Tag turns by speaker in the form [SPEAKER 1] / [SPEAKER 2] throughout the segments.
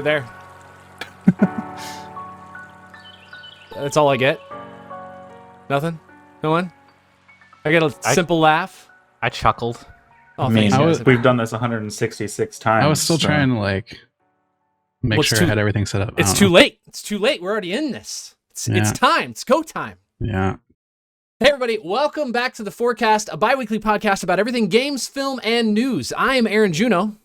[SPEAKER 1] there. That's all I get. Nothing? No one? I get a simple laugh.
[SPEAKER 2] I chuckled.
[SPEAKER 1] Oh,
[SPEAKER 3] I mean,
[SPEAKER 1] thanks, guys.
[SPEAKER 3] we've done this 166 times.
[SPEAKER 4] I was still trying to make sure I had everything set up.
[SPEAKER 1] It's too late. It's too late. We're already in this. It's time. It's go time.
[SPEAKER 4] Yeah.
[SPEAKER 1] Hey, everybody. Welcome back to The Forecast, a bi-weekly podcast about everything games, film, and news. I am Aaron Juno.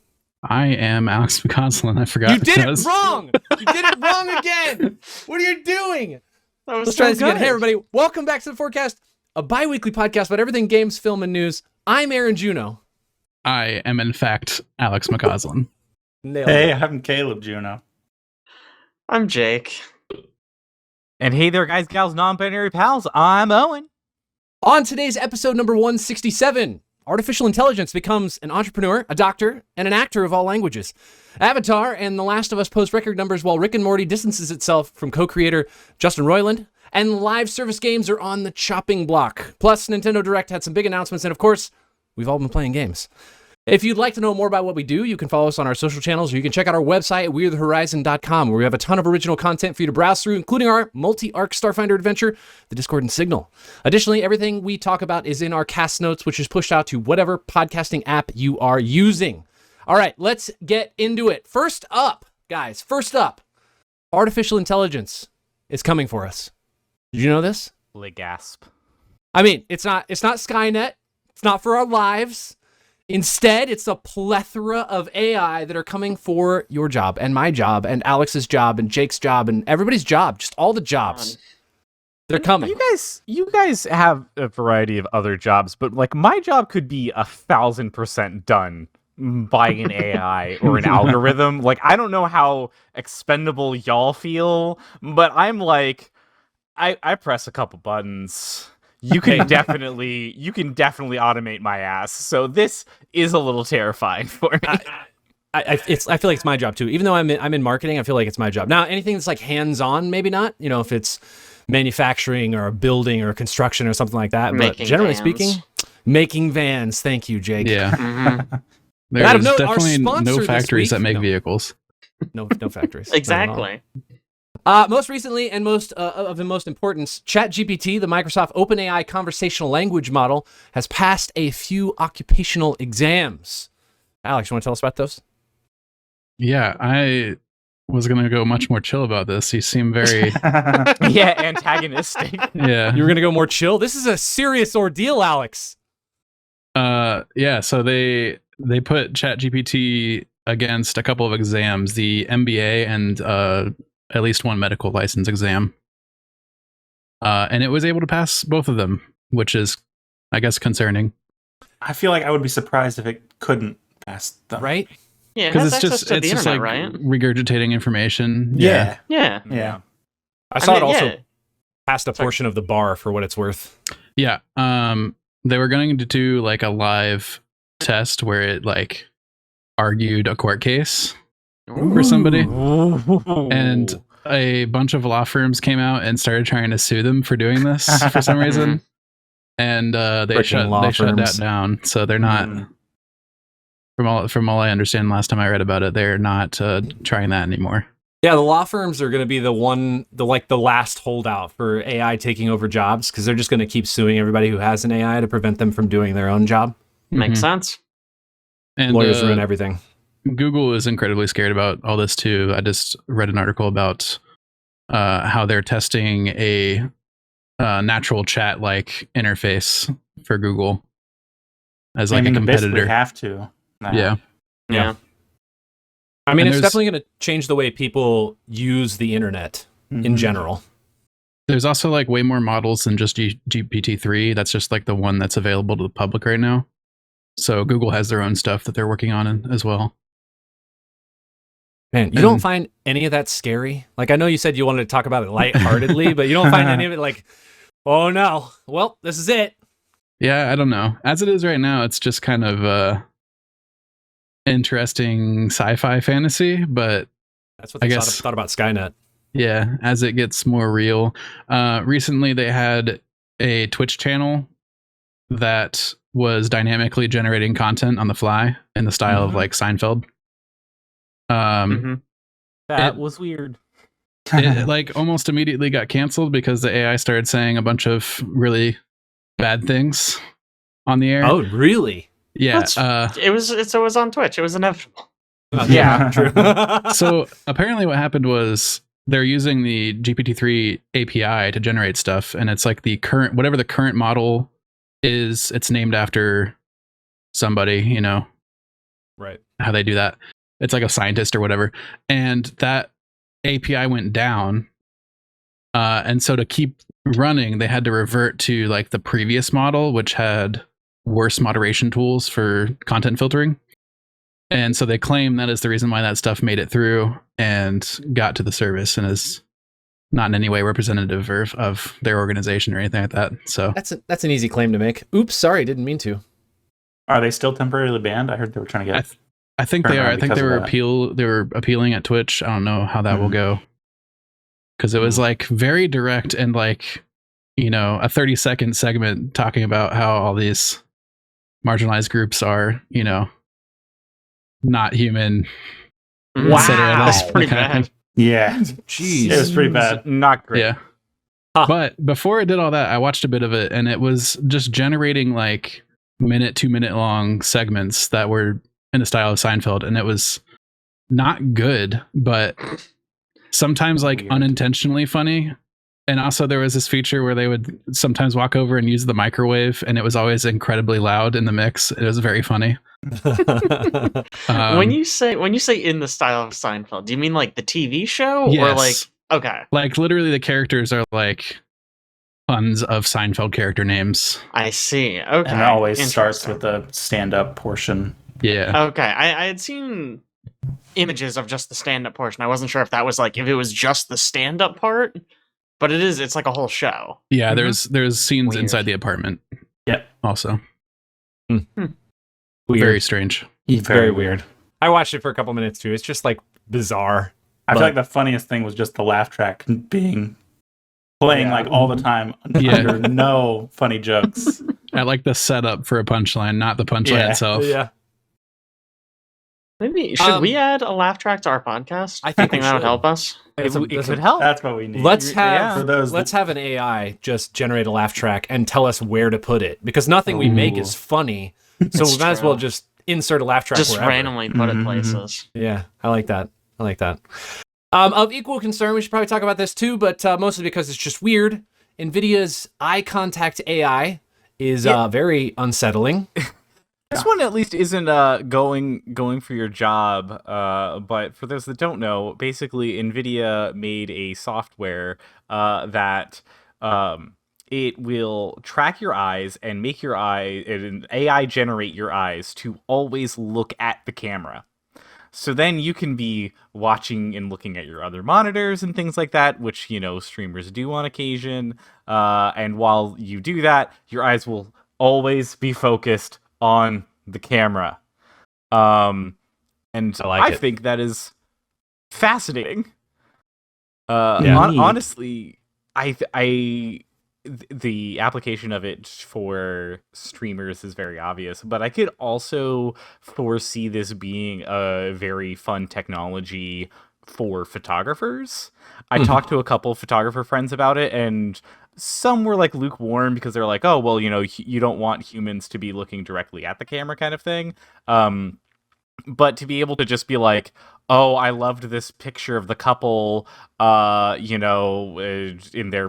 [SPEAKER 4] I am Alex McCausland. I forgot.
[SPEAKER 1] You did it wrong. You did it wrong again. What are you doing? Let's try this again. Hey, everybody. Welcome back to The Forecast, a bi-weekly podcast about everything games, film, and news. I'm Aaron Juno.
[SPEAKER 4] I am, in fact, Alex McCausland.
[SPEAKER 3] Hey, I'm Caleb Juno.
[SPEAKER 5] I'm Jake.
[SPEAKER 2] And hey there, guys, gals, non-binary pals. I'm Owen.
[SPEAKER 1] On today's episode number 167, artificial intelligence becomes an entrepreneur, a doctor, and an actor of all languages. Avatar and The Last of Us post record numbers while Rick and Morty distances itself from co-creator Justin Roiland. And live service games are on the chopping block. Plus, Nintendo Direct had some big announcements, and of course, we've all been playing games. If you'd like to know more about what we do, you can follow us on our social channels, or you can check out our website at WeAreTheHorizon.com, where we have a ton of original content for you to browse through, including our multi-arc Starfinder adventure, the Discord and Signal. Additionally, everything we talk about is in our cast notes, which is pushed out to whatever podcasting app you are using. All right, let's get into it. First up, guys, artificial intelligence is coming for us. Did you know this?
[SPEAKER 2] Gasp.
[SPEAKER 1] I mean, it's not Skynet. It's not for our lives. Instead, it's a plethora of AI that are coming for your job and my job and Alex's job and Jake's job and everybody's job. Just all the jobs. They're coming.
[SPEAKER 2] You guys have a variety of other jobs, but like my job could be 1,000% done by an AI or an algorithm. Like, I don't know how expendable y'all feel, but I'm like, I press a couple buttets. You can definitely automate my ass. So this is a little terrifying for me.
[SPEAKER 1] I feel like it's my job too. Even though I'm in marketing, I feel like it's my job. Now, anything that's like hands-on, maybe not. You know, if it's manufacturing or building or construction or something like that. But generally speaking, making vans. Thank you, Jake.
[SPEAKER 4] Yeah.
[SPEAKER 5] Mm-hmm.
[SPEAKER 4] There's definitely no factories that make vehicles.
[SPEAKER 1] No factories.
[SPEAKER 5] Exactly.
[SPEAKER 1] Most recently and most of the most importance, ChatGPT, the Microsoft OpenAI conversational language model, has passed a few occupational exams. Alex, you want to tell us about those?
[SPEAKER 4] Yeah, I was going to go much more chill about this. You seem very...
[SPEAKER 2] antagonistic.
[SPEAKER 4] Yeah.
[SPEAKER 1] You were going to go more chill? This is a serious ordeal, Alex.
[SPEAKER 4] Yeah, so they put ChatGPT against a couple of exams, the MBA and... at least one medical license exam. And it was able to pass both of them, which is, I guess, concerning.
[SPEAKER 3] I feel like I would be surprised if it couldn't pass them.
[SPEAKER 1] Right?
[SPEAKER 5] Yeah, it
[SPEAKER 4] Because
[SPEAKER 5] has
[SPEAKER 4] it's
[SPEAKER 5] access
[SPEAKER 4] just
[SPEAKER 5] to the internet,
[SPEAKER 4] like
[SPEAKER 5] right?
[SPEAKER 4] regurgitating information.
[SPEAKER 3] Yeah.
[SPEAKER 5] Yeah.
[SPEAKER 1] I saw it also
[SPEAKER 5] yeah.
[SPEAKER 1] passed a portion of the bar for what it's worth.
[SPEAKER 4] Yeah. They were going to do like a live test where it like argued a court case for somebody, and a bunch of law firms came out and started trying to sue them for doing this for some reason, and they shut that down. So they're not, from all I understand, last time I read about it, they're not trying that anymore.
[SPEAKER 1] Yeah, the law firms are going to be the last holdout for AI taking over jobs, because they're just going to keep suing everybody who has an AI to prevent them from doing their own job.
[SPEAKER 5] Makes sense.
[SPEAKER 4] And
[SPEAKER 1] lawyers ruin everything.
[SPEAKER 4] Google is incredibly scared about all this too. I just read an article about how they're testing a natural chat-like interface for Google as like a competitor.
[SPEAKER 3] Have to.
[SPEAKER 4] Yeah.
[SPEAKER 1] I mean, it's definitely going to change the way people use the internet in general.
[SPEAKER 4] There's also like way more models than just GPT-3. That's just like the one that's available to the public right now. So Google has their own stuff that they're working on as well.
[SPEAKER 1] Man, you don't find any of that scary? Like, I know you said you wanted to talk about it lightheartedly, but you don't find any of it like, oh no, well, this is it.
[SPEAKER 4] Yeah, I don't know. As it is right now, it's just kind of interesting sci-fi fantasy, but
[SPEAKER 1] that's what they thought about Skynet.
[SPEAKER 4] Yeah, as it gets more real. Recently, they had a Twitch channel that was dynamically generating content on the fly in the style of like Seinfeld.
[SPEAKER 1] That
[SPEAKER 2] That
[SPEAKER 4] It-
[SPEAKER 2] was weird.
[SPEAKER 4] It like almost immediately got canceled because the AI started saying a bunch of really bad things on the air.
[SPEAKER 1] Oh, really?
[SPEAKER 4] Yeah.
[SPEAKER 5] That's- it was on Twitch. It was inevitable.
[SPEAKER 2] Yeah.
[SPEAKER 1] True.
[SPEAKER 4] So apparently what happened was they're using the GPT-3 API to generate stuff, and it's like the current, whatever the current model is, it's named after somebody, you know,
[SPEAKER 1] right.
[SPEAKER 4] how they do that. It's like a scientist or whatever. And that API went down. And so to keep running, they had to revert to like the previous model, which had worse moderation tools for content filtering. And so they claim that is the reason why that stuff made it through and got to the service and is not in any way representative of their organization or anything like that. So
[SPEAKER 1] That's an easy claim to make. Oops, sorry, didn't mean to.
[SPEAKER 3] Are they still temporarily banned? I heard they were trying to get.
[SPEAKER 4] I think they
[SPEAKER 3] Turn
[SPEAKER 4] are.
[SPEAKER 3] around
[SPEAKER 4] I think
[SPEAKER 3] because
[SPEAKER 4] they
[SPEAKER 3] of
[SPEAKER 4] were
[SPEAKER 3] that.
[SPEAKER 4] they were appealing at Twitch. I don't know how that will go. Because it was like very direct and like, you know, a 30-second segment talking about how all these marginalized groups are, you know, not human.
[SPEAKER 5] Wow,
[SPEAKER 4] et cetera.
[SPEAKER 5] that's
[SPEAKER 4] That
[SPEAKER 5] pretty
[SPEAKER 4] kind of
[SPEAKER 5] bad.
[SPEAKER 4] thing.
[SPEAKER 3] Yeah,
[SPEAKER 1] Jeez.
[SPEAKER 3] it was pretty bad.
[SPEAKER 2] Not great.
[SPEAKER 4] Yeah.
[SPEAKER 1] Huh.
[SPEAKER 4] But before it did all that, I watched a bit of it, and it was just generating like 2-minute long segments that were in the style of Seinfeld, and it was not good, but sometimes like
[SPEAKER 3] Weird.
[SPEAKER 4] unintentionally funny. And also there was this feature where they would sometimes walk over and use the microwave, and it was always incredibly loud in the mix. It was very funny.
[SPEAKER 5] When you say in the style of Seinfeld, do you mean like the TV show or like
[SPEAKER 4] Yes.
[SPEAKER 5] okay?
[SPEAKER 4] Like literally the characters are like tons of Seinfeld character names.
[SPEAKER 5] I see. Okay,
[SPEAKER 3] And it always starts
[SPEAKER 5] Interesting.
[SPEAKER 3] with the stand-up portion.
[SPEAKER 4] Yeah.
[SPEAKER 5] Okay, I had seen images of just the stand-up portion. I wasn't sure if that was like if it was just the stand-up part, but it's like a whole show.
[SPEAKER 4] Yeah,
[SPEAKER 2] Mhm.
[SPEAKER 4] there's scenes
[SPEAKER 5] Weird.
[SPEAKER 4] inside the apartment.
[SPEAKER 3] Yep.
[SPEAKER 4] Also.
[SPEAKER 1] Weird.
[SPEAKER 4] Very strange.
[SPEAKER 1] Very weird. I watched it for a couple minutes too. It's just like bizarre.
[SPEAKER 3] I
[SPEAKER 1] But-
[SPEAKER 3] feel like the funniest thing was just the laugh track playing
[SPEAKER 1] Yeah.
[SPEAKER 3] like all the time
[SPEAKER 4] Yeah.
[SPEAKER 3] under no funny jokes.
[SPEAKER 4] I like the setup for a punchline, not the punchline
[SPEAKER 3] Yeah.
[SPEAKER 4] itself.
[SPEAKER 1] Yeah.
[SPEAKER 5] Maybe should
[SPEAKER 1] Um,
[SPEAKER 5] we add a laugh track to our podcast?
[SPEAKER 1] I think we
[SPEAKER 5] that would
[SPEAKER 1] should.
[SPEAKER 5] help us.
[SPEAKER 1] That's
[SPEAKER 2] It
[SPEAKER 1] a-
[SPEAKER 2] could help.
[SPEAKER 3] That's what we need.
[SPEAKER 1] Let's
[SPEAKER 2] Yeah.
[SPEAKER 1] have
[SPEAKER 3] For those
[SPEAKER 1] let's
[SPEAKER 3] that-
[SPEAKER 1] have an AI just generate a laugh track and tell us where to put it, because nothing we make
[SPEAKER 3] Ooh.
[SPEAKER 1] is funny. So we
[SPEAKER 5] It's
[SPEAKER 1] might as well
[SPEAKER 5] true.
[SPEAKER 1] just insert a laugh track
[SPEAKER 5] Just
[SPEAKER 1] wherever.
[SPEAKER 5] randomly put it
[SPEAKER 3] Mhm.
[SPEAKER 5] places.
[SPEAKER 1] Yeah, I like that. Of equal concern, we should probably talk about this too, but mostly because it's just weird. NVIDIA's eye contact AI is very unsettling.
[SPEAKER 2] This one at least isn't going for your job, but for those that don't know, basically NVIDIA made a software that it will track your eyes and make your an AI generate your eyes to always look at the camera. So then you can be watching and looking at your other monitors and things like that, which, you know, streamers do on occasion. And while you do that, your eyes will always be focused on the camera. And
[SPEAKER 1] I like it.
[SPEAKER 2] think that is fascinating.
[SPEAKER 1] Yeah.
[SPEAKER 2] Honestly, the application of it for streamers is very obvious, but I could also foresee this being a very fun technology for photographers. I talked to a couple photographer friends about it, and some were like lukewarm because they're like, oh, well, you know, you don't want humans to be looking directly at the camera kind of thing. But to be able to just be like, oh, I loved this picture of the couple, you know,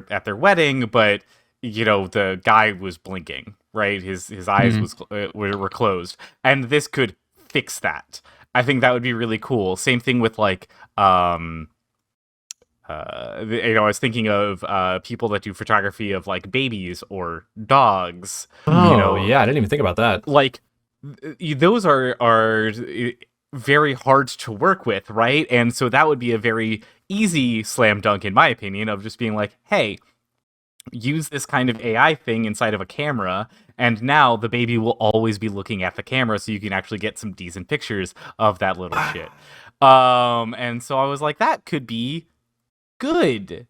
[SPEAKER 2] at their wedding, but you know the guy was blinking, right? His eyes were closed, and this could fix that. I think that would be really cool. Same thing with like, you know, I was thinking of people that do photography of like babies or dogs.
[SPEAKER 1] Oh,
[SPEAKER 2] you know,
[SPEAKER 1] yeah, I didn't even think about that.
[SPEAKER 2] like those are very hard to work with, right? And so that would be a very easy slam dunk, in my opinion, of just being like, hey, use this kind of AI thing inside of a camera, and now the baby will always be looking at the camera, so you can actually get some decent pictures of that little shit. And so I was like, that could be good.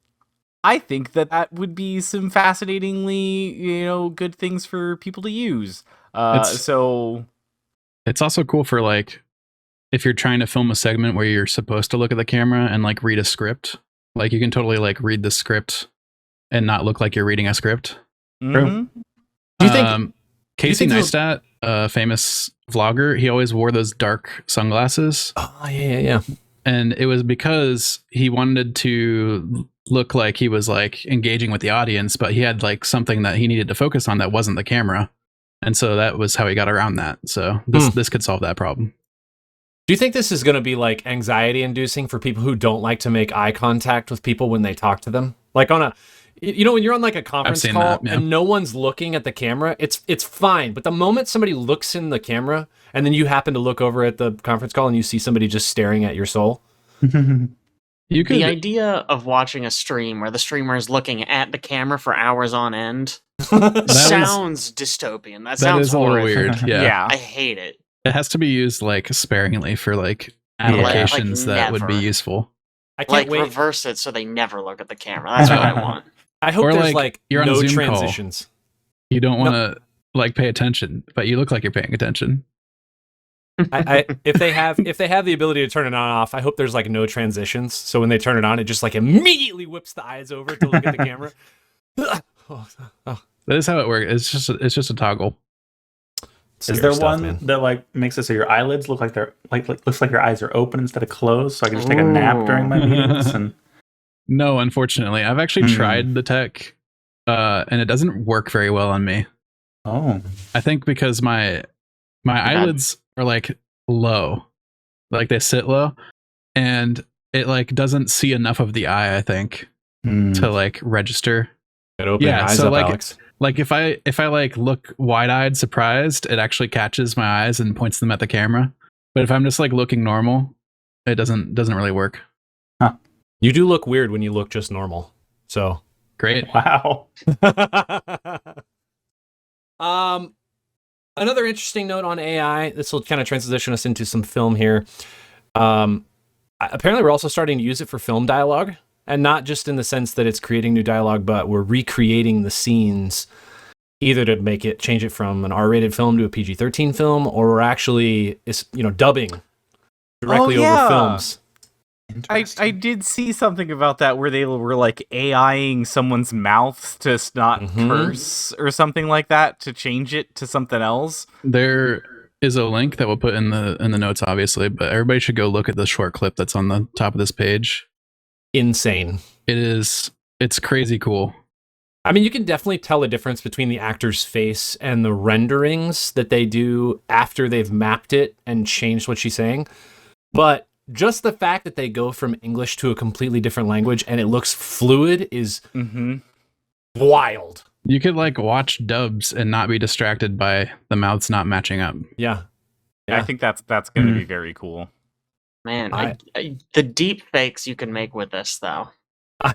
[SPEAKER 2] I think that would be some fascinatingly, you know, good things for people to use.
[SPEAKER 4] It's-
[SPEAKER 2] So
[SPEAKER 4] It's also cool for like if you're trying to film a segment where you're supposed to look at the camera and like read a script, like you can totally like read the script and not look like you're reading a script.
[SPEAKER 2] Mhm.
[SPEAKER 1] Do you think?
[SPEAKER 4] Casey
[SPEAKER 1] think
[SPEAKER 4] Neistat, a famous vlogger, he always wore those dark sunglasses.
[SPEAKER 1] Oh yeah.
[SPEAKER 4] And it was because he wanted to look like he was like engaging with the audience, but he had like something that he needed to focus on that wasn't the camera. And so that was how he got around that. So this could solve that problem.
[SPEAKER 1] Do you think this is going to be like anxiety inducing for people who don't like to make eye contact with people when they talk to them? Like on a, you know, when you're on like a conference call
[SPEAKER 4] that, yeah.
[SPEAKER 1] and no one's looking at the camera, it's fine. But the moment somebody looks in the camera and then you happen to look over at the conference call and you see somebody just staring at your soul.
[SPEAKER 4] You could,
[SPEAKER 5] The idea of watching a stream where the streamer is looking at the camera for hours on end sounds dystopian. That
[SPEAKER 4] that
[SPEAKER 5] sounds
[SPEAKER 4] is a little
[SPEAKER 5] horrific.
[SPEAKER 4] weird. Yeah.
[SPEAKER 2] Yeah.
[SPEAKER 5] I hate it.
[SPEAKER 4] It has to be used like sparingly for like applications
[SPEAKER 5] Like,
[SPEAKER 4] that would be
[SPEAKER 5] never.
[SPEAKER 4] useful.
[SPEAKER 1] I can't
[SPEAKER 5] Like
[SPEAKER 1] wait.
[SPEAKER 5] reverse it so they never look at the camera. That's what I want.
[SPEAKER 1] I hope
[SPEAKER 4] Or,
[SPEAKER 1] there's
[SPEAKER 4] like,
[SPEAKER 1] like
[SPEAKER 4] you're on a
[SPEAKER 1] no
[SPEAKER 4] Zoom call.
[SPEAKER 1] transitions.
[SPEAKER 4] You don't want to like pay attention, but you look like you're paying attention.
[SPEAKER 1] If they have the ability to turn it on and off, I hope there's like no transitions. So when they turn it on, it just like immediately whips the eyes over to look at the camera.
[SPEAKER 4] That is how it works. It's just a toggle.
[SPEAKER 3] Is there one that like makes it so your eyelids look like they're like looks like your eyes are open instead of closed, so I can just take a nap during my meetings? And
[SPEAKER 4] No, unfortunately, I've actually
[SPEAKER 3] Hmm.
[SPEAKER 4] tried the tech, and it doesn't work very well on me.
[SPEAKER 3] oh,
[SPEAKER 4] I think because my eyelids are like low, like they sit low, and it like doesn't see enough of the eye. I think to like register.
[SPEAKER 1] Open your eyes
[SPEAKER 4] so
[SPEAKER 1] up,
[SPEAKER 4] like
[SPEAKER 1] Alex.
[SPEAKER 4] like if I like look wide-eyed surprised, it actually catches my eyes and points them at the camera. But if I'm just like looking normal, it doesn't really work.
[SPEAKER 1] You do look weird when you look just normal. So
[SPEAKER 4] Great.
[SPEAKER 3] wow.
[SPEAKER 1] Another interesting note on AI. This will kind of transition us into some film here. Apparently, we're also starting to use it for film dialogue, and not just in the sense that it's creating new dialogue, but we're recreating the scenes, either to make it change it from an R-rated film to a PG-13 film, or we're actually, dubbing directly over films.
[SPEAKER 2] I did see something about that where they were like AIing someone's mouth to not curse or something like that to change it to something else.
[SPEAKER 4] There is a link that we'll put in the notes, obviously, but everybody should go look at the short clip that's on the top of this page.
[SPEAKER 1] Insane.
[SPEAKER 4] It's crazy cool.
[SPEAKER 1] I mean, you can definitely tell a difference between the actor's face and the renderings that they do after they've mapped it and changed what she's saying. But just the fact that they go from English to a completely different language and it looks fluid is wild.
[SPEAKER 4] You could like watch dubs and not be distracted by the mouths not matching up.
[SPEAKER 1] Yeah.
[SPEAKER 2] I think that's going to be very cool.
[SPEAKER 5] Man, the deep fakes you can make with this, though.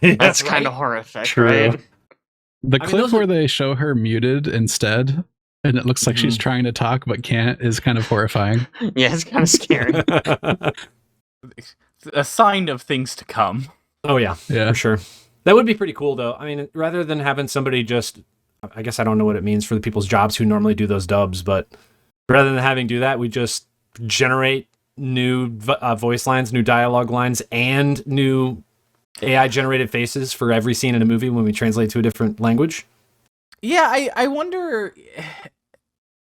[SPEAKER 1] Yeah,
[SPEAKER 5] That's
[SPEAKER 1] right?
[SPEAKER 5] kind of horrific,
[SPEAKER 3] True.
[SPEAKER 5] right?
[SPEAKER 4] The
[SPEAKER 1] I mean,
[SPEAKER 4] clip
[SPEAKER 1] those
[SPEAKER 4] where
[SPEAKER 1] are-
[SPEAKER 4] they show her muted instead, and it looks like she's trying to talk but can't, is kind of horrifying.
[SPEAKER 5] Yeah, it's kind of scary.
[SPEAKER 2] A sign of things to come.
[SPEAKER 1] Oh, yeah,
[SPEAKER 4] Yeah.
[SPEAKER 1] for sure. That would be pretty cool, though. I mean, rather than having somebody just, I guess I don't know what it means for the people's jobs who normally do those dubs, but rather than having do that, we just generate new voice lines, new dialogue lines, and new AI-generated faces for every scene in a movie when we translate to a different language.
[SPEAKER 2] Yeah, I wonder.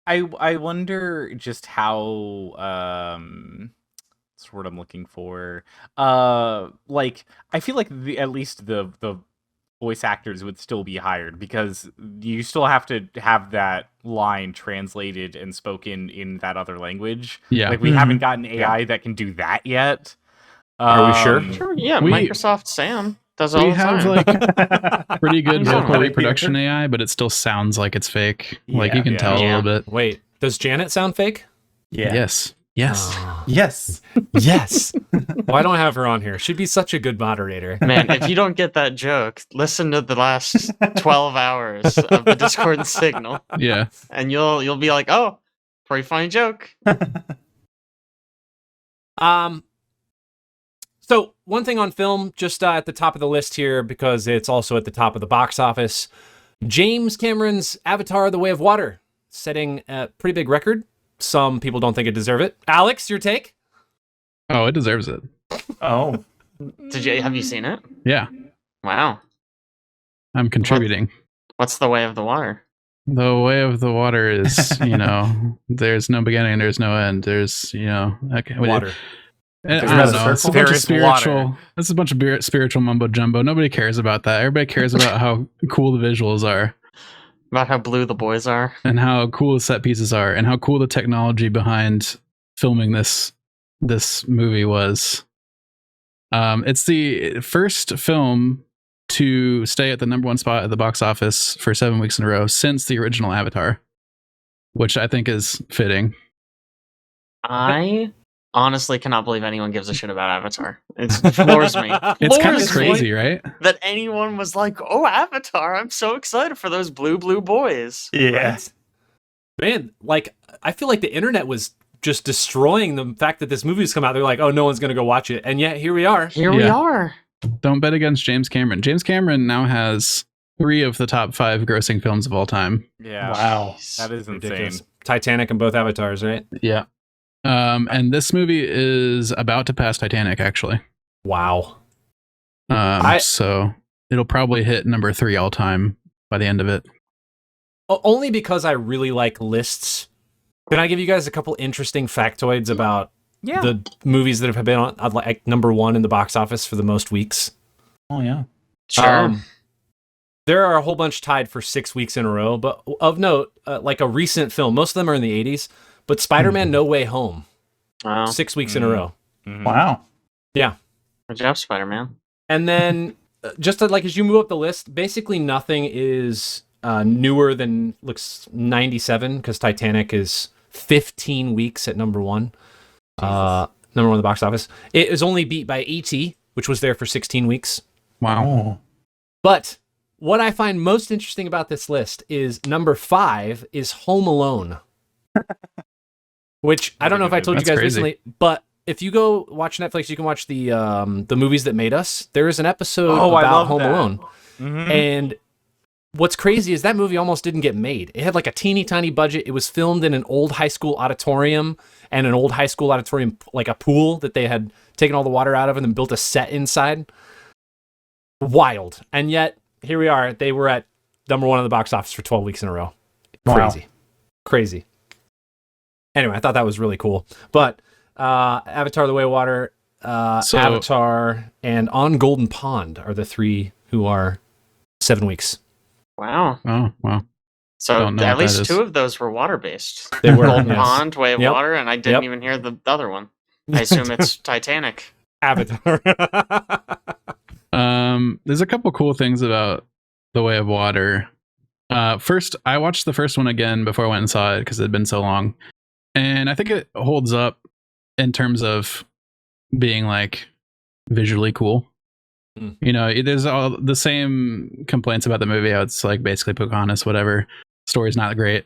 [SPEAKER 2] I wonder just how. That's what I'm looking for. Like I feel like at least the voice actors would still be hired because you still have to have that line translated and spoken in that other language.
[SPEAKER 4] Yeah.
[SPEAKER 2] Like we haven't gotten AI that can do that yet.
[SPEAKER 1] Are we sure?
[SPEAKER 5] Sure, yeah,
[SPEAKER 4] We-
[SPEAKER 5] Microsoft Sam does all
[SPEAKER 4] We
[SPEAKER 5] the
[SPEAKER 4] have
[SPEAKER 5] time.
[SPEAKER 4] like pretty good
[SPEAKER 5] Yeah.
[SPEAKER 4] vocal reproduction AI, but it still sounds like it's fake. Like you can tell a
[SPEAKER 5] Yeah.
[SPEAKER 4] little bit.
[SPEAKER 1] Wait, does Janet sound fake?
[SPEAKER 3] Yeah.
[SPEAKER 4] Yes. Yes.
[SPEAKER 3] Yes.
[SPEAKER 1] Yes. Well, I don't have her on here. She'd be such a good moderator.
[SPEAKER 5] Man, if you don't get that joke, listen to the last 12 hours of the Discord signal,
[SPEAKER 4] Yeah.
[SPEAKER 5] and you'll be like, oh, pretty funny joke.
[SPEAKER 1] So one thing on film, just at the top of the list here, because it's also at the top of the box office, James Cameron's Avatar: The Way of Water, setting a pretty big record. Some people don't think it deserves it. Alex, your take?
[SPEAKER 4] Oh, it deserves it.
[SPEAKER 3] Oh,
[SPEAKER 5] Have you seen it?
[SPEAKER 4] Yeah,
[SPEAKER 5] Wow.
[SPEAKER 4] I'm contributing.
[SPEAKER 5] What's the way of the water?
[SPEAKER 4] The way of the water is, there's no beginning, there's no end. There's, okay,
[SPEAKER 1] Water.
[SPEAKER 4] I
[SPEAKER 3] There's
[SPEAKER 4] don't
[SPEAKER 3] not a
[SPEAKER 4] know. It's a
[SPEAKER 3] circle?
[SPEAKER 4] bunch
[SPEAKER 2] There
[SPEAKER 4] of
[SPEAKER 2] is
[SPEAKER 4] spiritual.
[SPEAKER 2] water.
[SPEAKER 4] It's a bunch of spiritual mumbo jumbo. Nobody cares about that. Everybody cares about how cool the visuals are,
[SPEAKER 5] About how blue the boys are.
[SPEAKER 4] and how cool the set pieces are, and how cool the technology behind filming this movie was. It's the first film to stay at the number 1 spot at the box office for 7 weeks in a row since the original Avatar, which I think is fitting.
[SPEAKER 5] I honestly cannot believe anyone gives a shit about Avatar. It floors me.
[SPEAKER 4] It's kind of
[SPEAKER 5] Floors me
[SPEAKER 4] crazy, right?
[SPEAKER 5] that anyone was like, "Oh, Avatar! I'm so excited for those blue boys."
[SPEAKER 3] yeah.
[SPEAKER 1] Right? Man, like, I feel like the internet was just destroying the fact that this movie's come out. They're like, oh, no one's going to go watch it. And yet, here we are.
[SPEAKER 5] Here we
[SPEAKER 4] Yeah.
[SPEAKER 5] are.
[SPEAKER 4] Don't bet against James Cameron. James Cameron now has 3 of the top 5 grossing films of all time.
[SPEAKER 2] Yeah.
[SPEAKER 3] Wow.
[SPEAKER 2] That is
[SPEAKER 1] Ridiculous.
[SPEAKER 2] insane.
[SPEAKER 1] Titanic and both Avatars, right?
[SPEAKER 4] Yeah. And this movie is about to pass Titanic, actually.
[SPEAKER 1] Wow.
[SPEAKER 4] So it'll probably hit number 3 all time by the end of it.
[SPEAKER 1] Only because I really like lists. Can I give you guys a couple interesting factoids about the movies that have been on like number 1 in the box office for the most weeks?
[SPEAKER 3] Oh, yeah.
[SPEAKER 5] Sure.
[SPEAKER 1] There are a whole bunch tied for 6 weeks in a row, but of note, like a recent film, most of them are in the 80s, but Spider-Man No Way Home,
[SPEAKER 5] Wow.
[SPEAKER 1] 6 weeks in a row.
[SPEAKER 2] Mhm.
[SPEAKER 3] Wow.
[SPEAKER 1] Yeah.
[SPEAKER 5] Good job, Spider-Man.
[SPEAKER 1] And then just like as you move up the list, basically nothing is newer than looks 97 because Titanic is 15 weeks at number 1. Number 1 in the box office. It is only beat by E.T., which was there for 16 weeks.
[SPEAKER 4] Wow.
[SPEAKER 3] Oh.
[SPEAKER 1] But what I find most interesting about this list is number 5 is Home Alone. Which I don't know if I told you
[SPEAKER 4] That's
[SPEAKER 1] guys
[SPEAKER 4] crazy.
[SPEAKER 1] recently, but if you go watch Netflix, you can watch the movies that made us. There is an episode
[SPEAKER 2] I
[SPEAKER 1] about
[SPEAKER 2] love
[SPEAKER 1] Home
[SPEAKER 2] that.
[SPEAKER 1] Alone.
[SPEAKER 2] Mhm.
[SPEAKER 1] And what's crazy is that movie almost didn't get made. It had like a teeny tiny budget. It was filmed in an old high school auditorium and an old high school auditorium, like a pool that they had taken all the water out of and then built a set inside. Wild. And yet, here we are. They were at number 1 in the box office for 12 weeks in a row. Crazy.
[SPEAKER 3] Wow.
[SPEAKER 1] Crazy. Anyway, I thought that was really cool. But Avatar: The Way of Water, Avatar, and On Golden Pond are the 3 who are 7 weeks.
[SPEAKER 5] Wow.
[SPEAKER 4] Oh, wow.
[SPEAKER 5] So
[SPEAKER 4] Don't know
[SPEAKER 5] at
[SPEAKER 4] what that
[SPEAKER 5] least
[SPEAKER 4] is.
[SPEAKER 5] 2 of those were water-based.
[SPEAKER 1] They were,
[SPEAKER 5] Golden
[SPEAKER 1] yes.
[SPEAKER 5] Pond, Way of
[SPEAKER 1] Yep.
[SPEAKER 5] Water, and I didn't
[SPEAKER 1] Yep.
[SPEAKER 5] even hear the other one. I assume it's Titanic.
[SPEAKER 1] Avatar.
[SPEAKER 4] There's a couple cool things about The Way of Water. First, I watched the first one again before I went and saw it because it had been so long. And I think it holds up in terms of being like visually cool.
[SPEAKER 1] Mm.
[SPEAKER 4] There's all the same complaints about the movie. How it's like basically Pocahontas, whatever. Story's not great.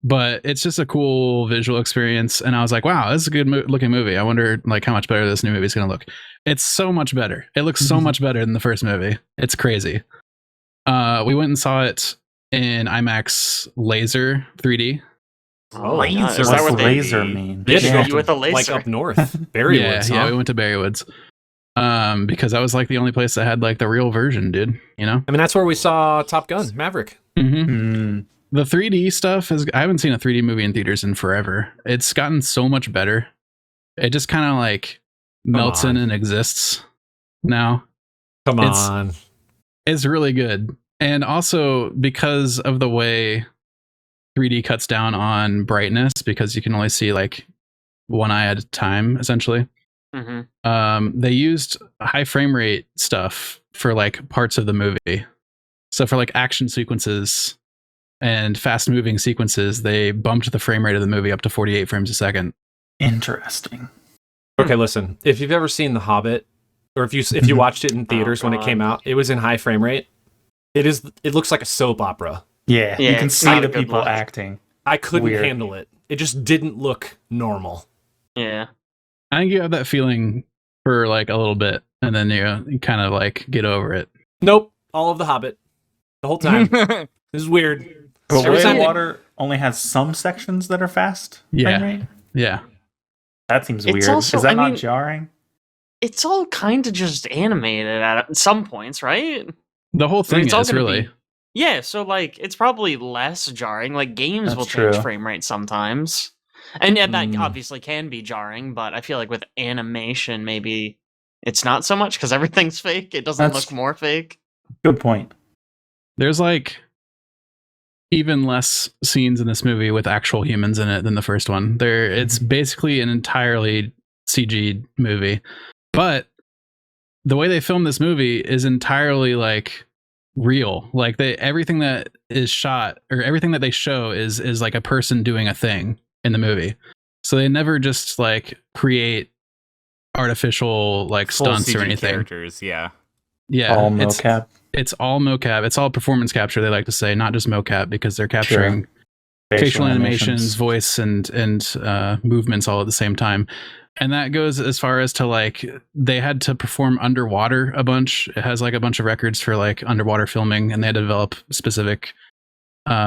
[SPEAKER 4] But it's just a cool visual experience. And I was like, wow, this is a good looking movie. I wonder like how much better this new movie is going to look. It's so much better. It looks so much better than the first movie. It's crazy. We went and saw it in IMAX Laser 3D.
[SPEAKER 5] Oh,
[SPEAKER 2] Laser.
[SPEAKER 5] God, is
[SPEAKER 3] What's
[SPEAKER 5] that what they
[SPEAKER 3] laser mean?
[SPEAKER 1] Yeah,
[SPEAKER 5] hit you with a
[SPEAKER 1] like
[SPEAKER 5] laser?
[SPEAKER 1] up north. Berrywoods,
[SPEAKER 4] Yeah,
[SPEAKER 1] huh?
[SPEAKER 4] we went to Berrywoods. Because that was like the only place that had like the real version, dude.
[SPEAKER 1] I mean, that's where we saw Top Gun, Maverick.
[SPEAKER 3] Mm.
[SPEAKER 4] The 3D stuff is. I haven't seen a 3D movie in theaters in forever. It's gotten so much better. It just kind of like melts in
[SPEAKER 1] on.
[SPEAKER 4] and exists now.
[SPEAKER 1] Come
[SPEAKER 4] It's-
[SPEAKER 1] on.
[SPEAKER 4] It's really good. And also because of the way 3D cuts down on brightness, because you can only see like one eye at a time, essentially.
[SPEAKER 5] Mm-hmm.
[SPEAKER 4] They used high frame rate stuff for like parts of the movie. So for like action sequences and fast moving sequences, they bumped the frame rate of the movie up to 48 frames a second.
[SPEAKER 3] Interesting.
[SPEAKER 1] Okay, listen. If you've ever seen The Hobbit, or if you watched it in theaters when it came out, it was in high frame rate. It looks like a soap opera.
[SPEAKER 3] Yeah, you
[SPEAKER 5] Yeah,
[SPEAKER 3] can
[SPEAKER 5] it's
[SPEAKER 3] see
[SPEAKER 5] not a
[SPEAKER 3] the
[SPEAKER 5] good
[SPEAKER 3] people
[SPEAKER 5] look.
[SPEAKER 3] acting.
[SPEAKER 1] I couldn't
[SPEAKER 3] Weird.
[SPEAKER 1] handle it. It just didn't look normal.
[SPEAKER 5] Yeah.
[SPEAKER 4] I think you have that feeling for like a little bit, and then you kind of like get over it.
[SPEAKER 1] Nope. All of The Hobbit. The whole time. This is weird.
[SPEAKER 3] But
[SPEAKER 1] Every
[SPEAKER 3] Way
[SPEAKER 1] time
[SPEAKER 3] of
[SPEAKER 1] they-
[SPEAKER 3] Water only has some sections that are fast.
[SPEAKER 4] Yeah.
[SPEAKER 3] frame rate?
[SPEAKER 4] Yeah.
[SPEAKER 3] That seems
[SPEAKER 5] It's
[SPEAKER 3] weird.
[SPEAKER 5] also-
[SPEAKER 3] Is that
[SPEAKER 5] I
[SPEAKER 3] not
[SPEAKER 5] mean-
[SPEAKER 3] jarring?
[SPEAKER 5] It's all kind of just animated at some points, right?
[SPEAKER 4] The whole
[SPEAKER 5] I mean,
[SPEAKER 4] thing
[SPEAKER 5] it's all
[SPEAKER 4] is
[SPEAKER 5] gonna
[SPEAKER 4] really.
[SPEAKER 5] be- Yeah, so like it's probably less jarring. Like games
[SPEAKER 3] That's
[SPEAKER 5] will change
[SPEAKER 3] true.
[SPEAKER 5] frame rate sometimes. And yeah, that
[SPEAKER 1] Mm.
[SPEAKER 5] obviously can be jarring, but I feel like with animation maybe it's not so much because everything's fake. It doesn't
[SPEAKER 3] That's-
[SPEAKER 5] look more fake.
[SPEAKER 3] Good point.
[SPEAKER 4] There's like even less scenes in this movie with actual humans in it than the first one. It's basically an entirely CG movie. But the way they filmed this movie is entirely like real. Like everything that is shot or everything that they show is like a person doing a thing in the movie. So they never just like create artificial like
[SPEAKER 2] Full
[SPEAKER 4] stunts
[SPEAKER 2] CG
[SPEAKER 4] or anything.
[SPEAKER 2] characters, yeah.
[SPEAKER 4] Yeah,
[SPEAKER 3] All mocap.
[SPEAKER 4] it's all mocap. It's all performance capture. They like to say, not just mocap, because they're capturing facial animations, voice, and movements all at the same time. And that goes as far as to like they had to perform underwater a bunch. It has like a bunch of records for like underwater filming, and they had to develop specific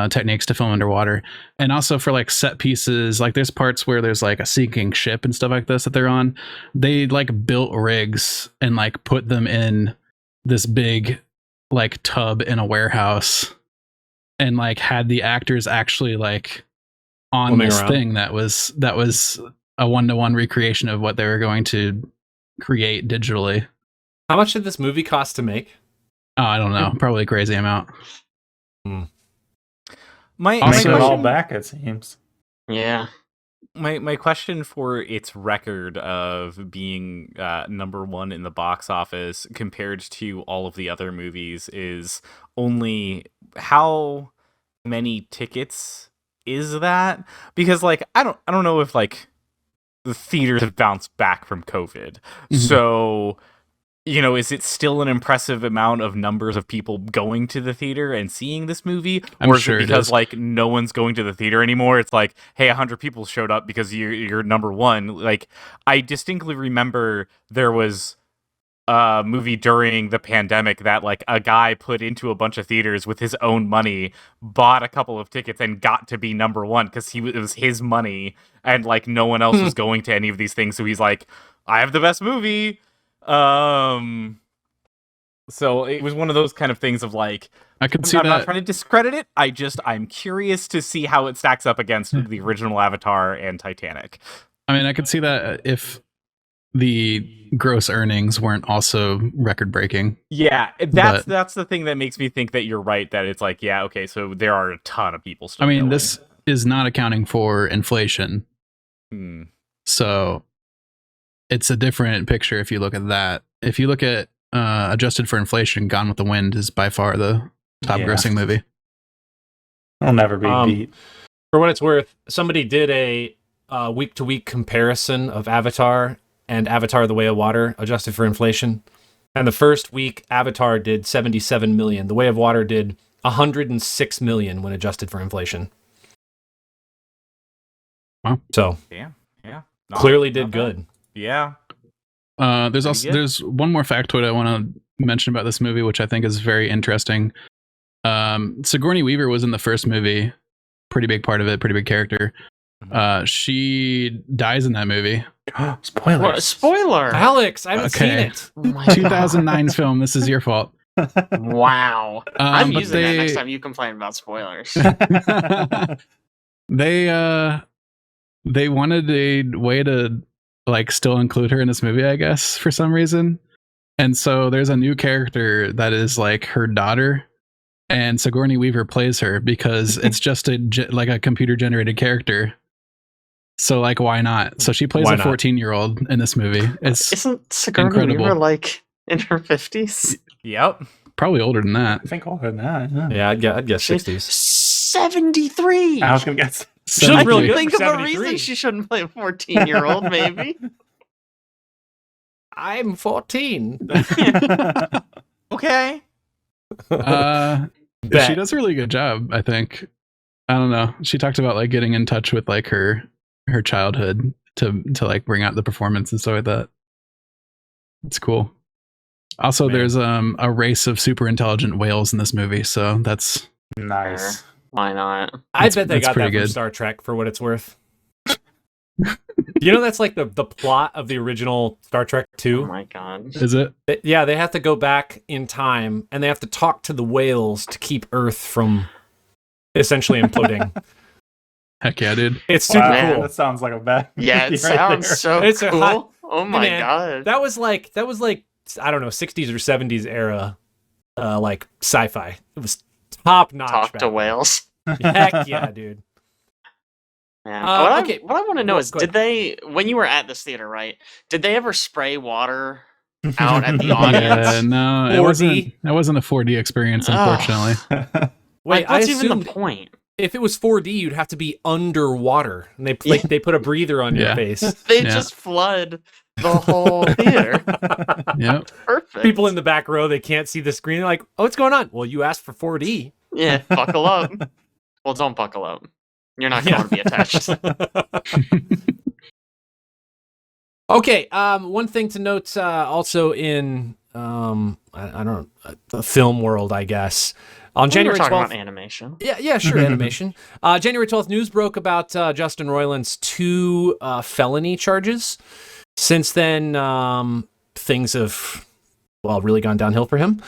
[SPEAKER 4] techniques to film underwater. And also for like set pieces, like there's parts where there's like a sinking ship and stuff like this that they're on. They like built rigs and like put them in this big like tub in a warehouse and like had the actors actually like on
[SPEAKER 1] Swimming
[SPEAKER 4] this
[SPEAKER 1] around.
[SPEAKER 4] thing that was a 1-to-1 recreation of what they were going to create digitally.
[SPEAKER 1] How much did this movie cost to make?
[SPEAKER 4] Oh, I don't know, probably a crazy amount.
[SPEAKER 2] My
[SPEAKER 4] Also-
[SPEAKER 3] Making it all
[SPEAKER 2] question,
[SPEAKER 3] back, it seems.
[SPEAKER 5] Yeah.
[SPEAKER 2] my question for its record of being number one in the box office compared to all of the other movies is only how many tickets is that? Because like I don't know if like the theaters have bounced back from COVID.
[SPEAKER 4] Mhm.
[SPEAKER 2] So, you know, is it still an impressive amount of numbers of people going to the theater and seeing this movie?
[SPEAKER 4] I'm
[SPEAKER 2] Or is
[SPEAKER 4] sure
[SPEAKER 2] it
[SPEAKER 4] it
[SPEAKER 2] because
[SPEAKER 4] is.
[SPEAKER 2] like no one's going to the theater anymore? It's like, hey, 100 people showed up because you're number one. Like, I distinctly remember there was a movie during the pandemic that like a guy put into a bunch of theaters with his own money, bought a couple of tickets, and got to be number one because it was his money, and like no one else was going to any of these things. So he's like, I have the best movie. So it was one of those kind of things of like,
[SPEAKER 4] I could see
[SPEAKER 2] I'm not
[SPEAKER 4] that.
[SPEAKER 2] trying to discredit it. I'm curious to see how it stacks up against the original Avatar and Titanic.
[SPEAKER 4] I mean, I could see that if the gross earnings weren't also record breaking.
[SPEAKER 2] Yeah, that's the thing that makes me think that you're right. That it's like, yeah, okay, so there are a ton of people still.
[SPEAKER 4] I mean,
[SPEAKER 2] going.
[SPEAKER 4] this is not accounting for inflation.
[SPEAKER 2] Hmm.
[SPEAKER 4] So it's a different picture if you look at that. If you look at adjusted for inflation, Gone with the Wind is by far the top
[SPEAKER 3] Yeah.
[SPEAKER 4] grossing movie.
[SPEAKER 3] It'll never be beat.
[SPEAKER 1] For what it's worth, somebody did a week-to-week comparison of Avatar and Avatar: The Way of Water, adjusted for inflation. And the first week, Avatar did 77 million. The Way of Water did 106 million when adjusted for inflation.
[SPEAKER 4] Wow.
[SPEAKER 1] So
[SPEAKER 2] Yeah.
[SPEAKER 1] clearly
[SPEAKER 2] Not
[SPEAKER 1] did
[SPEAKER 2] bad.
[SPEAKER 1] good.
[SPEAKER 2] Yeah.
[SPEAKER 4] There's
[SPEAKER 2] Pretty
[SPEAKER 4] also
[SPEAKER 2] good.
[SPEAKER 4] there's one more factoid I want to mention about this movie, which I think is very interesting. Sigourney Weaver was in the first movie, pretty big part of it, pretty big character. She dies in that movie.
[SPEAKER 3] Spoilers.
[SPEAKER 5] What, spoiler!
[SPEAKER 1] Alex, I haven't seen
[SPEAKER 4] Okay.
[SPEAKER 1] it.
[SPEAKER 5] Oh my God.
[SPEAKER 4] 2009's film. This is your fault.
[SPEAKER 5] Wow. I'm
[SPEAKER 4] But
[SPEAKER 5] using that next time you complain about spoilers.
[SPEAKER 4] they wanted a way to like still include her in this movie, I guess, for some reason. And so there's a new character that is like her daughter, and Sigourney Weaver plays her because it's just like a computer generated character. So like, why not? So she plays
[SPEAKER 1] Why
[SPEAKER 4] a
[SPEAKER 1] not?
[SPEAKER 4] 14-year-old in this movie. It's
[SPEAKER 5] Isn't Sigourney
[SPEAKER 4] incredible.
[SPEAKER 5] Weaver like in her 50s?
[SPEAKER 2] Yep.
[SPEAKER 4] probably older than that.
[SPEAKER 3] I think older than that. Yeah.
[SPEAKER 1] Yeah, I'd guess 60s.
[SPEAKER 5] 73!
[SPEAKER 3] I was gonna guess.
[SPEAKER 1] She looks
[SPEAKER 5] I
[SPEAKER 1] really
[SPEAKER 5] can
[SPEAKER 1] good
[SPEAKER 5] think
[SPEAKER 1] for
[SPEAKER 5] of a
[SPEAKER 1] 73.
[SPEAKER 5] reason she shouldn't play a 14-year-old, maybe.
[SPEAKER 1] I'm 14.
[SPEAKER 2] Okay.
[SPEAKER 4] She
[SPEAKER 1] Bet.
[SPEAKER 4] does a really good job, I think. I don't know. She talked about like getting in touch with like her childhood to like bring out the performance and stuff like that. It's cool. Also,
[SPEAKER 1] Man.
[SPEAKER 4] there's a race of super intelligent whales in this movie, so that's
[SPEAKER 3] Nice.
[SPEAKER 5] Why not?
[SPEAKER 1] I bet they
[SPEAKER 4] that's
[SPEAKER 1] got that
[SPEAKER 4] pretty
[SPEAKER 1] from
[SPEAKER 4] good.
[SPEAKER 1] Star Trek for what it's worth. You know, that's like the plot of the original Star Trek
[SPEAKER 5] Oh
[SPEAKER 1] 2.
[SPEAKER 5] my god.
[SPEAKER 4] Is it?
[SPEAKER 1] Yeah, they have to go back in time and they have to talk to the whales to keep Earth from essentially imploding.
[SPEAKER 4] Heck yeah, dude.
[SPEAKER 1] It's super
[SPEAKER 3] Wow,
[SPEAKER 1] cool.
[SPEAKER 3] That sounds like a bad.
[SPEAKER 5] Yeah, it
[SPEAKER 3] movie
[SPEAKER 5] sounds
[SPEAKER 3] there.
[SPEAKER 5] so
[SPEAKER 1] It's a
[SPEAKER 5] cool.
[SPEAKER 1] hot-
[SPEAKER 5] Oh my
[SPEAKER 1] man,
[SPEAKER 5] god.
[SPEAKER 1] That was like I don't know, 60s or 70s era like sci-fi. It was top notch.
[SPEAKER 5] Talk
[SPEAKER 1] back
[SPEAKER 5] to
[SPEAKER 1] then.
[SPEAKER 5] whales.
[SPEAKER 1] Heck yeah, dude.
[SPEAKER 5] Yeah.
[SPEAKER 1] Okay.
[SPEAKER 5] What I want to know is,
[SPEAKER 1] Go ahead.
[SPEAKER 5] did they, when you were at this theater, right? Did they ever spray water out at the audience?
[SPEAKER 4] Yeah, no,
[SPEAKER 1] 4D?
[SPEAKER 4] it wasn't a 4D experience, unfortunately.
[SPEAKER 1] Wait,
[SPEAKER 5] Like, what's
[SPEAKER 1] I
[SPEAKER 5] even the
[SPEAKER 1] assumed
[SPEAKER 5] point?
[SPEAKER 1] if it was 4D, you'd have to be underwater, and they put a breather on your
[SPEAKER 4] Yeah.
[SPEAKER 1] face.
[SPEAKER 5] They
[SPEAKER 4] Yeah.
[SPEAKER 5] just flood the whole theater.
[SPEAKER 4] Yep.
[SPEAKER 5] Perfect.
[SPEAKER 1] People in the back row, they can't see the screen. They're like, "Oh, what's going on?" Well, you asked for 4D.
[SPEAKER 5] Yeah, buckle up. Well, don't buckle up. You're not going to be attached.
[SPEAKER 1] Okay. One thing to note, also in I don't know, the film world, I guess. On
[SPEAKER 5] We were
[SPEAKER 1] January
[SPEAKER 5] talking
[SPEAKER 1] 12th,
[SPEAKER 5] about animation.
[SPEAKER 1] Yeah, sure, animation. January 12th, news broke about Justin Roiland's 2 felony charges. Since then, things have, really gone downhill for him.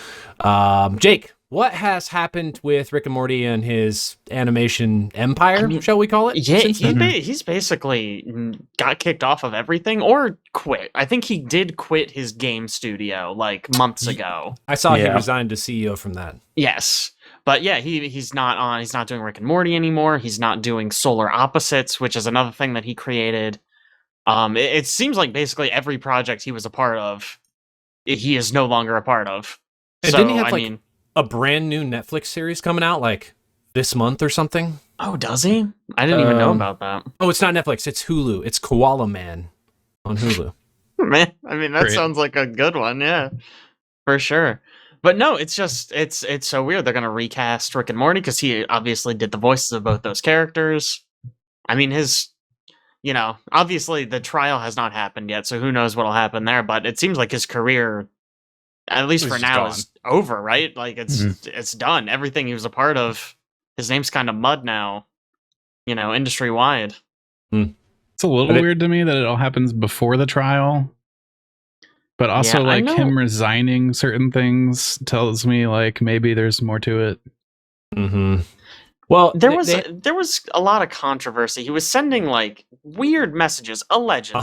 [SPEAKER 1] Jake, what has happened with Rick and Morty and his animation empire, shall we call it?
[SPEAKER 5] Yeah,
[SPEAKER 1] since then?
[SPEAKER 5] he's basically got kicked off of everything or quit. I think he did quit his game studio like months ago.
[SPEAKER 1] I saw he
[SPEAKER 3] Yeah.
[SPEAKER 1] resigned as CEO from that.
[SPEAKER 5] Yes. But yeah, he's not doing Rick and Morty anymore. He's not doing Solar Opposites, which is another thing that he created. It seems like basically every project he was a part of, he is no longer a part of.
[SPEAKER 1] And
[SPEAKER 5] So,
[SPEAKER 1] didn't he have,
[SPEAKER 5] I
[SPEAKER 1] like,
[SPEAKER 5] mean,
[SPEAKER 1] a brand new Netflix series coming out like this month or something?
[SPEAKER 5] oh, does he? I didn't even know
[SPEAKER 1] Um,
[SPEAKER 5] about that.
[SPEAKER 1] Oh, it's not Netflix. It's Hulu. It's Koala Man on Hulu.
[SPEAKER 5] Man, I mean, that
[SPEAKER 4] Great.
[SPEAKER 5] sounds like a good one, yeah, for sure. But no, it's just it's so weird. They're gonna recast Rick and Morty because he obviously did the voices of both those characters. I mean, obviously the trial has not happened yet, so who knows what'll happen there. But it seems like his career, at least
[SPEAKER 2] He's
[SPEAKER 5] for
[SPEAKER 2] just
[SPEAKER 5] now,
[SPEAKER 2] gone.
[SPEAKER 5] is over. Right? Like it's done. Everything he was a part of, his name's kind of mud now. Industry wide.
[SPEAKER 4] It's a little
[SPEAKER 1] But
[SPEAKER 4] weird to me that it all happens before the trial. But also,
[SPEAKER 5] Yeah, I
[SPEAKER 4] like,
[SPEAKER 5] know.
[SPEAKER 4] him resigning certain things tells me, like, maybe there's more to it.
[SPEAKER 1] Mm-hmm. Well,
[SPEAKER 5] There was a lot of controversy. He was sending like weird messages, allegedly.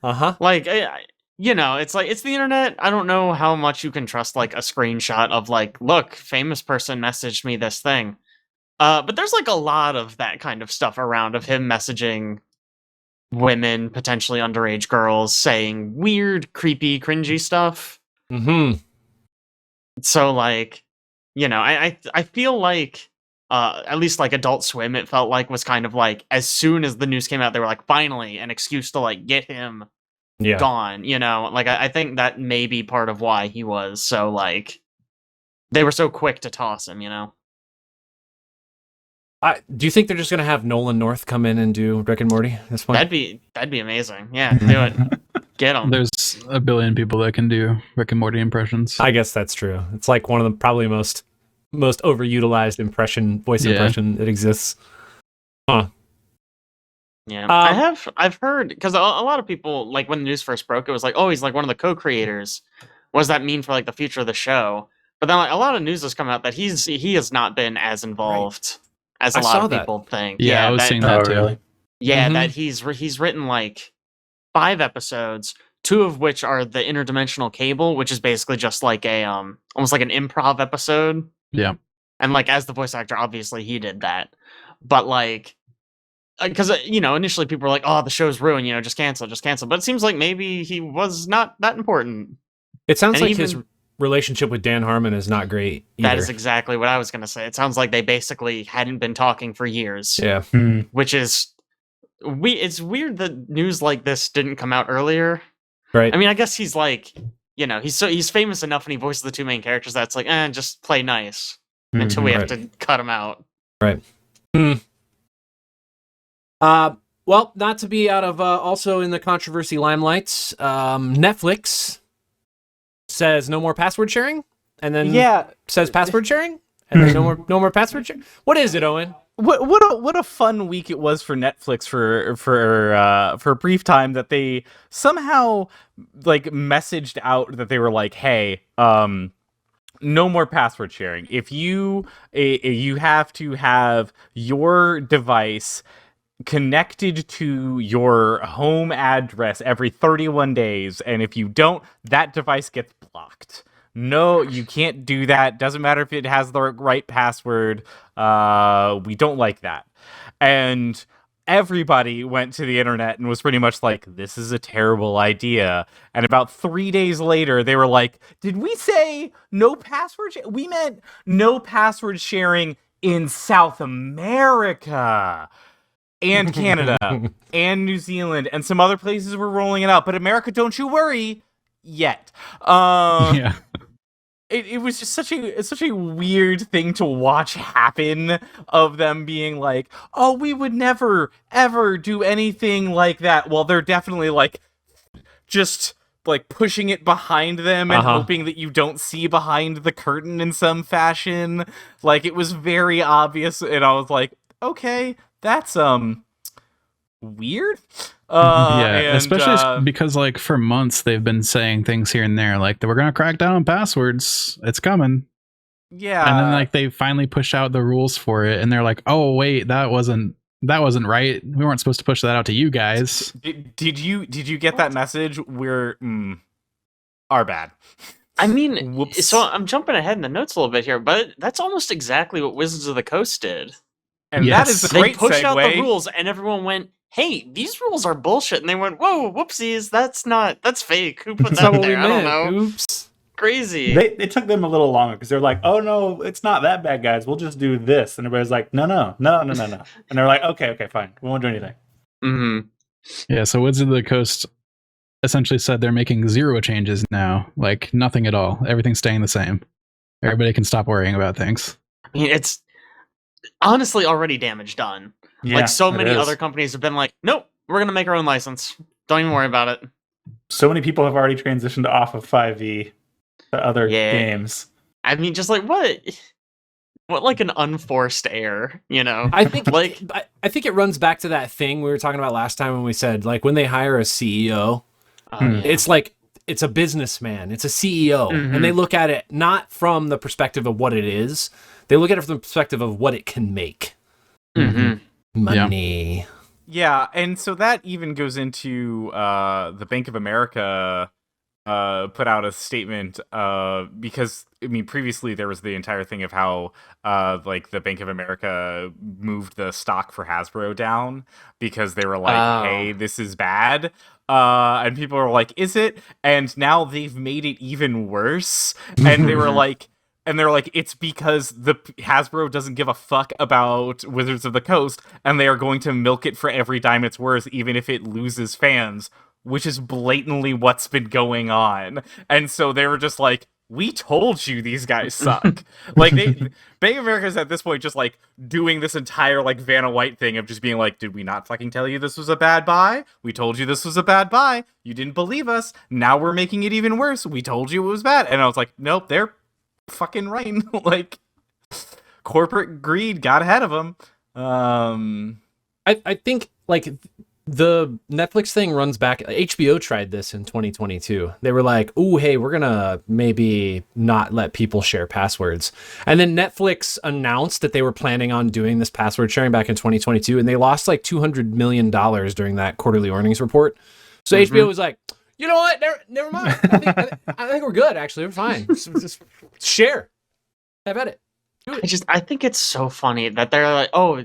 [SPEAKER 1] Uh-huh.
[SPEAKER 5] Like, it's like it's the internet. I don't know how much you can trust like a screenshot of like, look, famous person messaged me this thing. But there's like a lot of that kind of stuff around of him messaging women, potentially underage girls, saying weird, creepy, cringy stuff.
[SPEAKER 1] Mm-hmm.
[SPEAKER 5] So like, I feel like at least like Adult Swim, it felt like was kind of like as soon as the news came out, they were like, finally an excuse to like get him
[SPEAKER 1] Yeah.
[SPEAKER 5] gone. Like I think that may be part of why he was so like they were so quick to toss him.
[SPEAKER 1] Do you think they're just gonna have Nolan North come in and do Rick and Morty at this point?
[SPEAKER 5] That'd be amazing. Yeah, do it. Get him.
[SPEAKER 4] There's a billion people that can do Rick and Morty impressions.
[SPEAKER 1] I guess that's true. It's like one of the probably most overutilized voice
[SPEAKER 4] Yeah.
[SPEAKER 1] impression that exists.
[SPEAKER 5] Yeah,
[SPEAKER 1] Um,
[SPEAKER 5] I've heard because a lot of people like when the news first broke, it was like, oh, he's like one of the co-creators. What does that mean for like the future of the show? But then like a lot of news has come out that he has not been as involved as a
[SPEAKER 1] I
[SPEAKER 5] lot
[SPEAKER 1] saw
[SPEAKER 5] of
[SPEAKER 1] that.
[SPEAKER 5] people think.
[SPEAKER 4] Yeah, I was seeing that too.
[SPEAKER 3] Really?
[SPEAKER 5] Yeah,
[SPEAKER 1] Mhm.
[SPEAKER 5] that he's written like 5 episodes, 2 of which are the interdimensional cable, which is basically just like a almost like an improv episode.
[SPEAKER 4] Yeah.
[SPEAKER 5] And like as the voice actor, obviously he did that. But like because initially people were like, oh, the show's ruined, just cancel. But it seems like maybe he was not that important.
[SPEAKER 1] It sounds
[SPEAKER 5] And
[SPEAKER 1] like his
[SPEAKER 5] even-
[SPEAKER 1] relationship with Dan Harmon is not great either.
[SPEAKER 5] That is exactly what I was gonna say. It sounds like they basically hadn't been talking for years.
[SPEAKER 1] Yeah.
[SPEAKER 5] Which is it's weird that news like this didn't come out earlier.
[SPEAKER 1] Right.
[SPEAKER 5] I mean, I guess he's like, he's famous enough and he voices the 2 main characters that's like, just play nice until we have to cut him out.
[SPEAKER 1] Right. Well, not to be out of also in the controversy limelights, Netflix says no more password sharing, and then says password sharing, and then no more password sharing. What is it, Owen?
[SPEAKER 2] What a fun week it was for Netflix for a brief time, that they somehow like messaged out that they were like, hey, no more password sharing. If you have to have your device connected to your home address every 31 days, and if you don't, that device gets blocked. No, you can't do that. Doesn't matter if it has the right password. We don't like that. And everybody went to the internet and was pretty much like, this is a terrible idea. And about 3 days later, they were like, did we say no password? We meant no password sharing in South America and Canada and New Zealand and some other places were rolling it out. But America, don't you worry yet.
[SPEAKER 4] Yeah.
[SPEAKER 2] It was just such a weird thing to watch happen, of them being like, oh, we would never ever do anything like that. Well, they're definitely like just like pushing it behind them and hoping that you don't see behind the curtain in some fashion. Like, it was very obvious, and I was like, okay, that's weird.
[SPEAKER 4] Especially because like for months they've been saying things here and there, like that we're gonna crack down on passwords. It's coming.
[SPEAKER 2] Yeah.
[SPEAKER 4] And then like they finally push out the rules for it, and they're like, oh wait, that wasn't right. We weren't supposed to push that out to you guys.
[SPEAKER 2] Did you get that message? We're our bad.
[SPEAKER 5] I mean,
[SPEAKER 2] Whoops.
[SPEAKER 5] so I'm jumping ahead in the notes a little bit here, but that's almost exactly what Wizards of the Coast did.
[SPEAKER 2] And that is a great
[SPEAKER 5] They pushed out
[SPEAKER 2] segue.
[SPEAKER 5] the rules, and everyone went, hey, these rules are bullshit. And they went, whoa, whoopsies, that's fake. Who put that in there? I don't know.
[SPEAKER 1] Oops.
[SPEAKER 5] Crazy.
[SPEAKER 3] They took them a little longer because they're like, oh no, it's not that bad, guys. We'll just do this. And everybody's like, no. And they're like, okay, fine. We won't do anything.
[SPEAKER 5] Mm-hmm.
[SPEAKER 4] Yeah, so Wizards of the Coast essentially said they're making 0 changes now. Like, nothing at all. Everything's staying the same. Everybody can stop worrying about things.
[SPEAKER 5] I mean, it's honestly already damage done.
[SPEAKER 3] Yeah,
[SPEAKER 5] like, so many
[SPEAKER 3] it is.
[SPEAKER 5] other companies have been like, nope, we're going to make our own license. Don't even worry about it.
[SPEAKER 3] So many people have already transitioned off of 5e to other games.
[SPEAKER 5] I mean, just like, what like an unforced error, you know?
[SPEAKER 1] I think
[SPEAKER 5] like,
[SPEAKER 1] I think it runs back to that thing we were talking about last time when we said, like, when they hire a CEO, it's like, it's a businessman, it's a CEO, and they look at it not from the perspective of what it is, they look at it from the perspective of what it can make. Money.
[SPEAKER 2] Yeah, and so that even goes into the Bank of America put out a statement because, I mean, previously there was the entire thing of how like the Bank of America moved the stock for Hasbro down because they were like, hey, this is bad. And people were like, is it? And now they've made it even worse. And they were like, it's because the Hasbro doesn't give a fuck about Wizards of the Coast, and they are going to milk it for every dime it's worth, even if it loses fans, which is blatantly what's been going on. And so they were just like, we told you these guys suck. Like, Bank of America is at this point just like doing this entire like Vanna White thing of just being like, did we not fucking tell you this was a bad buy? We told you this was a bad buy. You didn't believe us. Now we're making it even worse. We told you it was bad. And I was like, nope, they're fucking right. Like, corporate greed got ahead of them.
[SPEAKER 1] I think like the Netflix thing runs back. HBO tried this in 2022. They were like, "Ooh, hey, we're gonna maybe not let people share passwords." And then Netflix announced that they were planning on doing this password sharing back in 2022, and they lost like $200 million during that quarterly earnings report. So HBO was like, you know what? Never mind. I think we're good. Actually, we're fine. Just share. Have at it. Do it.
[SPEAKER 5] I think it's so funny that they're like, oh,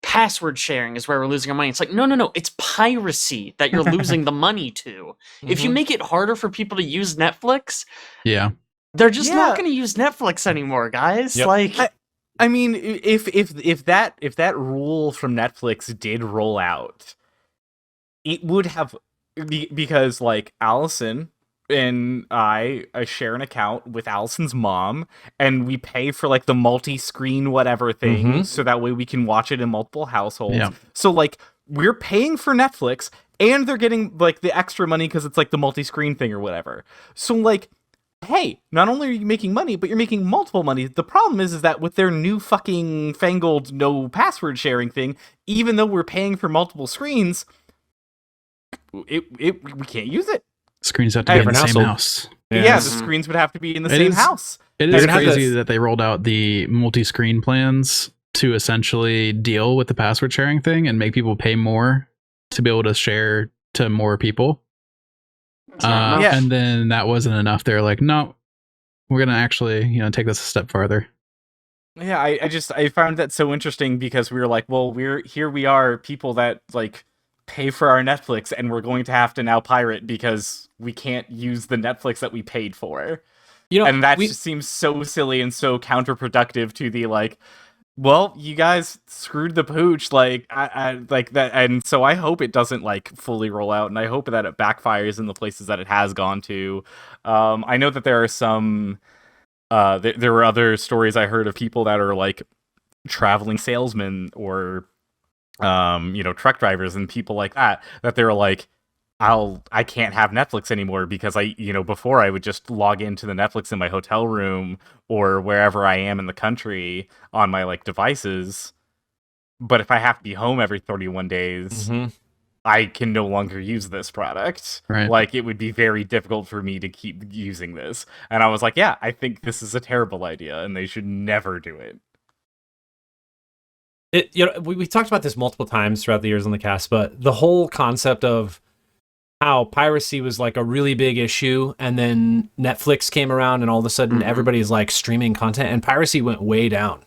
[SPEAKER 5] password sharing is where we're losing our money. It's like, no. It's piracy that you're losing the money to. If you make it harder for people to use Netflix, they're just not going to use Netflix anymore, guys.
[SPEAKER 1] Yep.
[SPEAKER 5] Like,
[SPEAKER 2] I mean, if that rule from Netflix did roll out, it would have, because like Allison and I share an account with Allison's mom, and we pay for like the multi-screen whatever thing, so that way we can watch it in multiple households. Yeah. So like we're paying for Netflix, and they're getting like the extra money because it's like the multi-screen thing or whatever. So like hey, not only are you making money, but you're making multiple money. The problem is that with their new fucking fangled no password sharing thing, even though we're paying for multiple screens, we can't use it.
[SPEAKER 4] Screens have to be in the
[SPEAKER 1] Different
[SPEAKER 4] same
[SPEAKER 1] household.
[SPEAKER 4] house.
[SPEAKER 2] Yeah, the screens would have to be in the
[SPEAKER 4] It
[SPEAKER 2] same
[SPEAKER 4] is-
[SPEAKER 2] house.
[SPEAKER 4] It
[SPEAKER 1] They're
[SPEAKER 4] is
[SPEAKER 1] gonna have
[SPEAKER 4] crazy
[SPEAKER 1] to-
[SPEAKER 4] that they rolled out the multi-screen plans to essentially deal with the password sharing thing and make people pay more to be able to share to more people.
[SPEAKER 2] Yeah.
[SPEAKER 4] And then that wasn't enough. They're like, no, we're gonna actually, take this a step farther.
[SPEAKER 2] Yeah, I found that so interesting because we were like, well, we are people that like pay for our Netflix, and we're going to have to now pirate because we can't use the Netflix that we paid for. And that just seems so silly and so counterproductive to the like, well, you guys screwed the pooch, like I like that, and so I hope it doesn't like fully roll out, and I hope that it backfires in the places that it has gone to. I know that there are some. There were other stories I heard of people that are like traveling salesmen or, truck drivers and people like that they were like, I can't have Netflix anymore because before I would just log into the Netflix in my hotel room or wherever I am in the country on my like devices. But if I have to be home every 31 days, I can no longer use this product.
[SPEAKER 4] Right.
[SPEAKER 2] Like, it would be very difficult for me to keep using this. And I was like, yeah, I think this is a terrible idea, and they should never do it.
[SPEAKER 1] We talked about this multiple times throughout the years on the cast, but the whole concept of how piracy was like a really big issue, and then Netflix came around, and all of a sudden everybody's like streaming content, and piracy went way down.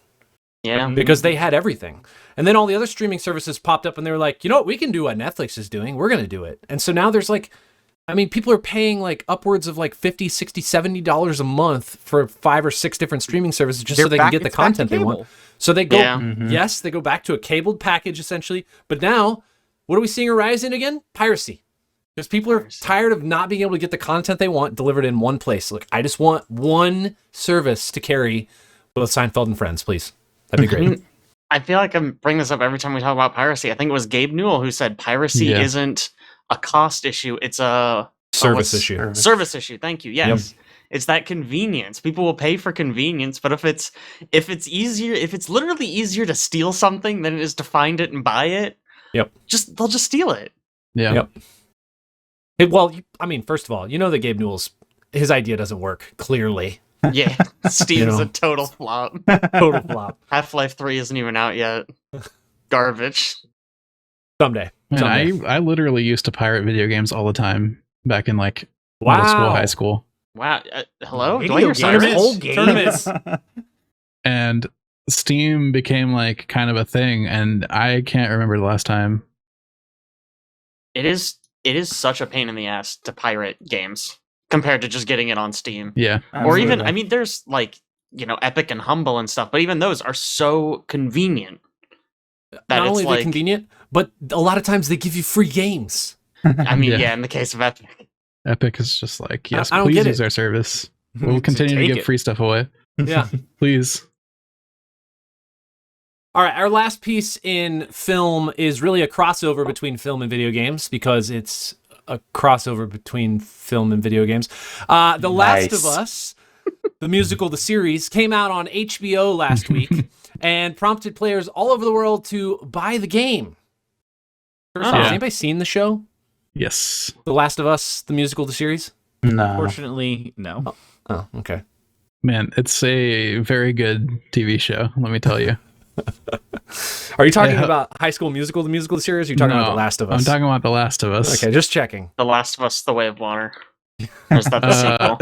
[SPEAKER 5] Yeah.
[SPEAKER 1] Because they had everything. And then all the other streaming services popped up and they were like, you know what, we can do what Netflix is doing. We're going to do it. And so now there's like, people are paying like upwards of like $50, $60, $70 a month for 5 or 6 different streaming services just so they can get the content they want. So they go, yes, they go back to a cabled package essentially. But now, what are we seeing arise in again? Piracy. Because people are tired of not being able to get the content they want delivered in one place. Like, I just want one service to carry both Seinfeld and Friends, please. That'd be great.
[SPEAKER 5] I feel like I'm bringing this up every time we talk about piracy. I think it was Gabe Newell who said piracy isn't a cost issue; it's a
[SPEAKER 1] service issue.
[SPEAKER 5] Service issue. Thank you. Yes, it's that convenience. People will pay for convenience, but if it's literally easier to steal something than it is to find it and buy it, they'll just steal it.
[SPEAKER 4] Yeah.
[SPEAKER 1] Yep. Well, first of all, that Gabe Newell's his idea doesn't work clearly.
[SPEAKER 5] Yeah, Steam's a total flop.
[SPEAKER 1] Total flop.
[SPEAKER 5] Half-Life 3 isn't even out yet. Garbage.
[SPEAKER 1] Someday.
[SPEAKER 4] Man, I literally used to pirate video games all the time back in like middle school, high school.
[SPEAKER 5] Wow. Hello?
[SPEAKER 1] Do I hear tournaments?
[SPEAKER 4] And Steam became like kind of a thing, and I can't remember the last time.
[SPEAKER 5] It is such a pain in the ass to pirate games compared to just getting it on Steam.
[SPEAKER 4] Yeah.
[SPEAKER 5] Or even, there's like, Epic and Humble and stuff, but even those are so convenient.
[SPEAKER 1] Not only are they convenient, but a lot of times they give you free games.
[SPEAKER 5] In the case of Epic.
[SPEAKER 4] Epic is just like, yes,
[SPEAKER 1] I don't
[SPEAKER 4] please
[SPEAKER 1] get
[SPEAKER 4] use our service. We'll continue to give free stuff away.
[SPEAKER 1] Yeah.
[SPEAKER 4] Please.
[SPEAKER 1] All right, our last piece in film is really a crossover between film and video games because it's a crossover between film and video games. The Last of Us, the musical, the series, came out on HBO last week and prompted players all over the world to buy the game. First of all, has anybody seen the show?
[SPEAKER 4] Yes.
[SPEAKER 1] The Last of Us, the musical, the series?
[SPEAKER 3] No.
[SPEAKER 2] Unfortunately, no.
[SPEAKER 1] Oh, okay.
[SPEAKER 4] Man, it's a very good TV show, let me tell you.
[SPEAKER 1] Are you talking about High School Musical, the musical series? Or are you talking about The Last of Us?
[SPEAKER 4] I'm talking about The Last of Us.
[SPEAKER 1] Okay, just checking.
[SPEAKER 5] The Last of Us, The Way of Water. Or is that the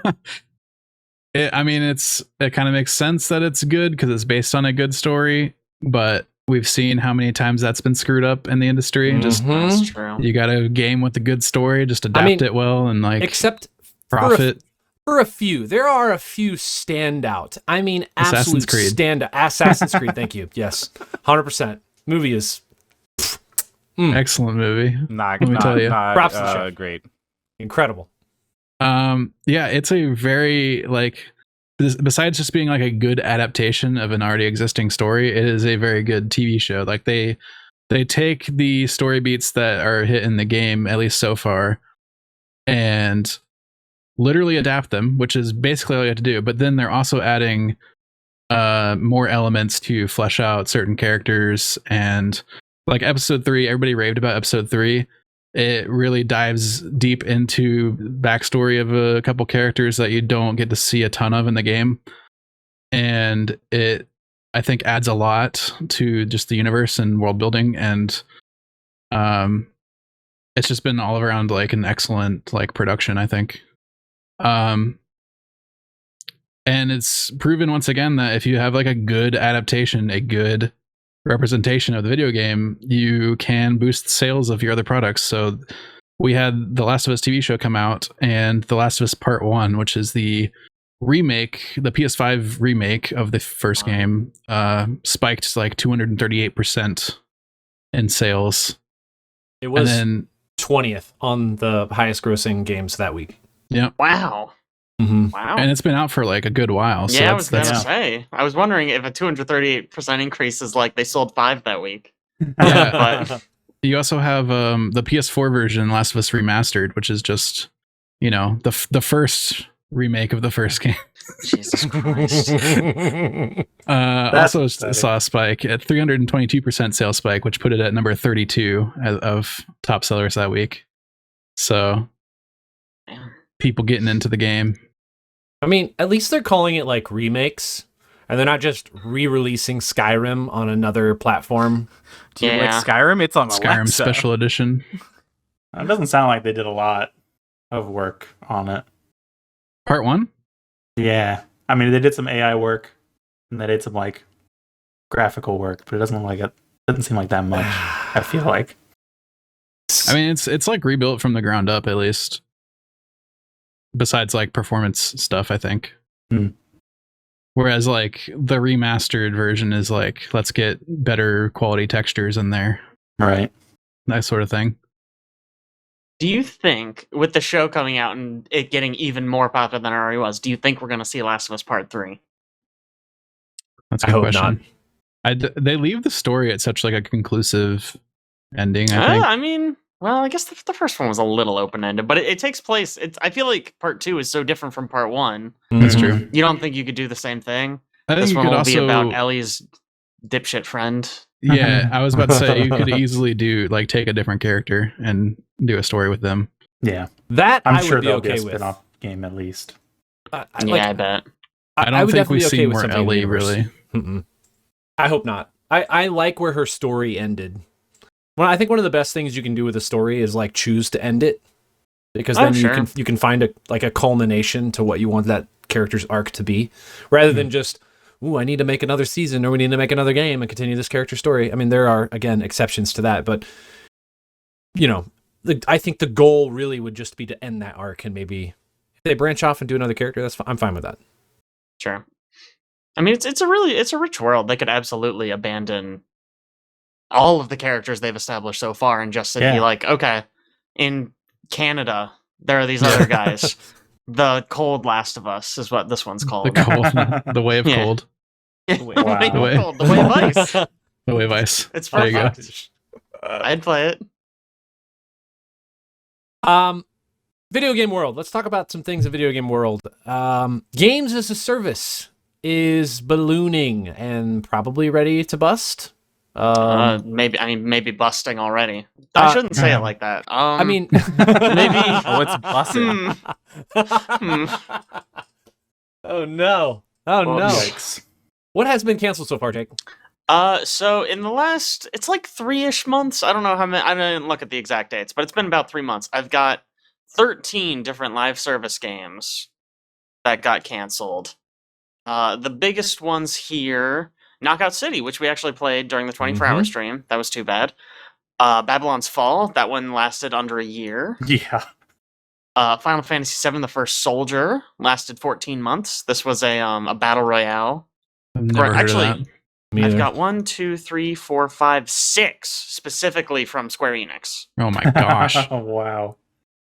[SPEAKER 5] sequel?
[SPEAKER 4] It kind of makes sense that it's good because it's based on a good story, but we've seen how many times that's been screwed up in the industry. Just
[SPEAKER 5] That's true.
[SPEAKER 4] You got a game with a good story, just adapt it well and like
[SPEAKER 1] except
[SPEAKER 4] profit.
[SPEAKER 1] For a few. There are a few standout.
[SPEAKER 4] Assassin's
[SPEAKER 1] Absolute
[SPEAKER 4] Creed.
[SPEAKER 1] standout. Assassin's Creed, thank you. Yes. 100%. Movie is
[SPEAKER 4] Excellent movie.
[SPEAKER 2] Let
[SPEAKER 4] me tell you.
[SPEAKER 1] Props to the show.
[SPEAKER 2] Great.
[SPEAKER 1] Incredible.
[SPEAKER 4] It's a very besides just being like a good adaptation of an already existing story, it is a very good TV show. Like they take the story beats that are hit in the game, at least so far, and literally adapt them, which is basically all you have to do. But then they're also adding more elements to flesh out certain characters. And like episode 3, everybody raved about episode 3. It really dives deep into backstory of a couple characters that you don't get to see a ton of in the game. And it, I think, adds a lot to just the universe and world building. And it's just been all around like an excellent like production, I think. And it's proven once again that if you have like a good adaptation, a good representation of the video game, you can boost sales of your other products. So we had the Last of Us TV show come out, and The Last of Us Part 1, which is the remake, the PS5 remake of the first game, spiked like 238% in sales.
[SPEAKER 1] It was
[SPEAKER 4] and then
[SPEAKER 1] 20th on the highest grossing games that week.
[SPEAKER 4] Yeah.
[SPEAKER 5] Wow.
[SPEAKER 1] Mm-hmm.
[SPEAKER 5] Wow.
[SPEAKER 4] And it's been out for like a good while. So
[SPEAKER 5] yeah, I was going to say. I was wondering if a 238% increase is like they sold 5 that week.
[SPEAKER 4] Yeah.
[SPEAKER 5] But
[SPEAKER 4] you also have the PS4 version, Last of Us Remastered, which is just, you know, the first remake of the first game.
[SPEAKER 5] Jesus Christ.
[SPEAKER 4] Also saw a spike at 322% sales spike, which put it at number 32 of top sellers that week. So people getting into the game.
[SPEAKER 1] I mean, at least they're calling it like remakes, and they're not just re-releasing Skyrim on another platform.
[SPEAKER 2] Do you like Skyrim? It's on
[SPEAKER 4] Skyrim
[SPEAKER 2] Alexa.
[SPEAKER 4] Special Edition.
[SPEAKER 3] It doesn't sound like they did a lot of work on it.
[SPEAKER 4] Part 1?
[SPEAKER 3] Yeah. I mean, they did some AI work, and they did some, like, graphical work, but it doesn't seem like that much, I feel like.
[SPEAKER 4] I mean, it's like rebuilt from the ground up, at least. Besides, like, performance stuff, I think. Whereas, like, the remastered version is like, let's get better quality textures in there.
[SPEAKER 3] Right.
[SPEAKER 4] That sort of thing.
[SPEAKER 5] Do you think, with the show coming out and it getting even more popular than it already was, do you think we're going to see Last of Us Part 3?
[SPEAKER 4] That's a good question. They leave the story at such like a conclusive ending, I think.
[SPEAKER 5] I mean, well, I guess the first one was a little open-ended, but it takes place. I feel like Part 2 is so different from Part 1.
[SPEAKER 4] That's true.
[SPEAKER 5] You don't think you could do the same thing?
[SPEAKER 4] I think
[SPEAKER 5] this
[SPEAKER 4] you
[SPEAKER 5] one
[SPEAKER 4] could
[SPEAKER 5] will
[SPEAKER 4] also
[SPEAKER 5] be about Ellie's dipshit friend.
[SPEAKER 4] Yeah, I was about to say you could easily take a different character and do a story with them.
[SPEAKER 3] Yeah,
[SPEAKER 1] that
[SPEAKER 3] I'm
[SPEAKER 1] I
[SPEAKER 3] sure
[SPEAKER 1] would be
[SPEAKER 3] there'll
[SPEAKER 1] okay
[SPEAKER 3] be a
[SPEAKER 1] with.
[SPEAKER 3] spin-off game at least.
[SPEAKER 5] I bet.
[SPEAKER 4] I don't think we see more Ellie really.
[SPEAKER 1] Mm-mm. I hope not. I like where her story ended. Well, I think one of the best things you can do with a story is like choose to end it, because then you can find a culmination to what you want that character's arc to be, rather than just, ooh, I need to make another season or we need to make another game and continue this character story. I mean, there are, again, exceptions to that, but, you know, I think the goal really would just be to end that arc, and maybe if they branch off and do another character, I'm fine with that.
[SPEAKER 5] Sure. I mean, it's a rich world. They could absolutely abandon all of the characters they've established so far and just be like, okay, in Canada, there are these other guys. The Cold Last of Us is what this one's called.
[SPEAKER 4] The Way of Cold.
[SPEAKER 3] Wow.
[SPEAKER 5] The Way of Ice.
[SPEAKER 4] The Way of Ice.
[SPEAKER 5] It's
[SPEAKER 4] there
[SPEAKER 5] perfect.
[SPEAKER 4] You go.
[SPEAKER 5] I'd play it.
[SPEAKER 1] Video game world. Let's talk about some things in video game world. Games as a service is ballooning and probably ready to bust.
[SPEAKER 5] Maybe busting already. I shouldn't say it like that.
[SPEAKER 1] I mean,
[SPEAKER 5] maybe.
[SPEAKER 2] Oh, it's busting.
[SPEAKER 1] Oh no! Oh no!
[SPEAKER 3] Yikes.
[SPEAKER 1] What has been canceled so far, Jake?
[SPEAKER 5] So in the last, it's like 3-ish months. I don't know how many. I didn't look at the exact dates, but it's been about 3 months. I've got 13 different live service games that got canceled. The biggest ones here, Knockout City, which we actually played during the 24-hour stream. That was too bad. Babylon's Fall, that one lasted under a year.
[SPEAKER 3] Yeah.
[SPEAKER 5] Final Fantasy VII: The First Soldier lasted 14 months. This was a battle royale.
[SPEAKER 4] I've never heard of that.
[SPEAKER 5] I've got 1, 2, 3, 4, 5, 6 specifically from Square Enix.
[SPEAKER 4] Oh my gosh.
[SPEAKER 3] Oh, wow.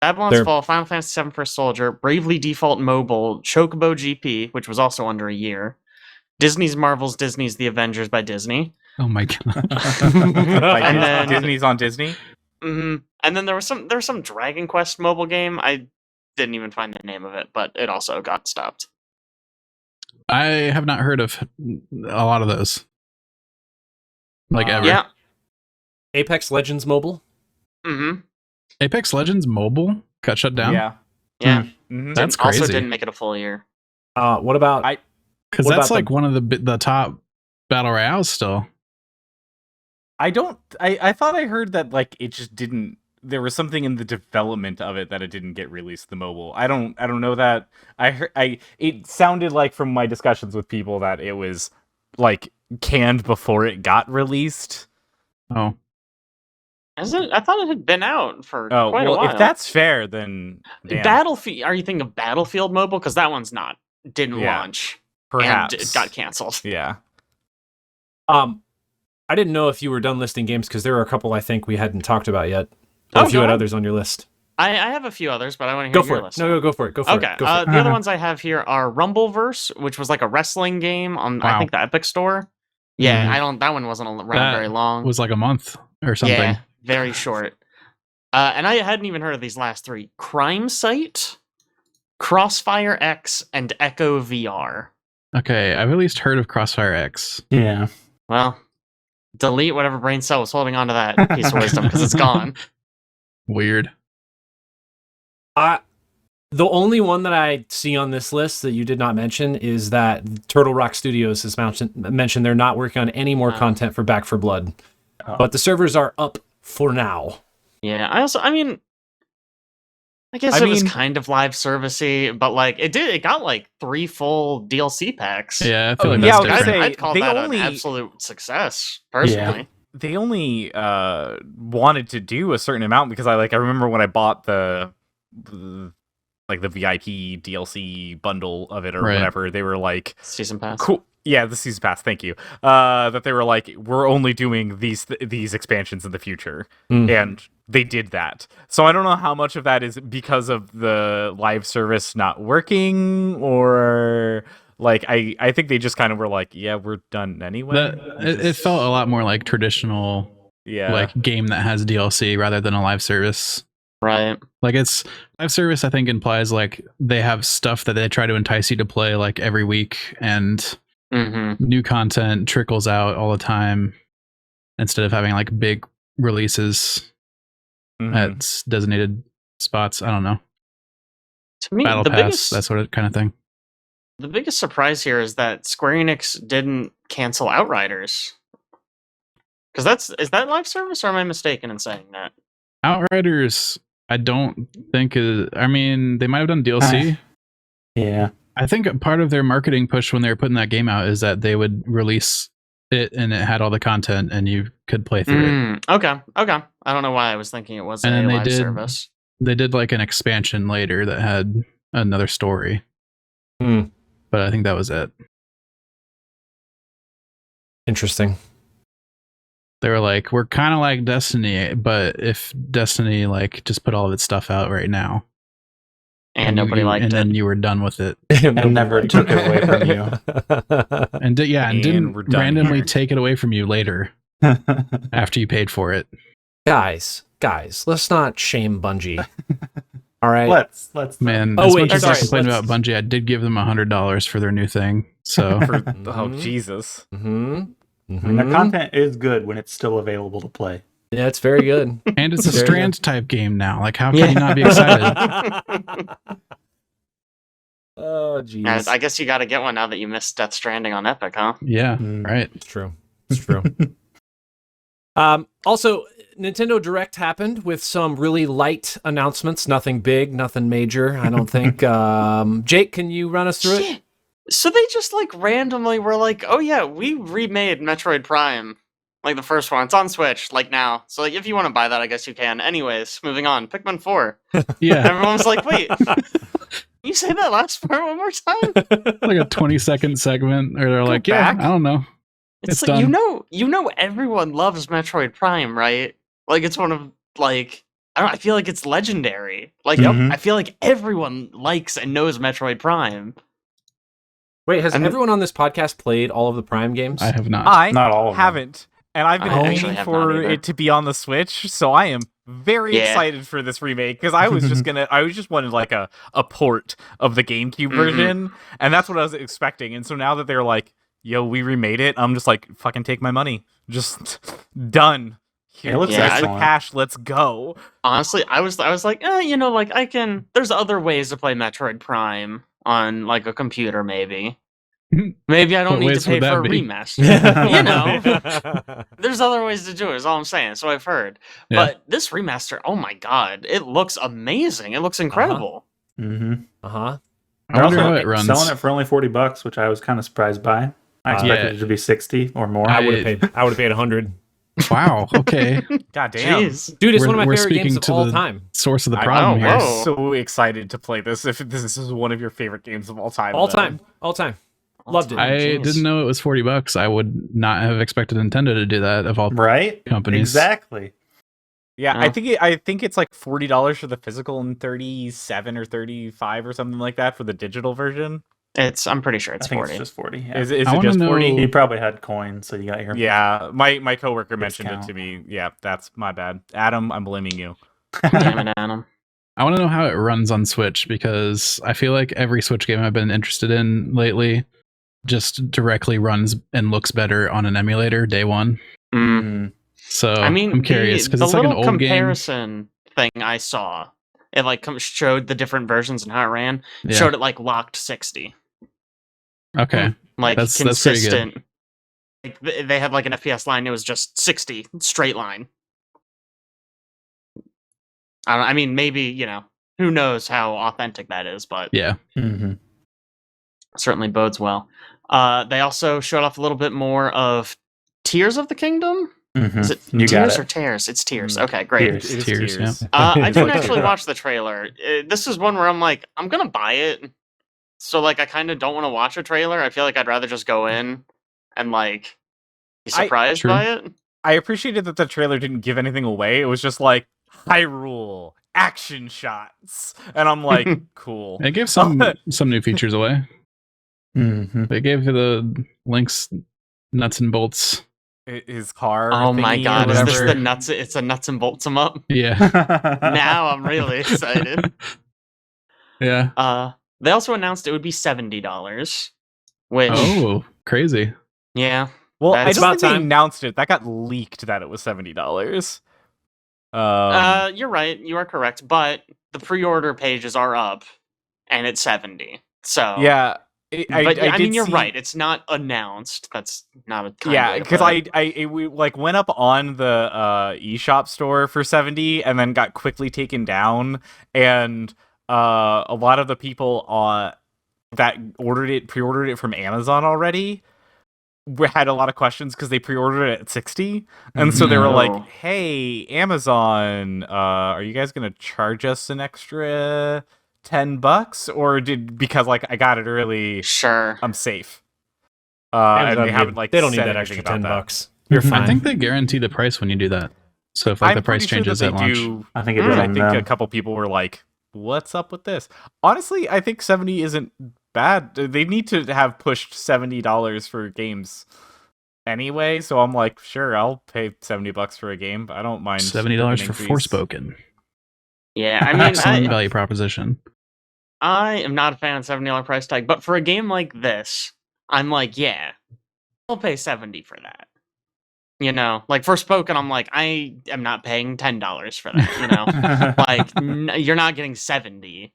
[SPEAKER 5] Babylon's Fall, Final Fantasy VII: First Soldier, Bravely Default Mobile, Chocobo GP, which was also under a year, Disney's Marvel's Disney's The Avengers by Disney.
[SPEAKER 4] Oh my god.
[SPEAKER 5] And then
[SPEAKER 2] Disney's on Disney?
[SPEAKER 5] And then there was some Dragon Quest mobile game. didn't even find the name of it, but it also got stopped.
[SPEAKER 4] I have not heard of a lot of those. Like ever.
[SPEAKER 5] Yeah.
[SPEAKER 1] Apex Legends Mobile.
[SPEAKER 5] Mm-hmm.
[SPEAKER 4] Apex Legends Mobile got shut down?
[SPEAKER 2] Yeah.
[SPEAKER 5] Yeah.
[SPEAKER 2] Mhm.
[SPEAKER 4] That's
[SPEAKER 5] Also
[SPEAKER 4] crazy.
[SPEAKER 5] didn't make it a full year.
[SPEAKER 1] What about
[SPEAKER 4] Because
[SPEAKER 1] what
[SPEAKER 4] that's
[SPEAKER 1] about
[SPEAKER 4] like one of the top battle royales still.
[SPEAKER 2] I thought I heard that like it just didn't. There was something in the development of it that it didn't get released. The mobile. I don't know that. It sounded like from my discussions with people that it was like canned before it got released.
[SPEAKER 4] Oh,
[SPEAKER 5] Is it? I thought it had been out for quite a
[SPEAKER 2] well,
[SPEAKER 5] while.
[SPEAKER 2] if that's fair, then damn.
[SPEAKER 5] Battlefield. Are you thinking of Battlefield Mobile? Because that one's not. Didn't launch.
[SPEAKER 2] Perhaps
[SPEAKER 5] And it got canceled.
[SPEAKER 2] Yeah.
[SPEAKER 1] I didn't know if you were done listing games because there were a couple I think we hadn't talked about yet. Or if you had others on your list.
[SPEAKER 5] I have a few others, but I want to
[SPEAKER 1] Go
[SPEAKER 5] hear
[SPEAKER 1] for
[SPEAKER 5] your
[SPEAKER 1] it.
[SPEAKER 5] list.
[SPEAKER 1] No, go for it. Go for
[SPEAKER 5] Okay.
[SPEAKER 1] it. Go for it.
[SPEAKER 5] The other ones I have here are Rumbleverse, which was like a wrestling game on I think the Epic Store. Yeah, that one wasn't around very long.
[SPEAKER 4] It was like a month or something.
[SPEAKER 5] Yeah, very short. And I hadn't even heard of these last three: Crime Site, Crossfire X, and Echo VR.
[SPEAKER 4] Okay, I've at least heard of Crossfire X.
[SPEAKER 3] Yeah.
[SPEAKER 5] Well, delete whatever brain cell was holding on to that piece of wisdom because it's gone.
[SPEAKER 4] Weird.
[SPEAKER 1] The only one that I see on this list that you did not mention is that Turtle Rock Studios has mentioned they're not working on any more content for Back 4 Blood. But the servers are up for now.
[SPEAKER 5] Yeah, I guess it was kind of live servicey, but like it got like 3 full DLC packs.
[SPEAKER 4] Yeah, I feel like
[SPEAKER 2] yeah,
[SPEAKER 4] that's different.
[SPEAKER 5] I'd call that an absolute success, personally.
[SPEAKER 3] Yeah.
[SPEAKER 2] They only wanted to do a certain amount because I remember when I bought the VIP DLC bundle of it or whatever, they were like
[SPEAKER 5] Season Pass.
[SPEAKER 2] Cool. Yeah, the Season Pass, thank you. That they were like, we're only doing these expansions in the future. And they did that. So I don't know how much of that is because of the live service not working or like I think they just kind of were like, yeah, we're done anyway.
[SPEAKER 4] It felt a lot more like traditional like game that has DLC rather than a live service.
[SPEAKER 5] Right.
[SPEAKER 4] Like it's live service, I think implies like they have stuff that they try to entice you to play like every week and new content trickles out all the time instead of having like big releases at designated spots. I don't know.
[SPEAKER 5] To me,
[SPEAKER 4] Battle Pass, that sort of kind of thing.
[SPEAKER 5] The biggest surprise here is that Square Enix didn't cancel Outriders. Because is that live service, or am I mistaken in saying that?
[SPEAKER 4] Outriders, I don't think I mean, they might have done DLC.
[SPEAKER 3] Yeah.
[SPEAKER 4] I think part of their marketing push when they were putting that game out is that they would release it and it had all the content and you could play through it.
[SPEAKER 5] Okay. I don't know why I was thinking it was a live service.
[SPEAKER 4] They did like an expansion later that had another story. But I think that was it.
[SPEAKER 1] Interesting.
[SPEAKER 4] They were like, we're kind of like Destiny, but if Destiny like just put all of its stuff out right now.
[SPEAKER 5] And nobody liked it.
[SPEAKER 4] And then you were done with it.
[SPEAKER 3] And never took it away from you.
[SPEAKER 4] And didn't randomly take it away from you later after you paid for it.
[SPEAKER 1] Guys, let's not shame Bungie. All right.
[SPEAKER 3] Let's
[SPEAKER 4] Man, as much as I complained about Bungie, I did give them $100 for their new thing. So
[SPEAKER 2] Jesus.
[SPEAKER 3] I mean, the content is good when it's still available to play.
[SPEAKER 1] Yeah, it's very good.
[SPEAKER 4] And it's a Strand type game now. Like, how can you not be excited?
[SPEAKER 1] Oh, jeez.
[SPEAKER 5] I guess you got to get one now that you missed Death Stranding on Epic, huh?
[SPEAKER 4] Yeah, right.
[SPEAKER 1] It's true. Also, Nintendo Direct happened with some really light announcements. Nothing big, nothing major, I don't think. Jake, can you run us through it?
[SPEAKER 5] So they just like randomly were like, oh yeah, we remade Metroid Prime. Like the first one. It's on Switch, like now. So like if you want to buy that, I guess you can. Anyways, moving on. Pikmin 4.
[SPEAKER 4] Yeah.
[SPEAKER 5] Everyone was like, wait, you say that last part one more time?
[SPEAKER 4] Like a 20-second segment, or they're like, yeah, I don't know.
[SPEAKER 5] It's like,
[SPEAKER 4] done.
[SPEAKER 5] you know everyone loves Metroid Prime, right? Like it's one of like I feel like it's legendary. Like I feel like everyone likes and knows Metroid Prime.
[SPEAKER 1] Wait, has everyone on this podcast played all of the Prime games?
[SPEAKER 4] I have not.
[SPEAKER 2] I
[SPEAKER 3] not all of them.
[SPEAKER 2] haven't. And I've been waiting for it to be on the Switch, so I am very excited for this remake because I was just wanted like a port of the GameCube version, and that's what I was expecting. And so now that they're like, yo, we remade it, I'm just like, fucking take my money. Just done. Here,
[SPEAKER 3] looks
[SPEAKER 2] the
[SPEAKER 3] excellent.
[SPEAKER 2] cash, let's go.
[SPEAKER 5] Honestly, I was like, like I can. There's other ways to play Metroid Prime on like a computer, maybe. Maybe I don't need to pay for a remaster. There's other ways to do it. Is all I'm saying. So I've heard. Yeah. But this remaster, oh my god, it looks amazing. It looks incredible.
[SPEAKER 3] I
[SPEAKER 4] wonder how it runs.
[SPEAKER 3] Selling it for only $40, which I was kind of surprised by. I expected it to be 60 or more.
[SPEAKER 1] I would have paid 100.
[SPEAKER 4] Wow. Okay.
[SPEAKER 2] God damn.
[SPEAKER 5] Jeez.
[SPEAKER 1] Dude, it's one of my favorite games of all time.
[SPEAKER 4] Source of the problem here.
[SPEAKER 2] I'm so excited to play this. If this is one of your favorite games of all time.
[SPEAKER 1] All time. Loved it.
[SPEAKER 4] I didn't know it was $40. I would not have expected Nintendo to do that of all companies.
[SPEAKER 3] Exactly.
[SPEAKER 2] Yeah, I think it's like $40 for the physical and 37 or 35 or something like that for the digital version.
[SPEAKER 5] I'm pretty sure it's 40.
[SPEAKER 3] It's just 40. Yeah.
[SPEAKER 2] Is it just 40?
[SPEAKER 3] He probably had coins, so you got your...
[SPEAKER 2] Yeah, my coworker mentioned it to me. Yeah, that's my bad. Adam, I'm blaming you.
[SPEAKER 5] Damn it, Adam.
[SPEAKER 4] I want to know how it runs on Switch because I feel like every Switch game I've been interested in lately just directly runs and looks better on an emulator day one. So I mean, I'm curious because it's like an old
[SPEAKER 5] comparison thing I saw. It like showed the different versions and how it ran. Yeah. Showed it like locked 60.
[SPEAKER 4] Okay,
[SPEAKER 5] like
[SPEAKER 4] that's
[SPEAKER 5] consistent. Like they had like an FPS line. It was just 60 straight line. I mean, maybe who knows how authentic that is, but
[SPEAKER 4] yeah,
[SPEAKER 5] certainly bodes well. They also showed off a little bit more of Tears of the Kingdom. Is it Tears or Tears? It's Tears. Okay, great.
[SPEAKER 4] Tears. Yeah.
[SPEAKER 5] I didn't actually watch the trailer. This is one where I'm like, I'm gonna buy it. So like, I kind of don't want to watch a trailer. I feel like I'd rather just go in and like be surprised by it.
[SPEAKER 2] I appreciated that the trailer didn't give anything away. It was just like Hyrule action shots, and I'm like, cool.
[SPEAKER 4] It gave some new features away. They gave the Link's nuts and bolts.
[SPEAKER 2] His car.
[SPEAKER 5] Oh my god! Is this the nuts? It's a nuts and bolts 'em up.
[SPEAKER 4] Yeah.
[SPEAKER 5] Now I'm really excited.
[SPEAKER 4] Yeah.
[SPEAKER 5] They also announced it would be $70. Which
[SPEAKER 4] crazy.
[SPEAKER 5] Yeah.
[SPEAKER 2] Well, I don't think they announced it. That got leaked that it was $70.
[SPEAKER 5] You're right. You are correct. But the pre-order pages are up, and it's $70. So
[SPEAKER 2] yeah.
[SPEAKER 5] I mean, you're right. It's not announced. That's not a
[SPEAKER 2] because we like went up on the eShop store for $70 and then got quickly taken down, and a lot of the people that pre-ordered it from Amazon already had a lot of questions because they pre-ordered it at $60, and so they were like, "Hey, Amazon, are you guys gonna charge us an extra $10 or because like I got it early,
[SPEAKER 5] sure,
[SPEAKER 2] I'm safe." And they haven't
[SPEAKER 1] they don't need that extra $10.
[SPEAKER 4] You're fine. I think they guarantee the price when you do that. So if like the price changes at launch,
[SPEAKER 3] I think it did.
[SPEAKER 2] I think a couple people were like, "What's up with this?" Honestly, I think 70 isn't bad. They need to have pushed $70 for games anyway. So I'm like, sure, I'll pay $70 for a game. I don't mind
[SPEAKER 4] $70 for Forspoken.
[SPEAKER 5] Yeah, I mean,
[SPEAKER 4] excellent value proposition.
[SPEAKER 5] I am not a fan of $70 price tag, but for a game like this, I'm like, yeah, I'll pay $70 for that. Like Forspoken, I'm like, I am not paying $10 for that. Like, you're not getting $70.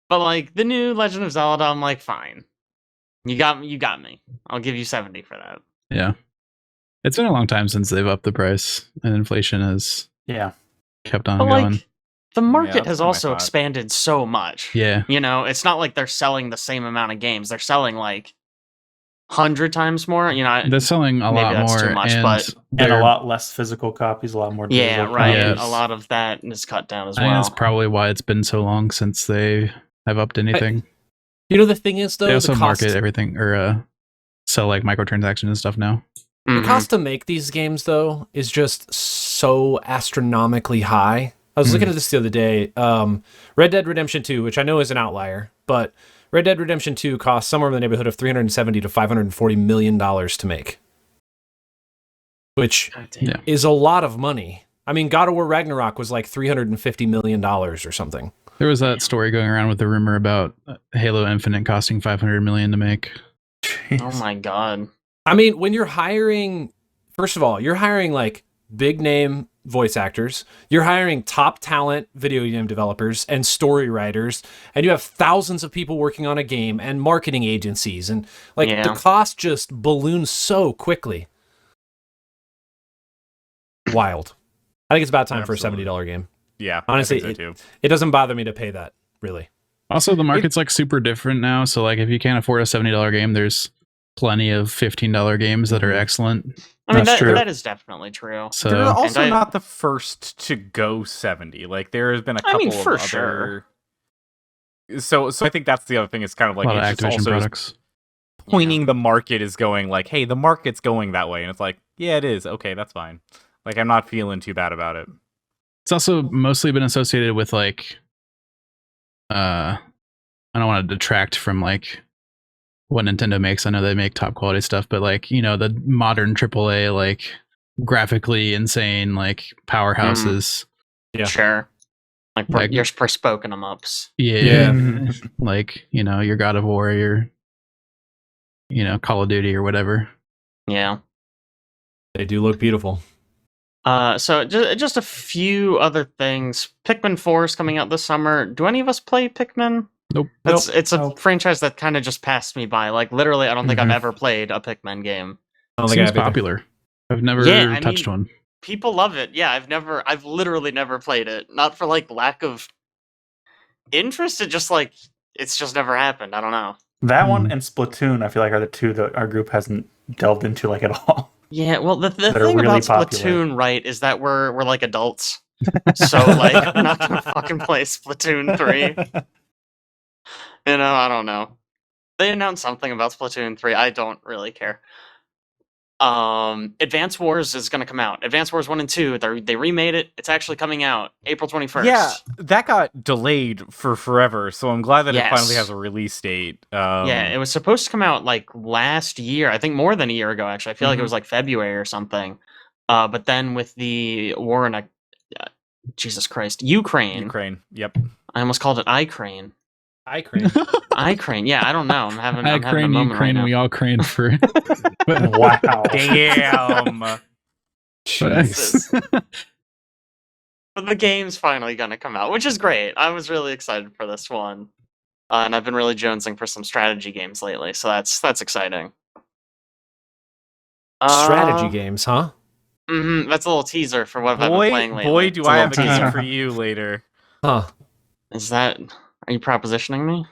[SPEAKER 5] But like the new Legend of Zelda, I'm like, fine, you got me. I'll give you $70 for that.
[SPEAKER 4] Yeah, it's been a long time since they've upped the price, and inflation has kept on going.
[SPEAKER 5] Like, the market has also expanded so much.
[SPEAKER 4] Yeah.
[SPEAKER 5] It's not like they're selling the same amount of games. They're selling like 100 times more.
[SPEAKER 4] They're selling a lot more,
[SPEAKER 5] too much,
[SPEAKER 3] and a lot less physical copies, a lot more digital.
[SPEAKER 5] Yeah, right. Yes. A lot of that is cut down as well.
[SPEAKER 4] And that's probably why it's been so long since they have upped anything.
[SPEAKER 1] The thing is, though,
[SPEAKER 4] they also market everything or sell like microtransactions and stuff now.
[SPEAKER 1] The cost to make these games, though, is just so astronomically high. I was looking at this the other day. Red Dead Redemption 2, which I know is an outlier, but Red Dead Redemption 2 costs somewhere in the neighborhood of $370 to $540 million to make, which is a lot of money. I mean, God of War Ragnarok was like $350 million or something.
[SPEAKER 4] There was that story going around with the rumor about Halo Infinite costing $500 million to make.
[SPEAKER 5] Oh my god.
[SPEAKER 1] I mean, when you're hiring, first of all, you're hiring like big name voice actors, you're hiring top talent video game developers and story writers, and you have thousands of people working on a game and marketing agencies, and like the cost just balloons so quickly. Wild. I think it's about time for a $70 game.
[SPEAKER 2] Yeah,
[SPEAKER 1] honestly, it doesn't bother me to pay that, really.
[SPEAKER 4] Also, the market's like super different now. So like if you can't afford a $70 game, there's plenty of $15 games that are excellent.
[SPEAKER 5] I mean, that is definitely true.
[SPEAKER 2] So they're also not the first to go 70. Like there has been a couple of other.
[SPEAKER 5] Sure.
[SPEAKER 2] So I think that's the other thing. It's kind of like
[SPEAKER 4] a lot of Activision products.
[SPEAKER 2] Pointing the market is going like, hey, the market's going that way, and it's like, yeah, it is. Okay, that's fine. Like I'm not feeling too bad about it.
[SPEAKER 4] It's also mostly been associated with like, I don't want to detract from like what Nintendo makes. I know they make top quality stuff, but like, you know, the modern AAA, like graphically insane, like powerhouses.
[SPEAKER 5] Yeah, sure. Like your Forspoken 'em ups.
[SPEAKER 4] Yeah. Like, you know, your God of War, your, you know, Call of Duty or whatever.
[SPEAKER 5] Yeah.
[SPEAKER 1] They do look beautiful.
[SPEAKER 5] So just a few other things. Pikmin 4 is coming out this summer. Do any of us play Pikmin?
[SPEAKER 4] Nope.
[SPEAKER 5] It's a franchise that kind of just passed me by. Like literally, I don't think I've ever played a Pikmin game.
[SPEAKER 1] I don't
[SPEAKER 4] think Seems popular. I've never touched one.
[SPEAKER 5] People love it. Yeah, I've literally never played it. Not for like lack of interest. It's just never happened. I don't know.
[SPEAKER 3] That one and Splatoon, I feel like, are the two that our group hasn't delved into like at all.
[SPEAKER 5] Yeah, well, the thing really about Splatoon, right, is that we're like adults. So, like, we're not gonna fucking play Splatoon 3. You know, I don't know. They announced something about Splatoon 3. I don't really care. Advance Wars is gonna come out. Advance Wars 1 and 2, they remade it. It's actually coming out April 21st.
[SPEAKER 2] Yeah, that got delayed for forever, so I'm glad that it finally has a release date.
[SPEAKER 5] Yeah, it was supposed to come out like last year. I think more than a year ago, actually. I feel like it was like February or something. But then with the war in Jesus Christ, Ukraine.
[SPEAKER 2] Yep.
[SPEAKER 5] I almost called it iCrane. iCrane. Yeah, I don't know. I'm having a moment
[SPEAKER 4] Ukraine,
[SPEAKER 5] right now.
[SPEAKER 4] we all craned for.
[SPEAKER 3] Wow.
[SPEAKER 2] Damn.
[SPEAKER 5] Jesus. But the game's finally gonna come out, which is great. I was really excited for this one. And I've been really jonesing for some strategy games lately, so that's exciting.
[SPEAKER 1] Strategy games, huh?
[SPEAKER 5] That's a little teaser for what I've been playing lately.
[SPEAKER 2] Boy, do I have a game for you later.
[SPEAKER 1] Huh.
[SPEAKER 5] Are you propositioning me?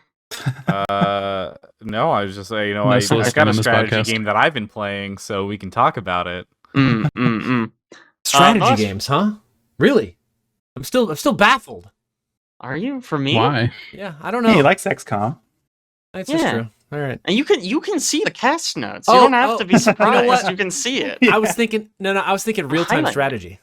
[SPEAKER 2] No, I was just saying, I've got a strategy game that I've been playing, so we can talk about it.
[SPEAKER 1] Strategy games, huh? Really? I'm still baffled.
[SPEAKER 5] Are you? For me?
[SPEAKER 4] Why?
[SPEAKER 1] Yeah, I don't know.
[SPEAKER 3] Yeah, he likes XCOM.
[SPEAKER 1] That's just true. All right.
[SPEAKER 5] And you can see the cast notes. You don't have to be surprised. You know what? You can see it.
[SPEAKER 1] I was thinking real-time strategy.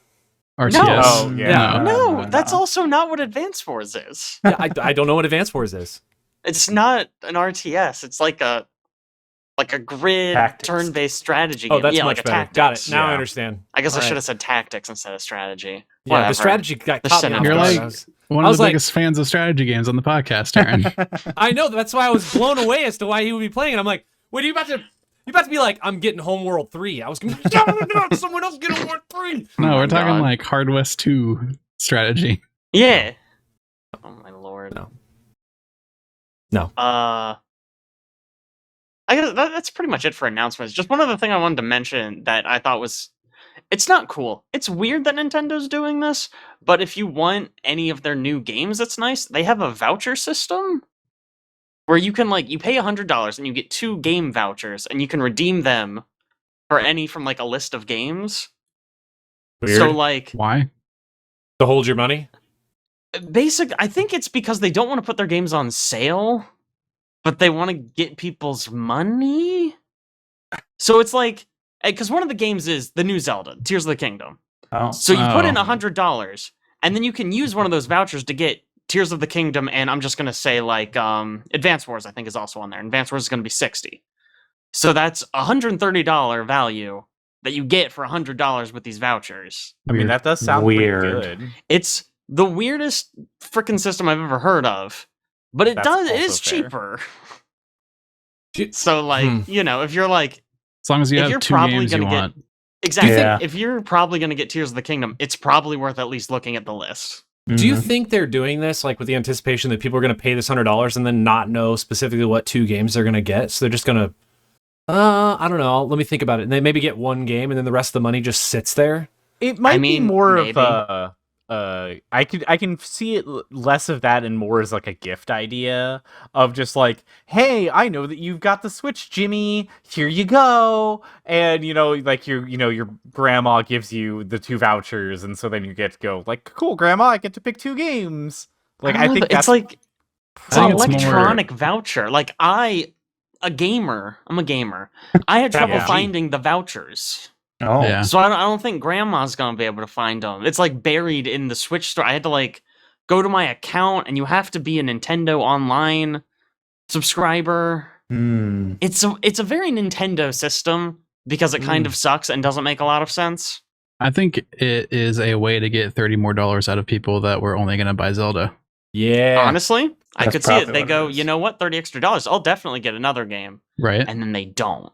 [SPEAKER 4] RTS.
[SPEAKER 5] No.
[SPEAKER 2] Oh, yeah.
[SPEAKER 5] No, that's also not what Advance Wars is.
[SPEAKER 1] Yeah, I don't know what Advance Wars is.
[SPEAKER 5] It's not an RTS. It's like a grid turn-based strategy game.
[SPEAKER 1] Oh, that's
[SPEAKER 5] like
[SPEAKER 1] much better.
[SPEAKER 5] Tactics.
[SPEAKER 1] Got it. Now I understand.
[SPEAKER 5] I guess I should have said tactics instead of strategy.
[SPEAKER 1] Yeah,
[SPEAKER 5] Whatever.
[SPEAKER 1] the strategy got caught me off
[SPEAKER 4] You're
[SPEAKER 1] guard.
[SPEAKER 4] like one of the biggest fans of strategy games on the podcast, Aaron.
[SPEAKER 1] I know. That's why I was blown away as to why he would be playing it. I'm like, wait, you about to be like, I'm getting Homeworld 3. I was going to someone else get Homeworld 3.
[SPEAKER 4] No, we're talking like Hard West 2 strategy.
[SPEAKER 5] Yeah. Oh my lord.
[SPEAKER 1] No.
[SPEAKER 5] I guess that's pretty much it for announcements. Just one other thing I wanted to mention that I thought was, it's not cool. It's weird that Nintendo's doing this, but if you want any of their new games, that's nice. They have a voucher system where you can you pay $100 and you get 2 game vouchers and you can redeem them for any from like a list of games.
[SPEAKER 1] Weird.
[SPEAKER 5] So
[SPEAKER 4] why?
[SPEAKER 1] To hold your money?
[SPEAKER 5] I think it's because they don't want to put their games on sale, but they want to get people's money. So it's like, because one of the games is the new Zelda, Tears of the Kingdom.
[SPEAKER 3] Oh.
[SPEAKER 5] So you put in $100, and then you can use one of those vouchers to get Tears of the Kingdom, and I'm just going to say Advance Wars, I think, is also on there. Advance Wars is going to be $60. So that's $130 value that you get for $100 with these vouchers.
[SPEAKER 2] I mean, that does sound
[SPEAKER 3] Weird.
[SPEAKER 2] pretty good.
[SPEAKER 5] It's the weirdest freaking system I've ever heard of, but it
[SPEAKER 2] That's
[SPEAKER 5] is
[SPEAKER 2] also fair.
[SPEAKER 5] cheaper. So, like, you know, if you're like,
[SPEAKER 4] As long as you
[SPEAKER 5] if
[SPEAKER 4] have
[SPEAKER 5] you're
[SPEAKER 4] 2
[SPEAKER 5] probably
[SPEAKER 4] games you
[SPEAKER 5] gonna get
[SPEAKER 4] want.
[SPEAKER 5] exactly,
[SPEAKER 3] Yeah.
[SPEAKER 5] if you're probably gonna get Tears of the Kingdom, it's probably worth at least looking at the list.
[SPEAKER 1] Do you think they're doing this like with the anticipation that people are going to pay this $100 and then not know specifically what 2 games they're going to get? So they're just going to, I don't know. Let me think about it. And they maybe get 1 game and then the rest of the money just sits there.
[SPEAKER 2] It might be more
[SPEAKER 5] maybe.
[SPEAKER 2] of I can see it less of that and more as like a gift idea of just like, hey, I know that you've got the Switch, Jimmy. Here you go. And like your grandma gives you the 2 vouchers, and so then you get to go like, cool, grandma, I get to pick 2 games. Like I think that's
[SPEAKER 5] it's like it's
[SPEAKER 4] I
[SPEAKER 5] an
[SPEAKER 4] think it's
[SPEAKER 5] electronic voucher. Like I'm a gamer. I had trouble
[SPEAKER 2] Yeah.
[SPEAKER 5] finding the vouchers.
[SPEAKER 3] Oh,
[SPEAKER 4] Yeah.
[SPEAKER 5] So I don't think grandma's gonna be able to find them. It's like buried in the Switch store. I had to like go to my account, and you have to be a Nintendo Online subscriber. It's a very Nintendo system because it kind of sucks and doesn't make a lot of sense.
[SPEAKER 4] I think it is a way to get $30 more out of people that were only going to buy Zelda.
[SPEAKER 1] Yeah.
[SPEAKER 5] Honestly, I
[SPEAKER 3] That's
[SPEAKER 5] could see it.
[SPEAKER 3] probably
[SPEAKER 5] They
[SPEAKER 3] what it
[SPEAKER 5] go,
[SPEAKER 3] is.
[SPEAKER 5] you know what, $30 extra. I'll definitely get another game,
[SPEAKER 4] Right.
[SPEAKER 5] and then they don't.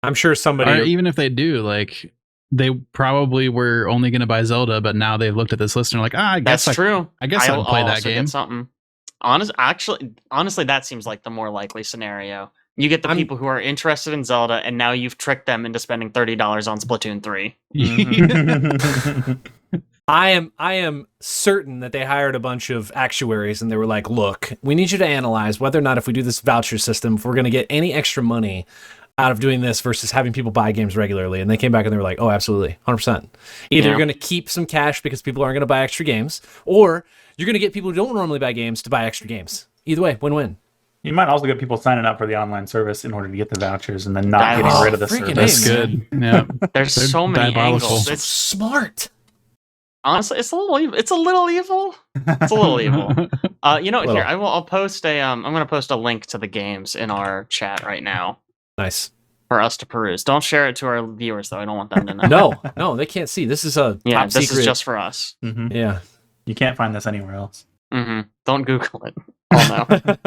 [SPEAKER 1] I'm sure somebody.
[SPEAKER 4] Or even if they do, like, they probably were only going to buy Zelda, but now they've looked at this list and are like, I guess
[SPEAKER 5] That's true.
[SPEAKER 4] I guess I'll play that
[SPEAKER 5] also get
[SPEAKER 4] game.
[SPEAKER 5] something. Honestly, that seems like the more likely scenario. You get the
[SPEAKER 1] I'm-
[SPEAKER 5] people who are interested in Zelda, and now you've tricked them into spending $30 on Splatoon 3.
[SPEAKER 1] I am certain that they hired a bunch of actuaries and they were like, look, we need you to analyze whether or not if we do this voucher system, if we're going to get any extra money out of doing this versus having people buy games regularly. And they came back and they were like, oh, absolutely, 100%. Either you're going to keep some cash because people aren't going to buy extra games, or you're going to get people who don't normally buy games to buy extra games. Either way, win-win.
[SPEAKER 3] You might also get people signing up for the online service in order to get the vouchers and then not getting rid of the
[SPEAKER 1] freaking
[SPEAKER 3] service.
[SPEAKER 1] A,
[SPEAKER 4] That's
[SPEAKER 1] man.
[SPEAKER 4] good. Yeah.
[SPEAKER 5] There's
[SPEAKER 4] They're
[SPEAKER 5] so many
[SPEAKER 4] diabolical.
[SPEAKER 5] angles.
[SPEAKER 1] So
[SPEAKER 5] It's
[SPEAKER 1] smart.
[SPEAKER 5] honestly, it's a little evil. It's a little evil. Here I'll post a I'm gonna post a link to the games in our chat right now
[SPEAKER 1] Nice.
[SPEAKER 5] for us to peruse. Don't share it to our viewers though. I don't want them to know.
[SPEAKER 1] No, they can't see. This is a
[SPEAKER 5] Yeah,
[SPEAKER 1] top
[SPEAKER 5] this
[SPEAKER 1] secret.
[SPEAKER 5] is just for us.
[SPEAKER 3] Mhm.
[SPEAKER 1] Yeah.
[SPEAKER 3] You can't find this anywhere else.
[SPEAKER 5] Don't Google it. Oh no.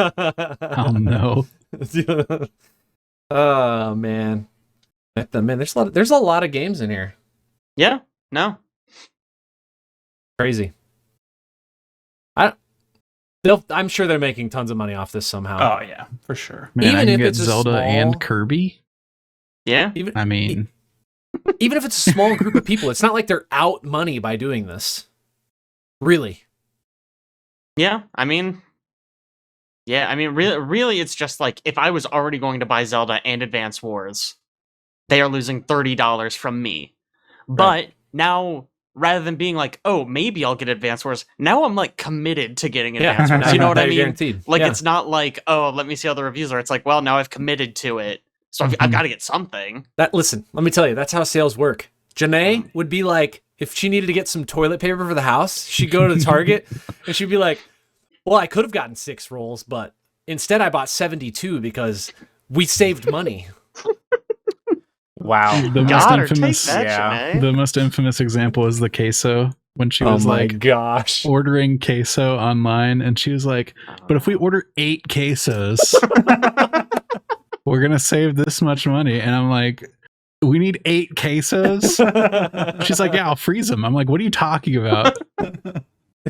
[SPEAKER 4] Oh, no.
[SPEAKER 1] Oh man. Man, there's a lot of games in here.
[SPEAKER 5] Yeah. No.
[SPEAKER 1] Crazy. I'm sure they're making tons of money off this somehow.
[SPEAKER 3] Oh yeah, for sure.
[SPEAKER 4] Man,
[SPEAKER 1] Even
[SPEAKER 4] I can
[SPEAKER 1] if
[SPEAKER 4] get
[SPEAKER 1] it's a
[SPEAKER 4] Zelda
[SPEAKER 1] small-
[SPEAKER 4] and Kirby.
[SPEAKER 5] Yeah.
[SPEAKER 1] Even
[SPEAKER 4] I mean,
[SPEAKER 1] even if it's a small group of people, it's not like they're out money by doing this. Really.
[SPEAKER 5] Yeah. Really, it's just like if I was already going to buy Zelda and Advance Wars, they are losing $30 from me. But now, rather than being like, oh, maybe I'll get Advance Wars, now I'm like committed to getting Advance Wars. You know what I
[SPEAKER 1] Now you're
[SPEAKER 5] mean?
[SPEAKER 1] Guaranteed.
[SPEAKER 5] Like,
[SPEAKER 1] Yeah.
[SPEAKER 5] it's not like, oh, let me see how the reviews are. It's like, well, now I've committed to it, so I've got to get something.
[SPEAKER 1] Listen, let me tell you, that's how sales work. Janae would be like, if she needed to get some toilet paper for the house, she'd go to the Target and she'd be like, well, I could have gotten 6 rolls, but instead I bought 72 because we saved money.
[SPEAKER 2] Wow.
[SPEAKER 4] the most
[SPEAKER 5] Got her, take
[SPEAKER 4] infamous,
[SPEAKER 5] that,
[SPEAKER 2] yeah.
[SPEAKER 5] Janae.
[SPEAKER 4] the most infamous example is the queso when she was like
[SPEAKER 1] gosh.
[SPEAKER 4] ordering queso online, and she was like, "But if we order 8 quesos, we're gonna save this much money." And I'm like, "We need 8 quesos." She's like, "Yeah, I'll freeze them." I'm like, "What are you talking about?"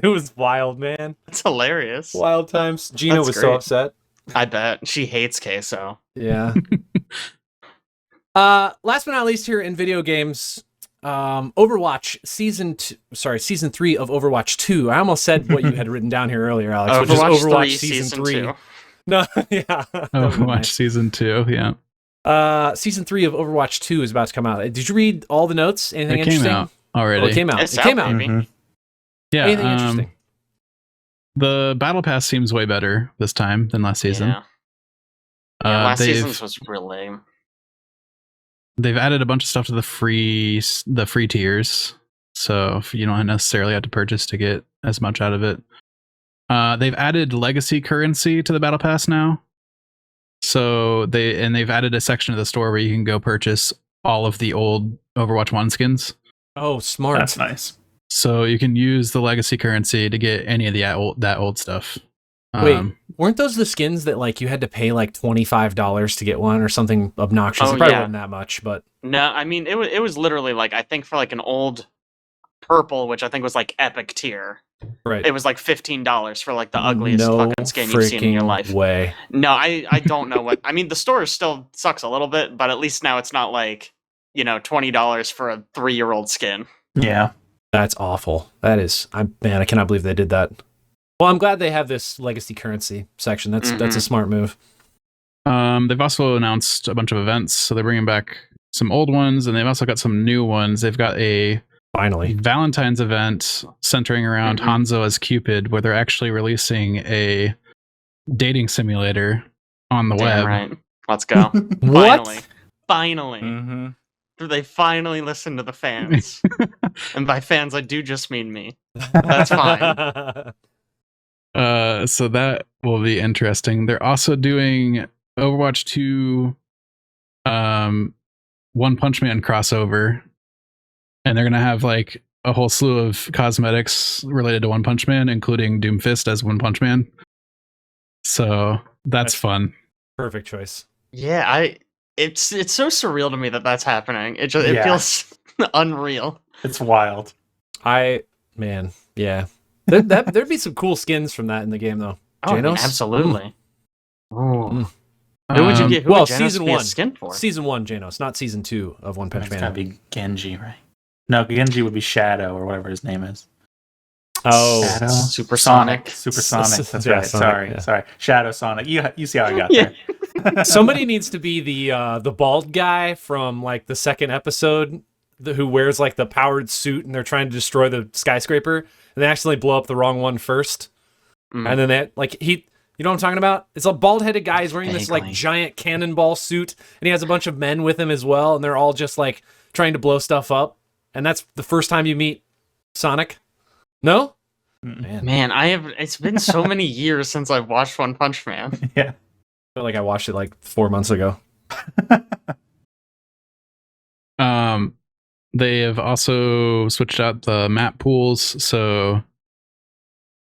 [SPEAKER 1] It was wild, man.
[SPEAKER 5] It's hilarious.
[SPEAKER 1] Wild times. Gina
[SPEAKER 5] That's
[SPEAKER 1] was so
[SPEAKER 5] great.
[SPEAKER 1] upset.
[SPEAKER 5] I bet. She hates queso.
[SPEAKER 1] Yeah. Last but not least here in video games, Overwatch season 3 of Overwatch 2. I almost said what you had written down here earlier, Alex, which is Overwatch
[SPEAKER 5] 3
[SPEAKER 1] season 3.
[SPEAKER 5] 2.
[SPEAKER 1] No, yeah.
[SPEAKER 4] Overwatch season 2, yeah.
[SPEAKER 1] Season 3 of Overwatch 2 is about to come out. Did you read all the notes? Anything
[SPEAKER 4] It came
[SPEAKER 1] interesting?
[SPEAKER 4] out already.
[SPEAKER 1] Oh, it came out.
[SPEAKER 5] It's
[SPEAKER 1] It came
[SPEAKER 5] out,
[SPEAKER 1] out.
[SPEAKER 5] baby.
[SPEAKER 3] Mhm.
[SPEAKER 4] Yeah.
[SPEAKER 1] Anything interesting?
[SPEAKER 4] The battle pass seems way better this time than last season.
[SPEAKER 5] Yeah. Last
[SPEAKER 4] they've
[SPEAKER 5] season's was real lame.
[SPEAKER 4] they've added a bunch of stuff to the free tiers, so you don't necessarily have to purchase to get as much out of it. They've added legacy currency to the battle pass now, so they've added a section of the store where you can go purchase all of the old Overwatch 1 skins.
[SPEAKER 1] Oh, smart.
[SPEAKER 3] That's nice.
[SPEAKER 4] So you can use the legacy currency to get any of that old stuff.
[SPEAKER 1] Wait, weren't those the skins that like you had to pay like $25 to get one or something obnoxious?
[SPEAKER 5] Oh,
[SPEAKER 1] It probably
[SPEAKER 5] yeah.
[SPEAKER 1] wasn't that much, but
[SPEAKER 5] No, I mean it was literally like I think for like an old purple, which I think was like epic tier.
[SPEAKER 1] right.
[SPEAKER 5] It was like $15 for like the ugliest
[SPEAKER 1] no
[SPEAKER 5] fucking skin you've seen in your
[SPEAKER 1] freaking
[SPEAKER 5] life.
[SPEAKER 1] way.
[SPEAKER 5] No, I don't know what. I mean, the store still sucks a little bit, but at least now it's not like, $20 for a 3-year-old skin.
[SPEAKER 3] Yeah.
[SPEAKER 1] That's awful. That is, I cannot believe they did that. Well, I'm glad they have this legacy currency section. That's a smart move.
[SPEAKER 4] They've also announced a bunch of events, so they're bringing back some old ones, and they've also got some new ones. They've got a
[SPEAKER 1] Finally.
[SPEAKER 4] Valentine's event centering around Hanzo as Cupid, where they're actually releasing a dating simulator on the web.
[SPEAKER 5] Right. Let's go.
[SPEAKER 1] What?
[SPEAKER 5] Finally.
[SPEAKER 2] Mm-hmm.
[SPEAKER 5] They finally listen to the fans. And by fans, I do just mean me. That's fine.
[SPEAKER 4] So that will be interesting. They're also doing Overwatch 2 One Punch Man crossover, and they're gonna have like a whole slew of cosmetics related to One Punch Man, including Doomfist as One Punch Man. So that's fun.
[SPEAKER 1] Perfect choice.
[SPEAKER 5] Yeah, it's so surreal to me that that's happening. It
[SPEAKER 3] Yeah.
[SPEAKER 5] feels unreal.
[SPEAKER 3] It's wild.
[SPEAKER 1] Yeah. There'd be some cool skins from that in the game, though.
[SPEAKER 5] Oh, I mean,
[SPEAKER 1] Janos?
[SPEAKER 5] absolutely.
[SPEAKER 1] Mm.
[SPEAKER 5] Who would you get? Who
[SPEAKER 1] well,
[SPEAKER 5] would Janos
[SPEAKER 1] season
[SPEAKER 5] be a
[SPEAKER 1] 1.
[SPEAKER 5] skin for?
[SPEAKER 1] Season 1, Janos, not season 2 of One Punch
[SPEAKER 3] It's
[SPEAKER 1] Man.
[SPEAKER 3] gotta be Genji, right? No, Genji would be Shadow or whatever his name is.
[SPEAKER 1] Oh,
[SPEAKER 3] Shadow?
[SPEAKER 5] Supersonic.
[SPEAKER 3] Supersonic. That's
[SPEAKER 1] Yeah,
[SPEAKER 3] right.
[SPEAKER 1] Sonic,
[SPEAKER 3] Sorry. Shadow Sonic. You see how I got
[SPEAKER 5] Yeah.
[SPEAKER 3] there.
[SPEAKER 1] somebody needs to be the bald guy from like the second episode who wears like the powered suit and they're trying to destroy the skyscraper and they accidentally blow up the wrong one first. And then they you know what I'm talking about? It's a bald-headed guy. He's wearing this like
[SPEAKER 5] Vaguely.
[SPEAKER 1] giant cannonball suit and he has a bunch of men with him as well. And they're all just like trying to blow stuff up. And that's the first time you meet Sonic. No?
[SPEAKER 5] Man, it's been so many years since I've watched One Punch Man.
[SPEAKER 3] Yeah.
[SPEAKER 1] I feel like I watched it like 4 months ago.
[SPEAKER 4] They have also switched out the map pools. So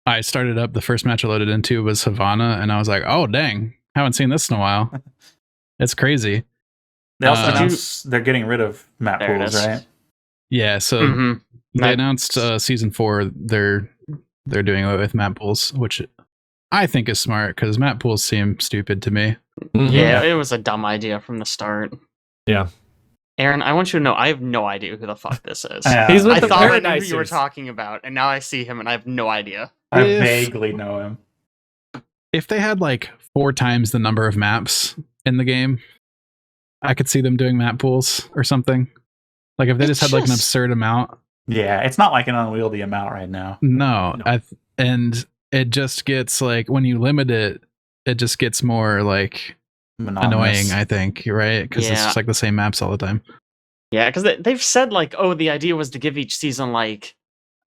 [SPEAKER 4] I started up, the first match I loaded into was Havana, and I was like, oh, dang, haven't seen this in a while. It's crazy.
[SPEAKER 3] They also
[SPEAKER 4] Did
[SPEAKER 3] announced they're getting rid of map
[SPEAKER 5] There it
[SPEAKER 3] pools,
[SPEAKER 5] is.
[SPEAKER 3] right?
[SPEAKER 4] Yeah, so
[SPEAKER 5] Mhm.
[SPEAKER 4] they announced season 4, they're doing it with map pools, which I think is smart because map pools seem stupid to me.
[SPEAKER 5] Yeah, it was a dumb idea from the start.
[SPEAKER 1] Yeah.
[SPEAKER 5] Aaron, I want you to know I have no idea who the fuck this is.
[SPEAKER 1] He's with
[SPEAKER 5] I
[SPEAKER 1] the
[SPEAKER 5] thought I knew who you were
[SPEAKER 1] Paradisers.
[SPEAKER 5] talking about, and now I see him and I have no idea.
[SPEAKER 3] I
[SPEAKER 4] If-
[SPEAKER 3] vaguely know him.
[SPEAKER 4] If they had like 4 times the number of maps in the game, I could see them doing map pools or something. Like if they
[SPEAKER 5] It's
[SPEAKER 4] just had like an
[SPEAKER 5] just-
[SPEAKER 4] absurd amount.
[SPEAKER 3] Yeah, it's not like an unwieldy amount right now.
[SPEAKER 4] No,
[SPEAKER 1] No.
[SPEAKER 4] and it just gets like when you limit it, it just gets more like
[SPEAKER 3] Monotonous.
[SPEAKER 4] annoying. I think, right? Because it's
[SPEAKER 5] Yeah.
[SPEAKER 4] just like the same maps all the time.
[SPEAKER 5] Yeah, because they've said like, oh, the idea was to give each season like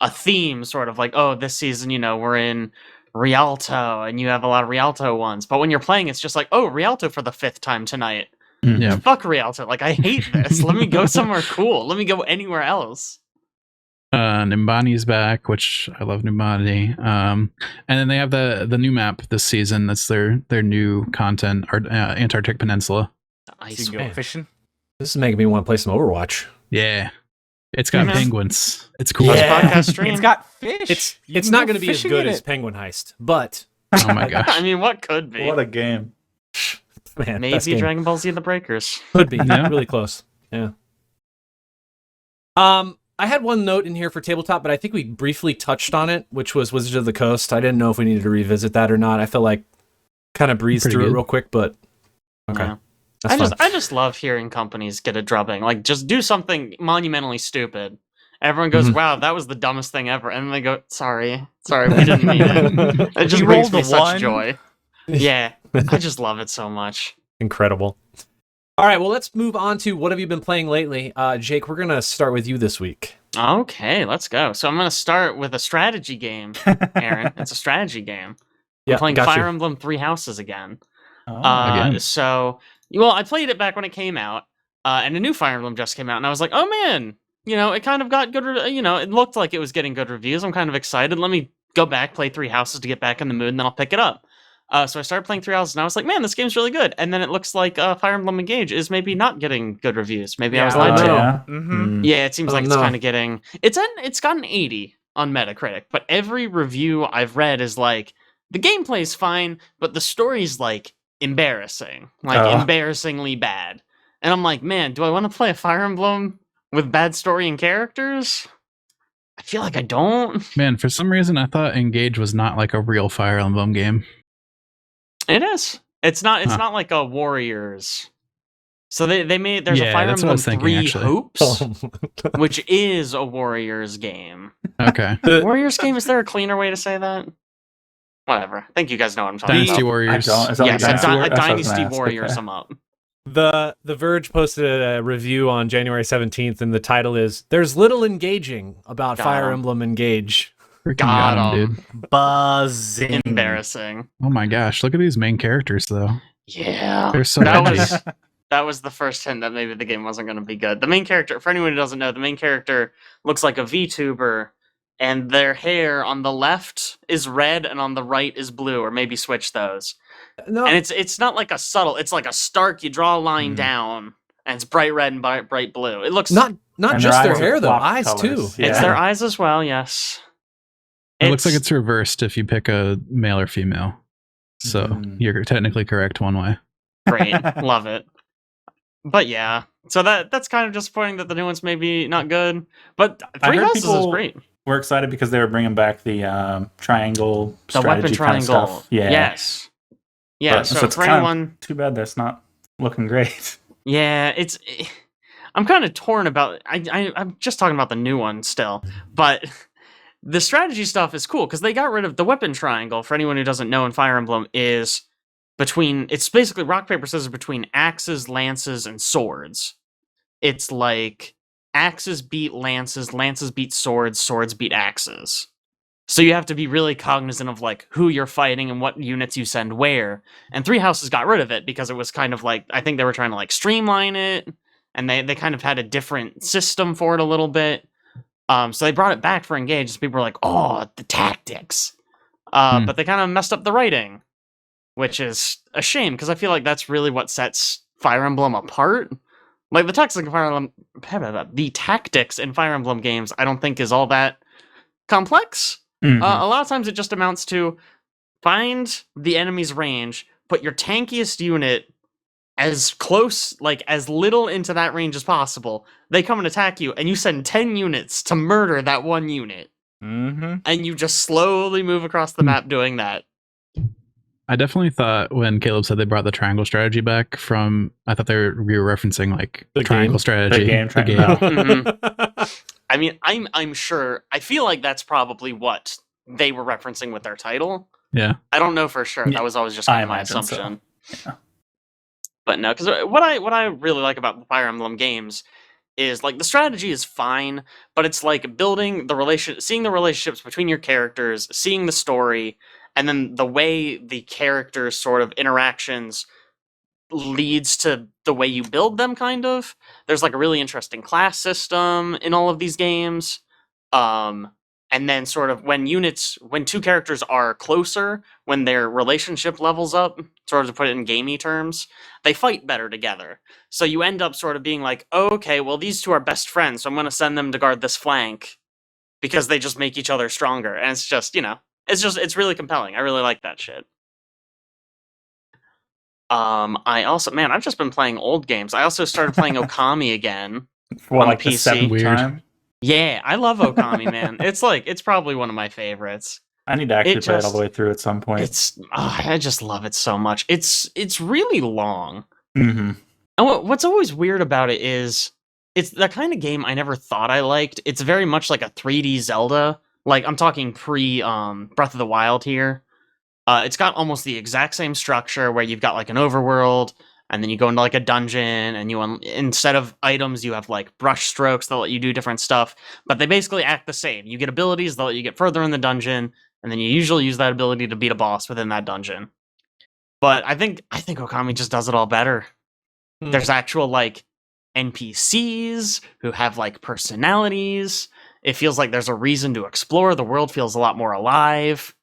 [SPEAKER 5] a theme, sort of like, oh, this season, we're in Rialto, and you have a lot of Rialto ones. But when you're playing, it's just like, oh, Rialto for the 5th time tonight.
[SPEAKER 3] Mhm.
[SPEAKER 4] Yeah.
[SPEAKER 5] Fuck Rialto. Like, I hate this. Let me go somewhere cool. Let me go anywhere else.
[SPEAKER 4] Nimbani's back, which I love Nimbani. And then they have the new map this season. That's their new content, Antarctic Peninsula.
[SPEAKER 5] The
[SPEAKER 3] So
[SPEAKER 5] ice
[SPEAKER 3] you
[SPEAKER 5] one.
[SPEAKER 3] go fishing?
[SPEAKER 1] This is making me want to play some Overwatch.
[SPEAKER 4] Yeah, it's got
[SPEAKER 5] Mhm.
[SPEAKER 4] penguins. It's cool.
[SPEAKER 5] Yeah. Podcast stream.
[SPEAKER 2] It's got fish. You
[SPEAKER 1] It's
[SPEAKER 2] can
[SPEAKER 1] not
[SPEAKER 2] go
[SPEAKER 1] going to be as
[SPEAKER 2] fishing
[SPEAKER 1] good
[SPEAKER 2] in
[SPEAKER 1] as
[SPEAKER 2] it.
[SPEAKER 1] Penguin Heist, but
[SPEAKER 4] Oh my gosh.
[SPEAKER 5] I mean, what could be?
[SPEAKER 3] What a game.
[SPEAKER 1] man, best
[SPEAKER 5] Maybe
[SPEAKER 1] game.
[SPEAKER 5] Dragon Ball Z The Breakers.
[SPEAKER 1] Could be.
[SPEAKER 4] Yeah.
[SPEAKER 1] Really close. Yeah. I had one note in here for tabletop, but I think we briefly touched on it, which was Wizards of the Coast. I didn't know if we needed to revisit that or not. I feel like kind of breezed
[SPEAKER 4] Pretty
[SPEAKER 1] through it
[SPEAKER 4] good.
[SPEAKER 1] real quick, but okay.
[SPEAKER 5] Yeah.
[SPEAKER 1] That's fine.
[SPEAKER 5] I just love hearing companies get a drubbing. Like, just do something monumentally stupid. Everyone goes,
[SPEAKER 1] Mhm.
[SPEAKER 5] "Wow, that was the dumbest thing ever," and then they go, "Sorry, we didn't mean it." It just
[SPEAKER 2] You
[SPEAKER 5] brings
[SPEAKER 2] rolled
[SPEAKER 5] me
[SPEAKER 2] a
[SPEAKER 5] such
[SPEAKER 2] one?
[SPEAKER 5] joy. Yeah, I just love it so much.
[SPEAKER 1] Incredible. All right, well, let's move on to what have you been playing lately. Jake, we're going to start with you this week.
[SPEAKER 5] Okay, let's go. So I'm gonna start with a strategy game, Aaron. It's a strategy game.
[SPEAKER 1] Yeah,
[SPEAKER 5] I'm playing
[SPEAKER 1] got you.
[SPEAKER 5] Fire Emblem Three Houses again.
[SPEAKER 3] Oh,
[SPEAKER 4] Again.
[SPEAKER 5] So, well, I played it back when it came out. and a new Fire Emblem just came out, and I was like, oh man, it kind of got good. It looked like it was getting good reviews. I'm kind of excited. Let me go back, play 3 Houses to get back in the mood, and then I'll pick it up. So I started playing 3 Houses, and I was like, man, this game's really good. And then it looks like Fire Emblem Engage is maybe not getting good reviews. Maybe I was lied to.
[SPEAKER 3] Yeah.
[SPEAKER 5] Yeah, it seems like it's kind of getting. It's got an 80 on Metacritic, but every review I've read is like the gameplay's fine, but the story's like embarrassing, embarrassingly bad. And I'm like, man, do I want to play a Fire Emblem with bad story and characters? I feel like I don't.
[SPEAKER 4] Man, for some reason, I thought Engage was not like a real Fire Emblem game.
[SPEAKER 5] It is. It's not. It's not like a Warriors. So they made. There's a Fire Emblem 3 Hoops, which is a Warriors game.
[SPEAKER 4] Okay.
[SPEAKER 5] Warriors game. Is there a cleaner way to say that? Whatever. I think you guys know what I'm talking
[SPEAKER 4] Dynasty
[SPEAKER 5] about.
[SPEAKER 4] Warriors.
[SPEAKER 5] A Dynasty Warriors. I'm up.
[SPEAKER 1] The Verge posted a review on January 17th, and the title is "There's little engaging about Fire Emblem Engage."
[SPEAKER 5] Got him,
[SPEAKER 4] dude.
[SPEAKER 3] Buzzing.
[SPEAKER 5] Embarrassing.
[SPEAKER 4] Oh my gosh, look at these main characters though.
[SPEAKER 5] Yeah.
[SPEAKER 4] They're so edgy.
[SPEAKER 5] That was the first hint that maybe the game wasn't going to be good. The main character, for anyone who doesn't know, the main character looks like a VTuber, and their hair on the left is red and on the right is blue, or maybe switch those.
[SPEAKER 1] No,
[SPEAKER 5] And it's not like a subtle, it's like a stark, you draw a line down, and it's bright red and bright blue. It looks...
[SPEAKER 1] not just their
[SPEAKER 3] eyes
[SPEAKER 1] hair,
[SPEAKER 3] are
[SPEAKER 1] though.
[SPEAKER 3] flopped
[SPEAKER 1] Eyes,
[SPEAKER 3] colors.
[SPEAKER 1] too.
[SPEAKER 3] Yeah.
[SPEAKER 5] It's their eyes as well, yes.
[SPEAKER 4] It looks like it's reversed if you pick a male or female. So you're technically correct one way.
[SPEAKER 5] Great. Love it. But yeah, so that's kind of disappointing that the new one's maybe not good. But 3 Houses is great.
[SPEAKER 3] We're excited because they were bringing back the triangle
[SPEAKER 5] The
[SPEAKER 3] strategy
[SPEAKER 5] weapon
[SPEAKER 3] kind of
[SPEAKER 5] triangle.
[SPEAKER 3] stuff. Yeah.
[SPEAKER 5] Yes. Yeah,
[SPEAKER 3] But-
[SPEAKER 5] so
[SPEAKER 3] it's
[SPEAKER 5] for
[SPEAKER 3] kind of
[SPEAKER 5] anyone...
[SPEAKER 3] too bad that's not looking great.
[SPEAKER 5] Yeah, I'm kind of torn about... I'm just talking about the new one still. But the strategy stuff is cool, because they got rid of the weapon triangle. For anyone who doesn't know, in Fire Emblem is... It's basically rock, paper, scissors between axes, lances, and swords. It's like axes beat lances, lances beat swords, swords beat axes. So you have to be really cognizant of like who you're fighting and what units you send where. And 3 Houses got rid of it because it was kind of like, I think they were trying to like streamline it, and they kind of had a different system for it a little bit. So they brought it back for Engage. So people were like, oh, the tactics. But they kind of messed up the writing, which is a shame, because I feel like that's really what sets Fire Emblem apart. Like, the tactics in Fire Emblem games, I don't think is all that complex.
[SPEAKER 3] Mhm.
[SPEAKER 5] A lot of times it just amounts to find the enemy's range, put your tankiest unit as close, like, as little into that range as possible. They come and attack you, and you send 10 units to murder that one unit.
[SPEAKER 2] Mm-hmm.
[SPEAKER 5] And you just slowly move across the map doing that.
[SPEAKER 4] I definitely thought when Caleb said they brought the triangle strategy back I thought we were referencing like
[SPEAKER 1] The
[SPEAKER 4] triangle
[SPEAKER 1] game.
[SPEAKER 4] strategy.
[SPEAKER 3] The game.
[SPEAKER 5] I mean, I'm sure. I feel like that's probably what they were referencing with their title.
[SPEAKER 4] Yeah.
[SPEAKER 5] I don't know for sure.
[SPEAKER 3] Yeah,
[SPEAKER 5] That was always just
[SPEAKER 3] I
[SPEAKER 5] kind of my
[SPEAKER 3] imagine so.
[SPEAKER 5] assumption.
[SPEAKER 3] Yeah.
[SPEAKER 5] But no, because what I really like about the Fire Emblem games is like the strategy is fine, but it's like building seeing the relationships between your characters, seeing the story, and then the way the characters' sort of interactions leads to the way you build them, kind of. There's like a really interesting class system in all of these games. And then sort of when two characters are closer, when their relationship levels up, sort of to put it in gamey terms, they fight better together. So you end up sort of being like, oh, okay, well, these two are best friends, so I'm going to send them to guard this flank because they just make each other stronger. And it's just, it's really compelling. I really like that shit. I've just been playing old games. I also started playing Okami again.
[SPEAKER 3] For
[SPEAKER 5] On
[SPEAKER 3] like
[SPEAKER 5] PC.
[SPEAKER 3] the 7th
[SPEAKER 4] Weird.
[SPEAKER 3] time.
[SPEAKER 5] Yeah, I love Okami, man. It's probably one of my favorites.
[SPEAKER 3] I need to actually play it all
[SPEAKER 5] just-
[SPEAKER 3] the way through at some point.
[SPEAKER 5] I just love it so much. It's really long.
[SPEAKER 3] Mm-hmm.
[SPEAKER 5] And what's always weird about it is it's the kind of game I never thought I liked. It's very much like a 3D Zelda. Like, I'm talking pre Breath of the Wild here. It's got almost the exact same structure where you've got like an overworld, and then you go into like a dungeon, and instead of items, you have like brush strokes that let you do different stuff, but they basically act the same. You get abilities that let you get further in the dungeon, and then you usually use that ability to beat a boss within that dungeon. But I think Okami just does it all better. There's actual like NPCs who have like personalities. It feels like there's a reason to explore. The world feels a lot more alive.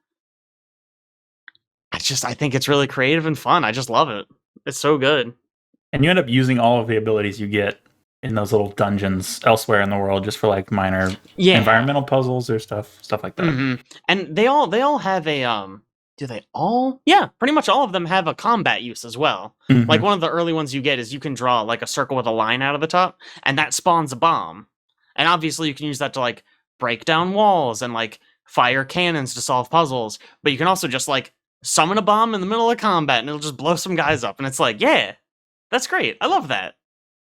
[SPEAKER 5] I think it's really creative and fun. I just love it. It's so good.
[SPEAKER 3] And you end up using all of the abilities you get in those little dungeons elsewhere in the world just for like minor environmental puzzles or stuff like that.
[SPEAKER 5] Mm-hmm. And they all have a do they all? Yeah, pretty much all of them have a combat use as well.
[SPEAKER 3] Mm-hmm.
[SPEAKER 5] Like one of the early ones you get is you can draw like a circle with a line out of the top, and that spawns a bomb. And obviously you can use that to like break down walls and like fire cannons to solve puzzles. But you can also just like summon a bomb in the middle of combat and it'll just blow some guys up. And it's like, yeah, that's great. I love that.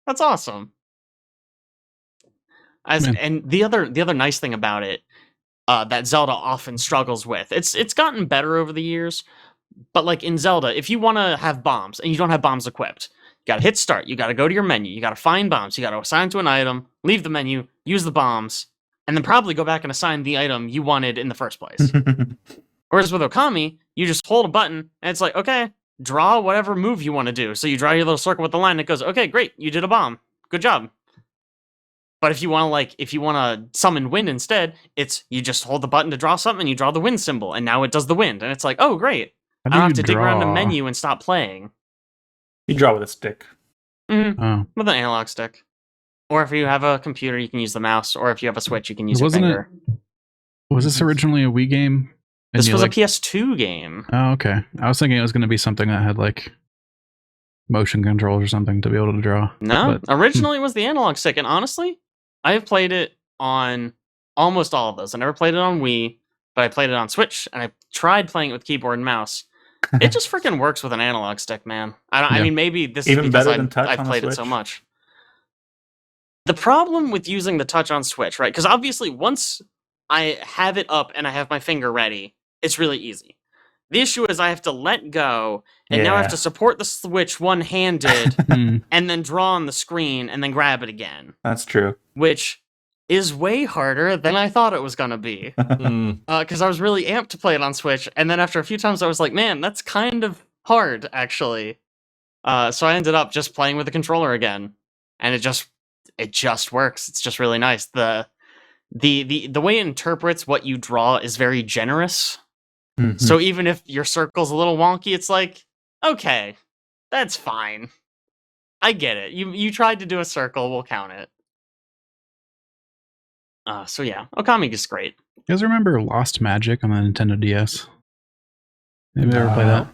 [SPEAKER 5] That's awesome. And the other nice thing about it that Zelda often struggles with, it's gotten better over the years, but like in Zelda, if you want to have bombs and you don't have bombs equipped, you gotta hit start, you gotta go to your menu, you gotta find bombs, you gotta assign to an item, leave the menu, use the bombs, and then probably go back and assign the item you wanted in the first place. Whereas with Okami, you just hold a button and it's like, okay, draw whatever move you want to do. So you draw your little circle with the line, and it goes, okay, great, you did a bomb, good job. But if you want to summon wind instead, it's you just hold the button to draw something, and you draw the wind symbol, and now it does the wind, and it's like, oh great, I don't have to dig around the menu and stop playing.
[SPEAKER 3] You draw with a stick.
[SPEAKER 5] Mm-hmm. Oh. With an analog stick, or if you have a computer, you can use the mouse, or if you have a Switch, you can use your finger.
[SPEAKER 4] Was this originally a Wii game?
[SPEAKER 5] This was a PS2 game.
[SPEAKER 4] Oh, okay. I was thinking it was going to be something that had like motion controls or something to be able to draw.
[SPEAKER 5] No, originally it was the analog stick, and honestly, I have played it on almost all of those. I never played it on Wii, but I played it on Switch, and I tried playing it with keyboard and mouse. It just freaking works with an analog stick, man. I mean, maybe this
[SPEAKER 3] even
[SPEAKER 5] is because
[SPEAKER 3] better than touch
[SPEAKER 5] I've
[SPEAKER 3] on
[SPEAKER 5] played
[SPEAKER 3] the
[SPEAKER 5] it so
[SPEAKER 3] Switch?
[SPEAKER 5] much. The problem with using the touch on Switch, right? Because obviously once I have it up and I have my finger ready, it's really easy. The issue is I have to let go, and now I have to support the Switch one-handed, and then draw on the screen, and then grab it again.
[SPEAKER 3] That's true.
[SPEAKER 5] Which is way harder than I thought it was going to be. Because I was really amped to play it on Switch, and then after a few times I was like, man, that's kind of hard, actually. So I ended up just playing with the controller again, and it just works. It's just really nice. The way it interprets what you draw is very generous. Mm-hmm. So even if your circle's a little wonky, it's like, okay, that's fine. I get it. You tried to do a circle, we'll count it. So yeah, Okami is great.
[SPEAKER 4] You guys remember Lost Magic on the Nintendo DS? Maybe ever play that?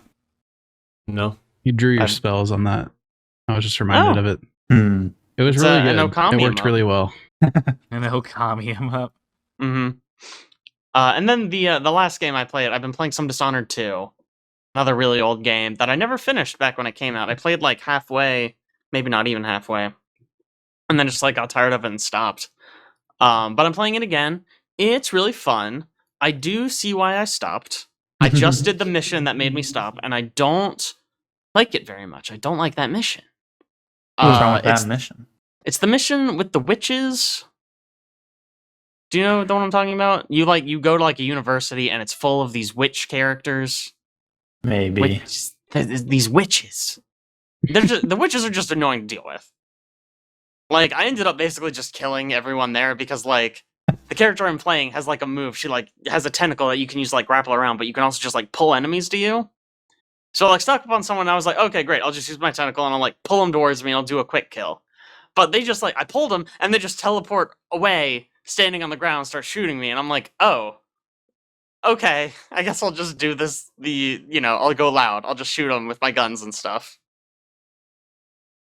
[SPEAKER 1] No.
[SPEAKER 4] You drew your spells on that. I was just reminded of it. It was really good. It worked really well.
[SPEAKER 2] An Okami up.
[SPEAKER 5] Mm-hmm. And then the last game I played, I've been playing some Dishonored 2. Another really old game that I never finished back when it came out. I played like halfway, maybe not even halfway. And then just like got tired of it and stopped. But I'm playing it again. It's really fun. I do see why I stopped. I just did the mission that made me stop, and I don't like it very much. I don't like that mission.
[SPEAKER 3] What's wrong with that mission?
[SPEAKER 5] It's the mission with the witches. Do you know the one I'm talking about? You go to like a university and it's full of these witch characters.
[SPEAKER 3] Maybe.
[SPEAKER 5] These witches. The witches are just annoying to deal with. Like, I ended up basically just killing everyone there because, like, the character I'm playing has, like, a move. She, like, has a tentacle that you can use to, like, grapple around, but you can also just, like, pull enemies to you. So, like, stuck up on someone, and I was like, okay, great, I'll just use my tentacle, and I'll, like, pull them towards me, and I'll do a quick kill. But they just, like, I pulled them, and they just teleport away, standing on the ground, start shooting me, and I'm like, oh, okay, I guess I'll just do this, I'll go loud. I'll just shoot them with my guns and stuff.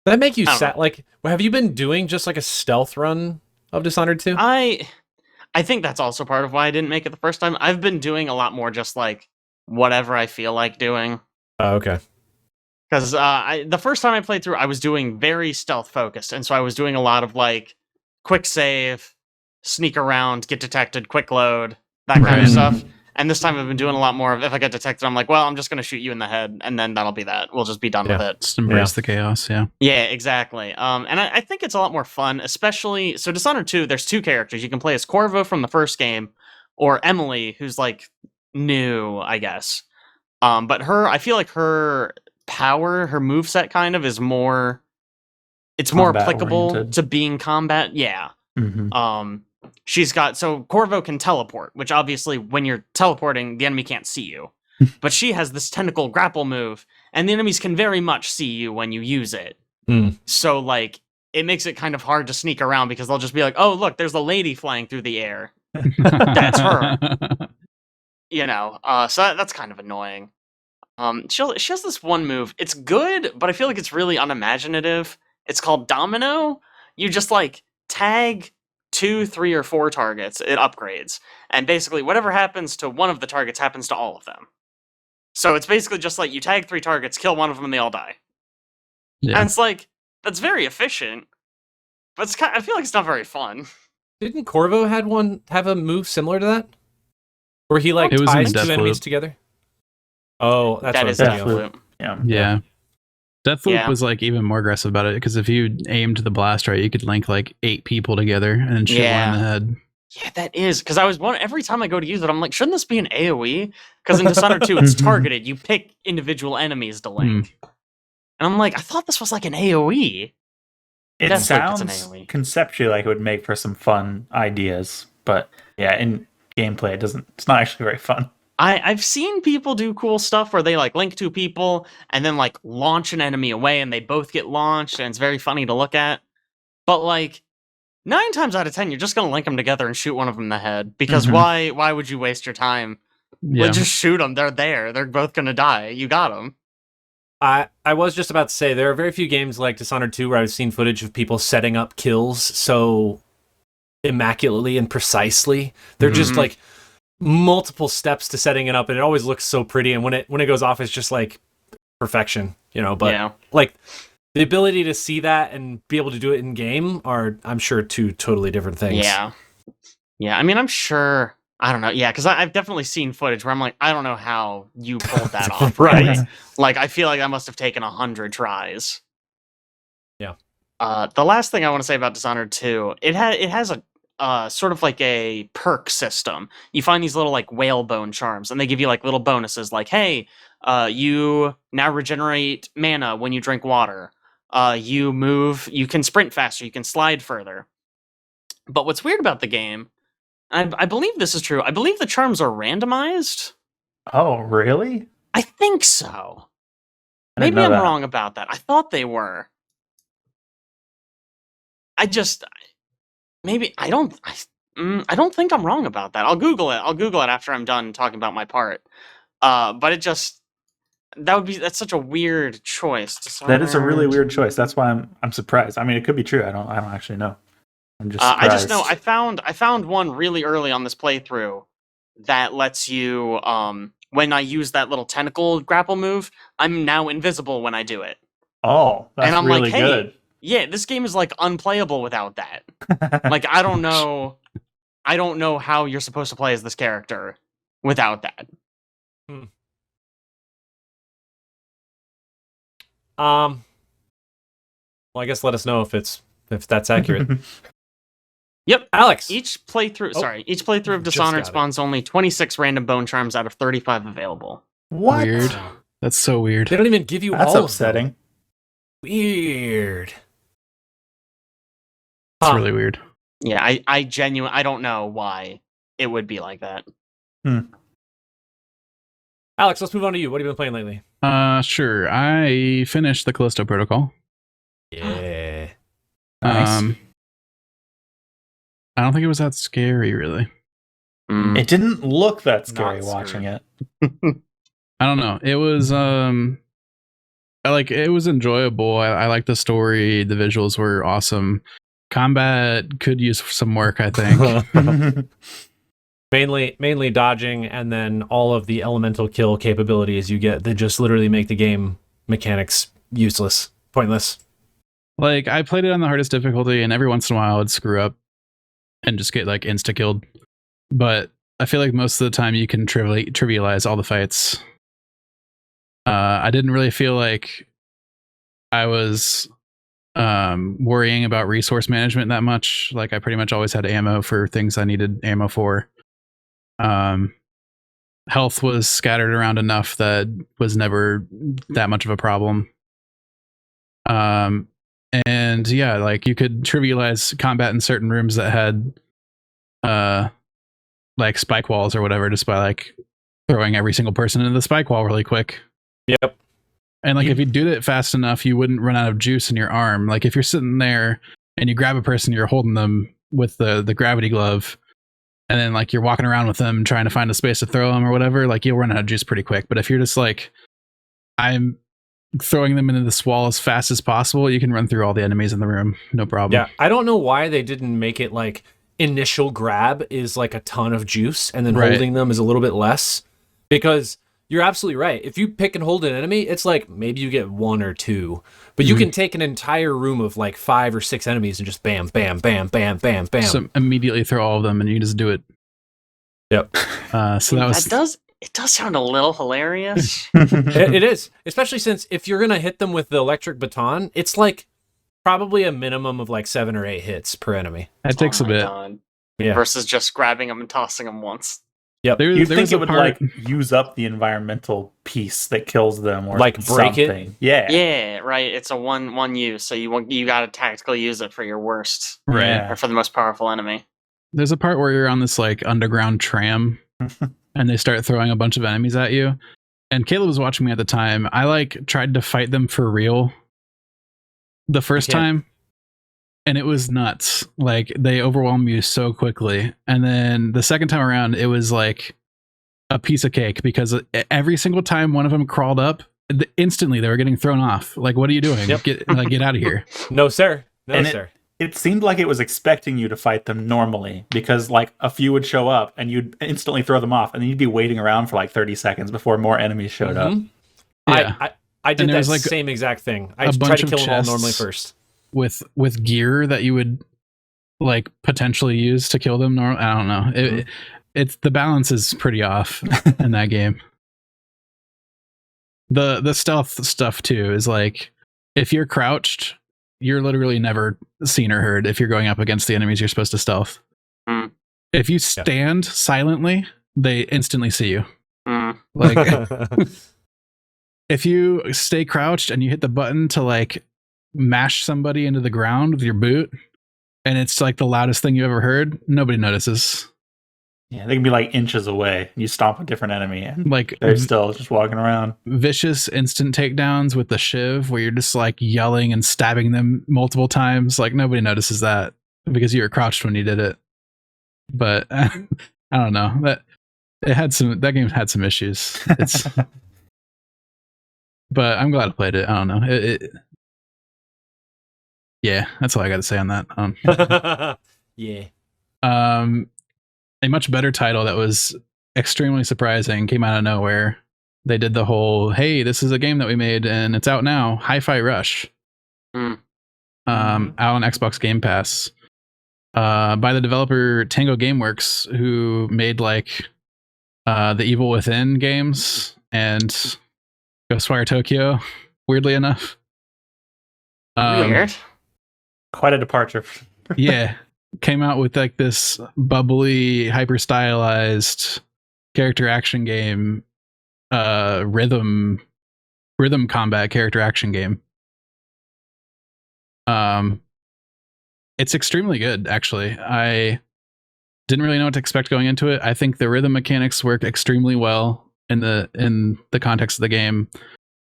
[SPEAKER 1] That make you sad? Like, have you been doing just like a stealth run of Dishonored 2?
[SPEAKER 5] I think that's also part of why I didn't make it the first time. I've been doing a lot more just like whatever I feel like doing.
[SPEAKER 1] Oh, okay.
[SPEAKER 5] Because the first time I played through, I was doing very stealth focused, and so I was doing a lot of like quick save, sneak around, get detected, quick load, that kind of stuff. And this time I've been doing a lot more of, if I get detected, I'm like, well, I'm just going to shoot you in the head, and then that'll be that. We'll just be done with it.
[SPEAKER 4] Just embrace the chaos, yeah.
[SPEAKER 5] Yeah, exactly. And I think it's a lot more fun, especially... So Dishonored 2, there's two characters. You can play as Corvo from the first game, or Emily, who's, like, new, I guess. But I feel like her power, her moveset kind of, is more... it's more
[SPEAKER 3] Combat
[SPEAKER 5] applicable
[SPEAKER 3] oriented.
[SPEAKER 5] to being combat. Yeah. She's got, so Corvo can teleport, which obviously when you're teleporting, the enemy can't see you. But she has this tentacle grapple move, and the enemies can very much see you when you use it. So like it makes it kind of hard to sneak around because they'll just be like, oh look, there's a lady flying through the air. That's her. You know, so that's kind of annoying. She has this one move. It's good, but I feel like it's really unimaginative. It's called Domino. You just like tag 2, 3, or 4 targets. It upgrades, and basically whatever happens to one of the targets happens to all of them. So it's basically just like you tag 3 targets, kill one of them, and they all die.
[SPEAKER 4] Yeah.
[SPEAKER 5] And it's like that's very efficient, but it's I feel like it's not very fun.
[SPEAKER 1] Didn't Corvo have a move similar to that? Where he like
[SPEAKER 4] It was in
[SPEAKER 1] ties 2
[SPEAKER 4] Deathloop.
[SPEAKER 1] enemies together? Oh, that's
[SPEAKER 5] That
[SPEAKER 1] what
[SPEAKER 5] is
[SPEAKER 1] I'm thinking of.
[SPEAKER 5] Deathloop.
[SPEAKER 4] Yeah. Deathloop
[SPEAKER 5] Yeah.
[SPEAKER 4] was like even more aggressive about it because if you aimed the blast right, you could link like 8 people together and then shoot one in the head.
[SPEAKER 5] Yeah, that is because I was wondering every time I go to use it, I'm like, shouldn't this be an AOE? Because in Dishonored 2, it's targeted. You pick individual enemies to link, and I'm like, I thought this was like an AOE.
[SPEAKER 3] It
[SPEAKER 5] Deathloop, it's
[SPEAKER 3] sounds
[SPEAKER 5] an AoE.
[SPEAKER 3] conceptually like it would make for some fun ideas, but yeah, in gameplay, it's not actually very fun.
[SPEAKER 5] I've seen people do cool stuff where they like link 2 people and then like launch an enemy away, and they both get launched, and it's very funny to look at. But like 9 times out of 10, you're just gonna link them together and shoot one of them in the head because why would you waste your time?
[SPEAKER 4] Yeah.
[SPEAKER 5] Like, just shoot them. They're there. They're both gonna die. You got them.
[SPEAKER 1] I was just about to say, there are very few games like Dishonored 2 where I've seen footage of people setting up kills so immaculately and precisely. They're just like multiple steps to setting it up, and it always looks so pretty, and when it goes off, it's just like perfection, you know. But like the ability to see that and be able to do it in game are, I'm sure, 2 totally different things.
[SPEAKER 5] Yeah. I mean, I'm sure. I don't know. Yeah, because I've definitely seen footage where I'm like, I don't know how you pulled that off.
[SPEAKER 1] Right.
[SPEAKER 5] Like, I feel like that must have taken 100 tries.
[SPEAKER 1] Yeah.
[SPEAKER 5] The last thing I want to say about Dishonored 2, it has a sort of like a perk system. You find these little like whalebone charms, and they give you like little bonuses, like, hey, you now regenerate mana when you drink water. You can sprint faster, you can slide further. But what's weird about the game, I believe this is true, I believe the charms are randomized.
[SPEAKER 3] Oh, really?
[SPEAKER 5] I think so.
[SPEAKER 3] I didn't
[SPEAKER 5] Maybe
[SPEAKER 3] know
[SPEAKER 5] I'm
[SPEAKER 3] that.
[SPEAKER 5] wrong about that. I thought they were. I don't think I'm wrong about that. I'll Google it after I'm done talking about my part. But that's such a weird choice.
[SPEAKER 3] That is a really weird choice. That's why I'm surprised. I mean, it could be true. I don't actually know. I'm just surprised.
[SPEAKER 5] I just know I found one really early on this playthrough that lets you when I use that little tentacle grapple move, I'm now invisible when I do it.
[SPEAKER 3] Oh, that's
[SPEAKER 5] And I'm
[SPEAKER 3] really
[SPEAKER 5] like, hey,
[SPEAKER 3] good.
[SPEAKER 5] yeah, this game is like unplayable without that. Like, I don't know how you're supposed to play as this character without that.
[SPEAKER 1] Well, I guess let us know if that's accurate.
[SPEAKER 5] Yep.
[SPEAKER 1] Alex.
[SPEAKER 5] Each playthrough of
[SPEAKER 1] Just
[SPEAKER 5] Dishonored
[SPEAKER 1] got it.
[SPEAKER 5] spawns only 26 random bone charms out of 35 available.
[SPEAKER 3] What?
[SPEAKER 4] Weird. That's so weird.
[SPEAKER 1] They don't even give you
[SPEAKER 3] That's
[SPEAKER 1] all
[SPEAKER 3] upsetting.
[SPEAKER 1] of them. Weird.
[SPEAKER 4] It's really weird.
[SPEAKER 5] Yeah, I don't know why it would be like that.
[SPEAKER 1] Alex, let's move on to you. What have you been playing lately?
[SPEAKER 4] Sure. I finished the Callisto Protocol.
[SPEAKER 1] Yeah.
[SPEAKER 3] Nice.
[SPEAKER 4] I don't think it was that scary, really.
[SPEAKER 3] It didn't look that scary
[SPEAKER 1] Not
[SPEAKER 3] watching
[SPEAKER 1] scary.
[SPEAKER 3] it.
[SPEAKER 4] I don't know. It was it was enjoyable. I liked the story. The visuals were awesome. Combat could use some work, I think.
[SPEAKER 1] Mainly dodging, and then all of the elemental kill capabilities you get that just literally make the game mechanics useless, pointless.
[SPEAKER 4] Like, I played it on the hardest difficulty, and every once in a while I'd screw up and just get like insta killed. But I feel like most of the time you can trivialize all the fights. I didn't really feel like I was worrying about resource management that much. Like, I pretty much always had ammo for things I needed ammo for. Health was scattered around enough that was never that much of a problem. And yeah, like you could trivialize combat in certain rooms that had like spike walls or whatever, just by like throwing every single person into the spike wall really quick.
[SPEAKER 1] Yep.
[SPEAKER 4] And like if you did it fast enough, you wouldn't run out of juice in your arm. Like if you're sitting there and you grab a person, you're holding them with the gravity glove, and then like you're walking around with them trying to find a space to throw them or whatever, like you'll run out of juice pretty quick. But if you're just like, I'm throwing them into this wall as fast as possible, you can run through all the enemies in the room, no problem.
[SPEAKER 1] Yeah, I don't know why they didn't make it like initial grab is like a ton of juice and then holding them is a little bit less, because you're absolutely right. If you pick and hold an enemy, it's like maybe you get 1 or 2, but you can take an entire room of like 5 or 6 enemies and just bam, bam, bam, bam, bam, bam.
[SPEAKER 4] So immediately throw all of them and you just do it.
[SPEAKER 1] Yep.
[SPEAKER 4] So
[SPEAKER 5] it does sound a little hilarious.
[SPEAKER 1] It is, especially since if you're gonna hit them with the electric baton, it's like probably a minimum of like 7 or 8 hits per enemy.
[SPEAKER 4] That takes a bit.
[SPEAKER 5] God.
[SPEAKER 1] Yeah.
[SPEAKER 5] Versus just grabbing them and tossing them once.
[SPEAKER 1] Yep.
[SPEAKER 3] You'd think it would like use up the environmental piece that kills them, or
[SPEAKER 1] like break
[SPEAKER 3] something.
[SPEAKER 1] it.
[SPEAKER 3] Yeah.
[SPEAKER 5] Yeah, right. It's a one use, so you got to tactically use it for your worst,
[SPEAKER 4] right,
[SPEAKER 5] or for the most powerful enemy.
[SPEAKER 4] There's a part where you're on this like underground tram, and they start throwing a bunch of enemies at you. And Caleb was watching me at the time. I like tried to fight them for real the first time, and it was nuts. Like they overwhelmed you so quickly. And then the second time around, it was like a piece of cake, because every single time one of them crawled up, instantly they were getting thrown off. Like, what are you doing? Get out of here.
[SPEAKER 1] No, sir. No, sir.
[SPEAKER 3] It seemed like it was expecting you to fight them normally, because like a few would show up and you'd instantly throw them off, and then you'd be waiting around for like 30 seconds before more enemies showed up.
[SPEAKER 4] Yeah.
[SPEAKER 1] I did that
[SPEAKER 4] like
[SPEAKER 1] same exact thing. I tried to kill them all normally first.
[SPEAKER 4] With gear that you would like potentially use to kill them. I don't know. It's the balance is pretty off in that game. The stealth stuff too is like, if you're crouched, you're literally never seen or heard if you're going up against the enemies you're supposed to stealth. If you stand silently, they instantly see you. Like if you stay crouched and you hit the button to like mash somebody into the ground with your boot, and it's like the loudest thing you ever heard, nobody notices.
[SPEAKER 3] Yeah, they can be like inches away. You stomp a different enemy and
[SPEAKER 4] like
[SPEAKER 3] they're still just walking around.
[SPEAKER 4] Vicious instant takedowns with the shiv, where you're just like yelling and stabbing them multiple times. Like nobody notices that because you were crouched when you did it. But I don't know, that game had some issues. But I'm glad I played it. I don't know. Yeah, that's all I got to say on that.
[SPEAKER 1] Yeah.
[SPEAKER 4] A much better title that was extremely surprising came out of nowhere. They did the whole, hey, this is a game that we made and it's out now. Hi-Fi Rush. Out on Xbox Game Pass. By the developer Tango Gameworks, who made like the Evil Within games and Ghostwire Tokyo, weirdly enough.
[SPEAKER 5] Weird.
[SPEAKER 3] Quite a departure.
[SPEAKER 4] Yeah. Came out with like this bubbly, hyper stylized character action game, rhythm combat character action game. It's extremely good, actually. I didn't really know what to expect going into it. I think the rhythm mechanics work extremely well in the context of the game.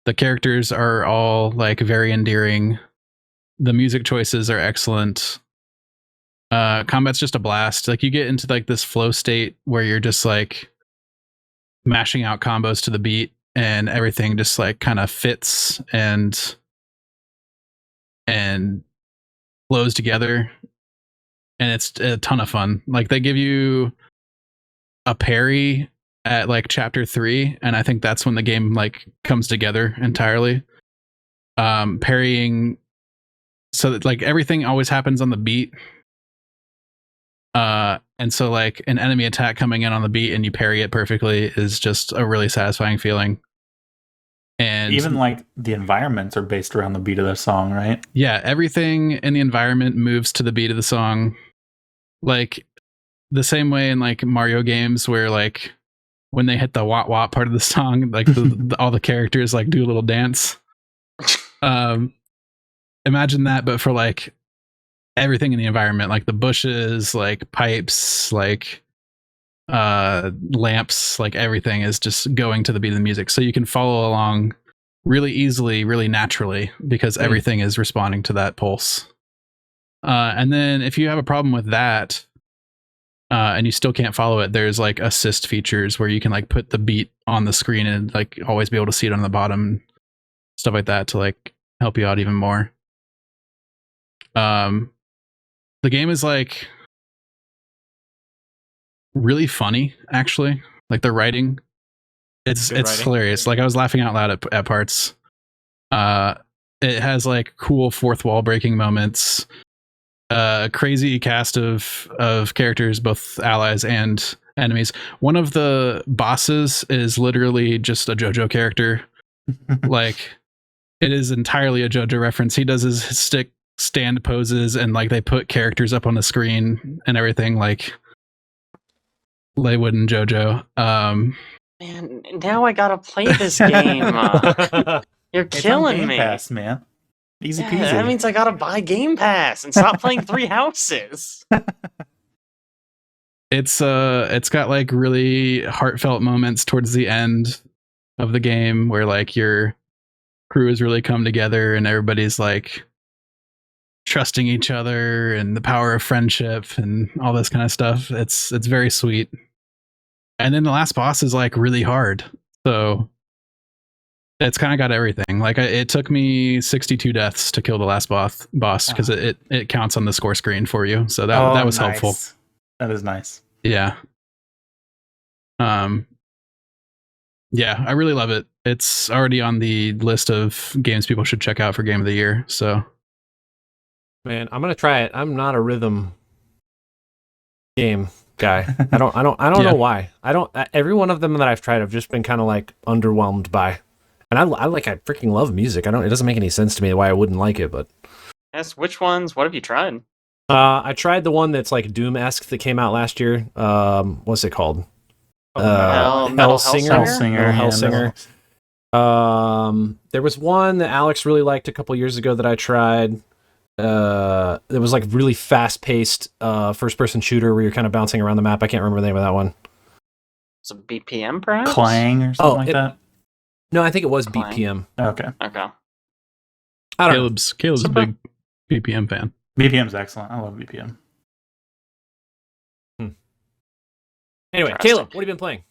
[SPEAKER 4] The characters are all like very endearing. The music choices are excellent. Combat's just a blast. Like you get into like this flow state where you're just like mashing out combos to the beat, and everything just like kind of fits and flows together, and it's a ton of fun. Like they give you a parry at like chapter 3, and I think that's when the game like comes together entirely. Parrying, so that like everything always happens on the beat. And so like an enemy attack coming in on the beat and you parry it perfectly is just a really satisfying feeling. And
[SPEAKER 3] even like the environments are based around the beat of the song, right?
[SPEAKER 4] Yeah, everything in the environment moves to the beat of the song. Like the same way in like Mario games where like when they hit the wah wah part of the song, like all the characters like do a little dance. imagine that, but for like everything in the environment, like the bushes, like pipes, like lamps, like everything is just going to the beat of the music. So you can follow along really easily, really naturally, because everything is responding to that pulse. And then if you have a problem with that, and you still can't follow it, there's like assist features where you can like put the beat on the screen and like always be able to see it on the bottom, stuff like that to like help you out even more. The game is like really funny, actually. Like the writing, it's
[SPEAKER 1] writing.
[SPEAKER 4] hilarious. Like I was laughing out loud at parts. It has like cool fourth wall breaking moments. Crazy cast of characters, both allies and enemies. One of the bosses is literally just a JoJo character. Like it is entirely a JoJo reference. He does his stick stand poses and like they put characters up on the screen and everything like they would in JoJo.
[SPEAKER 5] Man, now I gotta play this game. You're
[SPEAKER 3] It's on
[SPEAKER 5] killing
[SPEAKER 3] Game
[SPEAKER 5] me.
[SPEAKER 3] Pass, man. Easy
[SPEAKER 5] Yeah,
[SPEAKER 3] peasy.
[SPEAKER 5] that means I gotta buy Game Pass and stop playing Three Houses.
[SPEAKER 4] It's got like really heartfelt moments towards the end of the game where like your crew has really come together and everybody's like trusting each other and the power of friendship and all this kind of stuff. It's very sweet. And then the last boss is like really hard. So it's kind of got everything. Like it took me 62 deaths to kill the last boss because it counts on the score screen for you. So that was
[SPEAKER 3] nice.
[SPEAKER 4] helpful.
[SPEAKER 3] That is nice.
[SPEAKER 4] Yeah. Yeah, I really love it. It's already on the list of games people should check out for Game of the Year. So,
[SPEAKER 1] Man, I'm gonna try it. I'm not a rhythm game guy. I don't
[SPEAKER 4] Yeah.
[SPEAKER 1] know why. Every one of them that I've tried, I've just been kind of like underwhelmed by. And I freaking love music. It doesn't make any sense to me why I wouldn't like it, but
[SPEAKER 5] Yes, which ones? What have you tried?
[SPEAKER 1] I tried the one that's like Doom-esque that came out last year. What's it called?
[SPEAKER 5] Metal
[SPEAKER 1] Hellsinger.
[SPEAKER 5] Hellsinger?
[SPEAKER 1] Hellsinger. There was one that Alex really liked a couple years ago that I tried. It was like really fast-paced first-person shooter where you're kind of bouncing around the map. I can't remember the name of that one.
[SPEAKER 5] Is it BPM, perhaps?
[SPEAKER 3] Clang or something like that?
[SPEAKER 1] No, I think it was
[SPEAKER 5] Clang.
[SPEAKER 1] BPM.
[SPEAKER 3] Okay.
[SPEAKER 5] Okay.
[SPEAKER 1] I don't know.
[SPEAKER 4] Caleb's a big BPM fan.
[SPEAKER 3] BPM's excellent. I love BPM.
[SPEAKER 1] Anyway,
[SPEAKER 5] Interesting.
[SPEAKER 1] Caleb, what have you been playing?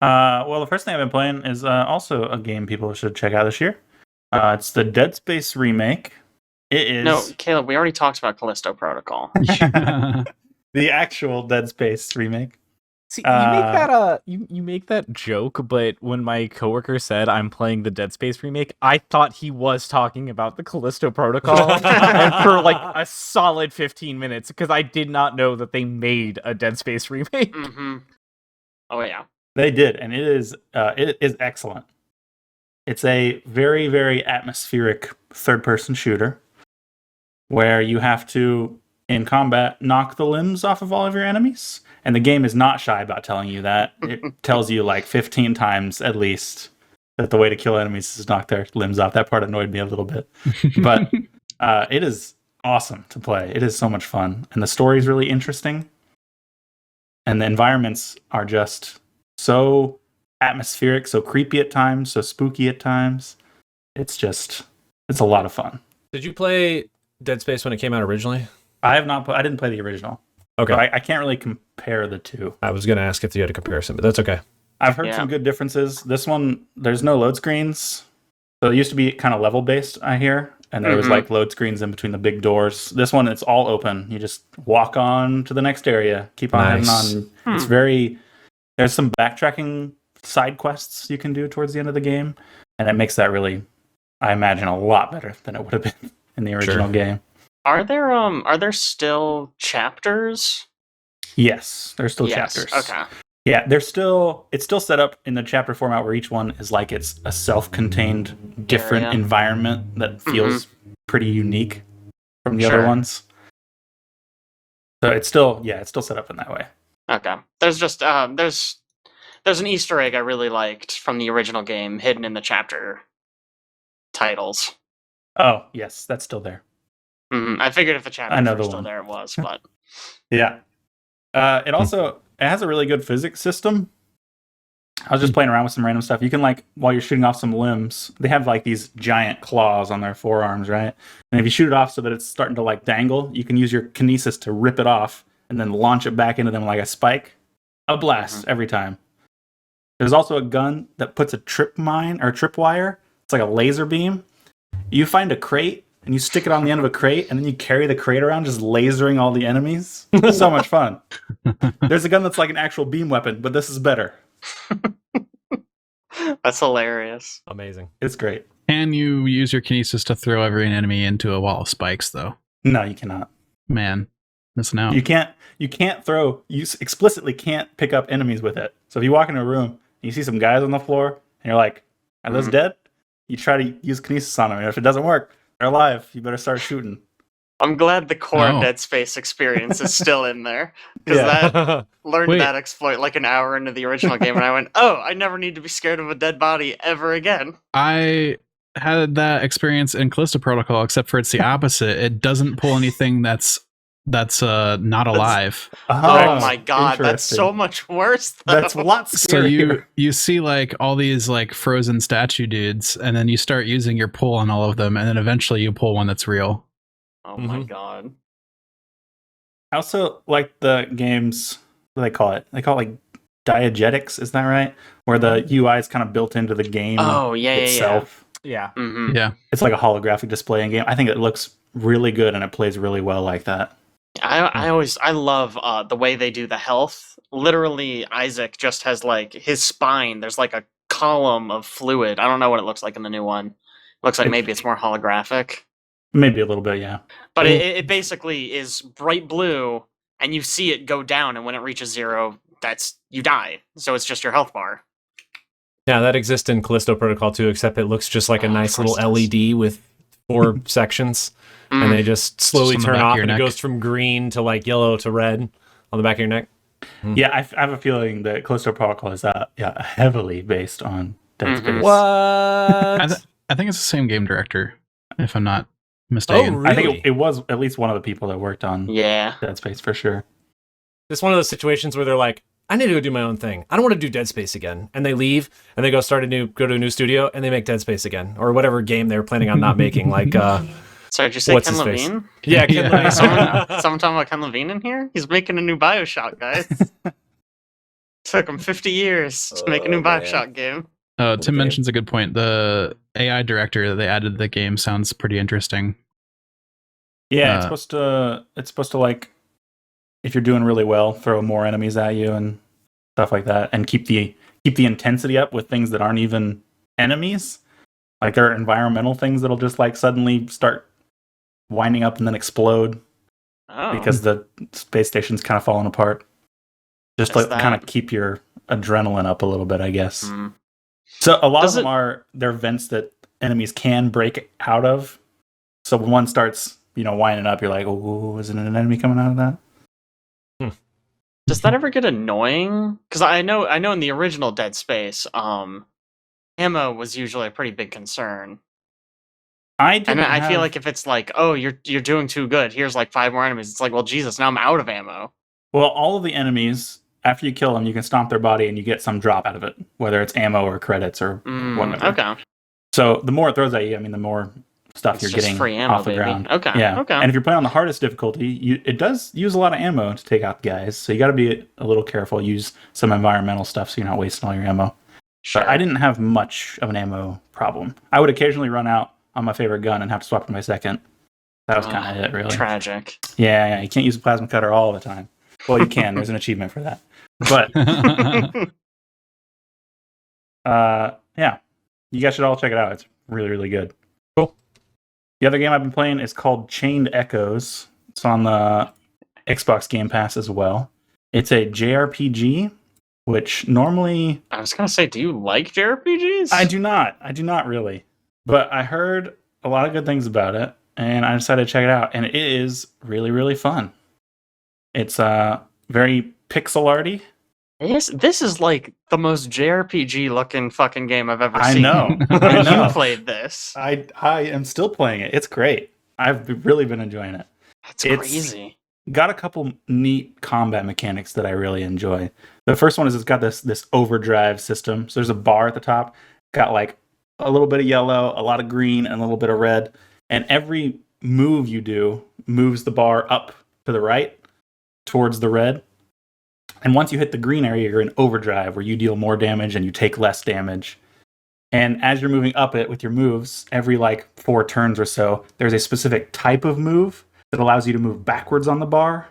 [SPEAKER 3] Well, the first thing I've been playing is also a game people should check out this year. It's the Dead Space remake. It is
[SPEAKER 5] No, Caleb, we already talked about Callisto Protocol.
[SPEAKER 3] the actual Dead Space remake.
[SPEAKER 2] See, you make that joke, but when my coworker said I'm playing the Dead Space remake, I thought he was talking about the Callisto Protocol, and for like a solid 15 minutes, because I did not know that they made a Dead Space remake.
[SPEAKER 5] Mm-hmm. Oh yeah.
[SPEAKER 3] They did, and it is excellent. It's a very, very atmospheric third-person shooter where you have to, in combat, knock the limbs off of all of your enemies. And the game is not shy about telling you that. It tells you like 15 times at least that the way to kill enemies is to knock their limbs off. That part annoyed me a little bit. But it is awesome to play. It is so much fun. And the story is really interesting. And the environments are just so atmospheric, so creepy at times, so spooky at times. It's a lot of fun.
[SPEAKER 1] Did you play Dead Space when it came out originally?
[SPEAKER 3] I didn't play the original.
[SPEAKER 1] Okay.
[SPEAKER 3] So I can't really compare the two.
[SPEAKER 1] I was going to ask if you had a comparison, but that's okay.
[SPEAKER 3] I've heard
[SPEAKER 5] Yeah.
[SPEAKER 3] some good differences. This one, there's no load screens. So it used to be kind of level based, I hear. And there was
[SPEAKER 5] Mhm.
[SPEAKER 3] like load screens in between the big doors. This one, it's all open. You just walk on to the next area. Keep on
[SPEAKER 1] Nice.
[SPEAKER 3] heading on. It's there's some backtracking side quests you can do towards the end of the game. And it makes that really, I imagine, a lot better than it would have been in the original game.
[SPEAKER 5] Are there still chapters?
[SPEAKER 3] Yes, there's still
[SPEAKER 5] Yes.
[SPEAKER 3] chapters.
[SPEAKER 5] Okay.
[SPEAKER 3] Yeah, it's still set up in the chapter format where each one is like it's a self-contained different
[SPEAKER 5] Area.
[SPEAKER 3] environment that feels pretty unique from the other
[SPEAKER 5] Sure.
[SPEAKER 3] ones. So it's still set up in that way.
[SPEAKER 5] Okay. There's just there's an Easter egg I really liked from the original game hidden in the chapter titles.
[SPEAKER 3] Oh, yes, that's still there.
[SPEAKER 5] I figured if the chapters
[SPEAKER 3] know
[SPEAKER 5] were
[SPEAKER 3] the
[SPEAKER 5] still
[SPEAKER 3] one.
[SPEAKER 5] there, it was, but
[SPEAKER 3] Yeah. It has a really good physics system. I was just playing around with some random stuff. You can, like, while you're shooting off some limbs, they have like these giant claws on their forearms, right? And if you shoot it off so that it's starting to like dangle, you can use your kinesis to rip it off and then launch it back into them like a spike. A blast every time. There's also a gun that puts a tripwire. It's like a laser beam. You find a crate and you stick it on the end of a crate, and then you carry the crate around just lasering all the enemies. So much fun. There's a gun that's like an actual beam weapon, but this is better.
[SPEAKER 5] that's hilarious.
[SPEAKER 1] Amazing.
[SPEAKER 3] It's great.
[SPEAKER 4] Can you use your kinesis to throw every enemy into a wall of spikes, though?
[SPEAKER 3] No, you cannot.
[SPEAKER 4] Man, missing out.
[SPEAKER 3] You explicitly can't pick up enemies with it. So if you walk into a room and you see some guys on the floor and you're like, are those dead? You try to use kinesis on them, and if it doesn't work, they're alive. You better start shooting.
[SPEAKER 5] I'm glad the core Dead Space experience is still in there, because that learned that exploit like an hour into the original game, and I went, "Oh, I never need to be scared of a dead body ever again."
[SPEAKER 4] I had that experience in Callisto Protocol, except for it's the opposite. It doesn't pull anything that's not alive.
[SPEAKER 5] Oh my god, that's so much worse. Though.
[SPEAKER 3] That's a lot scarier.
[SPEAKER 4] So you see like all these like frozen statue dudes, and then you start using your pull on all of them, and then eventually you pull one that's real.
[SPEAKER 5] Oh my god.
[SPEAKER 3] I also like the games, what do they call it? They call it like diegetics, is that right? Where the UI is kind of built into the game itself.
[SPEAKER 2] Yeah.
[SPEAKER 4] Yeah.
[SPEAKER 3] It's like a holographic display in game. I think it looks really good and it plays really well like that.
[SPEAKER 5] I love the way they do the health. Literally, Isaac just has like his spine. There's like a column of fluid. I don't know what it looks like in the new one. Looks like maybe it's more holographic.
[SPEAKER 3] Maybe a little bit, yeah.
[SPEAKER 5] But it basically is bright blue, and you see it go down, and when it reaches 0, you die. So it's just your health bar.
[SPEAKER 1] Yeah, that exists in Callisto Protocol too, except it looks just like a nice little LED with 4 sections, and they just slowly turn off, and it goes from green to like yellow to red on the back of your neck.
[SPEAKER 3] Yeah, I have a feeling that Callisto Protocol is heavily based on Dead Space.
[SPEAKER 1] What?
[SPEAKER 4] I think it's the same game director, if I'm not mistaken.
[SPEAKER 1] Oh, really?
[SPEAKER 3] I think it was at least one of the people that worked on Dead Space for sure.
[SPEAKER 1] It's one of those situations where they're like, I need to go do my own thing. I don't want to do Dead Space again. And they leave and they go to a new studio and they make Dead Space again. Or whatever game they were planning on not making. Like,
[SPEAKER 5] sorry, did you say
[SPEAKER 1] what's
[SPEAKER 5] Ken
[SPEAKER 1] his face?
[SPEAKER 5] Levine?
[SPEAKER 1] Yeah, Ken Levine.
[SPEAKER 5] Someone talking about Ken Levine in here? He's making a new Bioshock, guys. Took him 50 years to make a new Bioshock game.
[SPEAKER 4] Tim mentions a good point. The AI director that they added to the game sounds pretty interesting.
[SPEAKER 3] Yeah, it's supposed to like, if you're doing really well, throw more enemies at you and stuff like that, and keep the intensity up with things that aren't even enemies. Like there are environmental things that'll just like suddenly start winding up and then explode because the space station's kind of falling apart. Just to kind of keep your adrenaline up a little bit, I guess.
[SPEAKER 5] Mm.
[SPEAKER 3] So a lot of them they're vents that enemies can break out of. So when one starts, winding up, you're like, oh, isn't it an enemy coming out of that?
[SPEAKER 5] Does that ever get annoying? Because I know in the original Dead Space, ammo was usually a pretty big concern. I feel like if it's like, oh, you're doing too good, here's like 5 more enemies. It's like, well, Jesus, now I'm out of ammo.
[SPEAKER 3] Well, all of the enemies, after you kill them, you can stomp their body and you get some drop out of it, whether it's ammo or credits or whatever.
[SPEAKER 5] Okay.
[SPEAKER 3] So the more it throws at you, the more stuff you're getting
[SPEAKER 5] free ammo,
[SPEAKER 3] off the ground.
[SPEAKER 5] Okay.
[SPEAKER 3] Yeah.
[SPEAKER 5] Okay.
[SPEAKER 3] And if you're playing on the hardest difficulty, it does use a lot of ammo to take out the guys. So you got to be a little careful. Use some environmental stuff so you're not wasting all your ammo.
[SPEAKER 5] Sure.
[SPEAKER 3] But I didn't have much of an ammo problem. I would occasionally run out on my favorite gun and have to swap to my second. That was kind of it, really.
[SPEAKER 5] Tragic.
[SPEAKER 3] Yeah, you can't use a plasma cutter all the time. Well, you can. There's an achievement for that. But yeah, you guys should all check it out. It's really, really good.
[SPEAKER 1] Cool.
[SPEAKER 3] The other game I've been playing is called Chained Echoes. It's on the Xbox Game Pass as well. It's a JRPG, which normally...
[SPEAKER 5] I was going to say, do you like JRPGs?
[SPEAKER 3] I do not really. But I heard a lot of good things about it, and I decided to check it out. And it is really, really fun. It's very pixel arty.
[SPEAKER 5] This is like the most JRPG looking fucking game I've ever
[SPEAKER 3] I
[SPEAKER 5] seen.
[SPEAKER 3] know. I
[SPEAKER 5] And
[SPEAKER 3] know.
[SPEAKER 5] you played this.
[SPEAKER 3] I am still playing it. It's great. I've really been enjoying it.
[SPEAKER 5] That's
[SPEAKER 3] It's-
[SPEAKER 5] crazy.
[SPEAKER 3] Got a couple neat combat mechanics that I really enjoy. The first one is it's got this overdrive system. So there's a bar at the top, got like a little bit of yellow, a lot of green, and a little bit of red. And every move you do moves the bar up to the right towards the red. And once you hit the green area, you're in overdrive where you deal more damage and you take less damage. And as you're moving up it with your moves, every like 4 turns or so, there's a specific type of move that allows you to move backwards on the bar.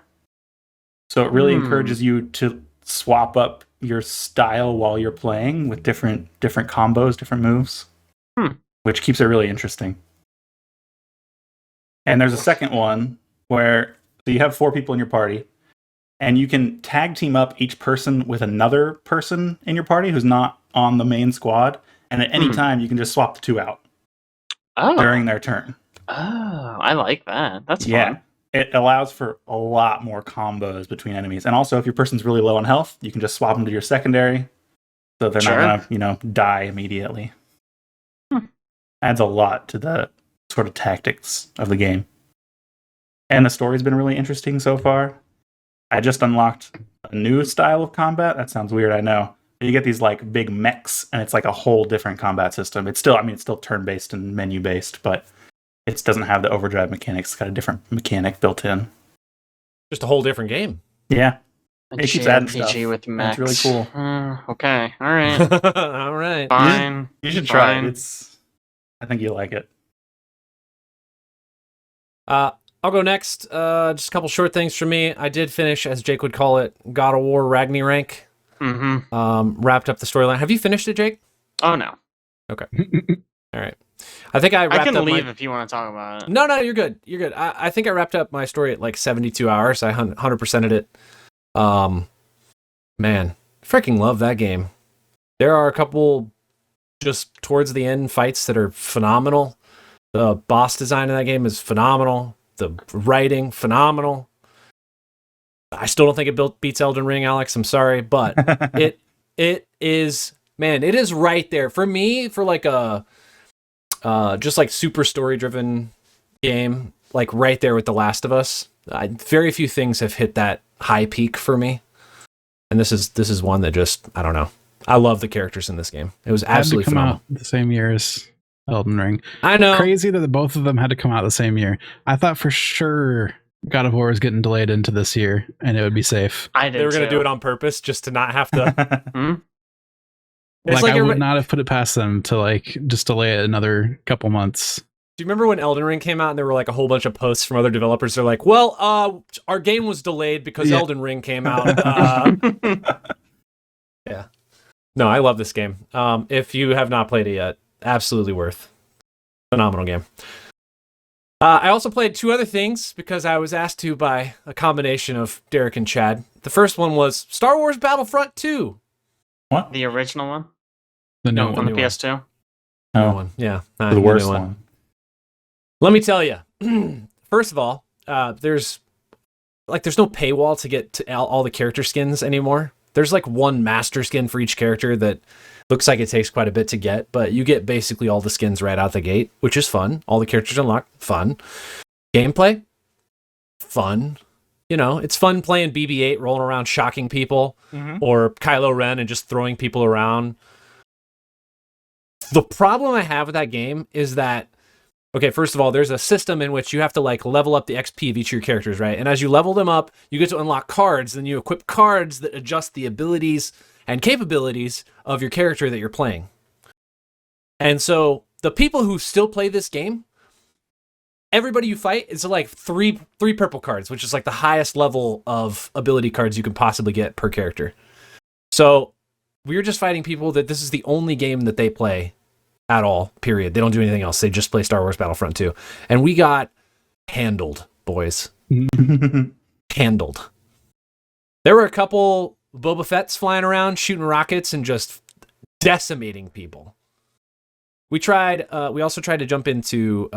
[SPEAKER 3] So it really encourages you to swap up your style while you're playing with different combos, different moves, which keeps it really interesting. And there's a second one where so you have 4 people in your party, and you can tag team up each person with another person in your party who's not on the main squad. And at any time, you can just swap the 2 out during their turn.
[SPEAKER 5] Oh, I like that. That's
[SPEAKER 3] Yeah.
[SPEAKER 5] fun.
[SPEAKER 3] It allows for a lot more combos between enemies. And also, if your person's really low on health, you can just swap them to your secondary. So they're not going to, die immediately. Adds a lot to the sort of tactics of the game. And the story's been really interesting so far. I just unlocked a new style of combat. That sounds weird, I know. You get these like big mechs, and it's like a whole different combat system. It's still turn-based and menu-based, but it doesn't have the overdrive mechanics. It's got a different mechanic built in.
[SPEAKER 1] Just a whole different game.
[SPEAKER 3] Yeah.
[SPEAKER 5] A
[SPEAKER 3] It keeps adding
[SPEAKER 5] JRPG
[SPEAKER 3] stuff.
[SPEAKER 5] with mechs.
[SPEAKER 3] It's really cool.
[SPEAKER 5] Okay. All right.
[SPEAKER 1] All right.
[SPEAKER 5] Fine.
[SPEAKER 3] You should try
[SPEAKER 5] Fine.
[SPEAKER 3] it. I think you'll like it.
[SPEAKER 1] I'll go next. Just a couple short things from me. I did finish, as Jake would call it, God of War Ragnarok. Wrapped up the storyline. Have you finished it, Jake?
[SPEAKER 5] Oh, no.
[SPEAKER 1] Okay. All right. I think I wrapped
[SPEAKER 5] I can
[SPEAKER 1] up
[SPEAKER 5] leave if you want to talk about it.
[SPEAKER 1] No, you're good. You're good. I think I wrapped up my story at like 72 hours. I 100%ed it. Man, freaking love that game. There are a couple just towards the end fights that are phenomenal. The boss design in that game is phenomenal. The writing, phenomenal. I still don't think it beats Elden Ring, Alex. I'm sorry, but it is, man, it is right there for me for like a just like super story driven game, like right there with The Last of Us. Very few things have hit that high peak for me, and this is one that just, I don't know. I love the characters in this game. It was absolutely
[SPEAKER 4] had to come
[SPEAKER 1] phenomenal.
[SPEAKER 4] out the same year as Elden Ring.
[SPEAKER 1] I know.
[SPEAKER 4] Crazy that both of them had to come out the same year. I thought for sure God of War was getting delayed into this year, and it would be safe.
[SPEAKER 5] I did
[SPEAKER 1] They were going to
[SPEAKER 5] too.
[SPEAKER 1] do it on purpose just to not have to. It's
[SPEAKER 4] Like I would
[SPEAKER 1] everybody-
[SPEAKER 4] not have put it past them to like just delay it another couple months.
[SPEAKER 1] Do you remember when Elden Ring came out and there were like a whole bunch of posts from other developers? They're like, well, our game was delayed because
[SPEAKER 4] Yeah.
[SPEAKER 1] Elden Ring came out. Yeah. No, I love this game. If you have not played it yet, absolutely worth. Phenomenal game. I also played 2 other things because I was asked to by a combination of Derek and Chad. The first one was Star Wars Battlefront 2.
[SPEAKER 3] What?
[SPEAKER 5] The original one
[SPEAKER 4] The new
[SPEAKER 1] No,
[SPEAKER 4] one.
[SPEAKER 5] on the
[SPEAKER 1] new one.
[SPEAKER 5] PS2.
[SPEAKER 1] New
[SPEAKER 3] Oh,
[SPEAKER 1] one. Yeah.
[SPEAKER 3] the
[SPEAKER 1] new
[SPEAKER 3] worst
[SPEAKER 1] one.
[SPEAKER 3] one.
[SPEAKER 1] Let me tell you. First of all, there's no paywall to get to all the character skins anymore. There's like one master skin for each character that looks like it takes quite a bit to get, but you get basically all the skins right out the gate, which is fun. All the characters unlocked, fun. Gameplay, fun. You know, it's fun playing BB-8, rolling around shocking people, or Kylo Ren and just throwing people around. The problem I have with that game is that, okay, first of all, there's a system in which you have to like level up the XP of each of your characters, right? And as you level them up, you get to unlock cards, and you equip cards that adjust the abilities and capabilities of your character that you're playing. And so the people who still play this game, everybody you fight is like three purple cards, which is like the highest level of ability cards you can possibly get per character. So we're just fighting people that this is the only game that they play at all, period. They don't do anything else. They just play Star Wars Battlefront 2. And we got handled, boys. Handled. There were a couple Boba Fett's flying around, shooting rockets and just decimating people. We also tried to jump into,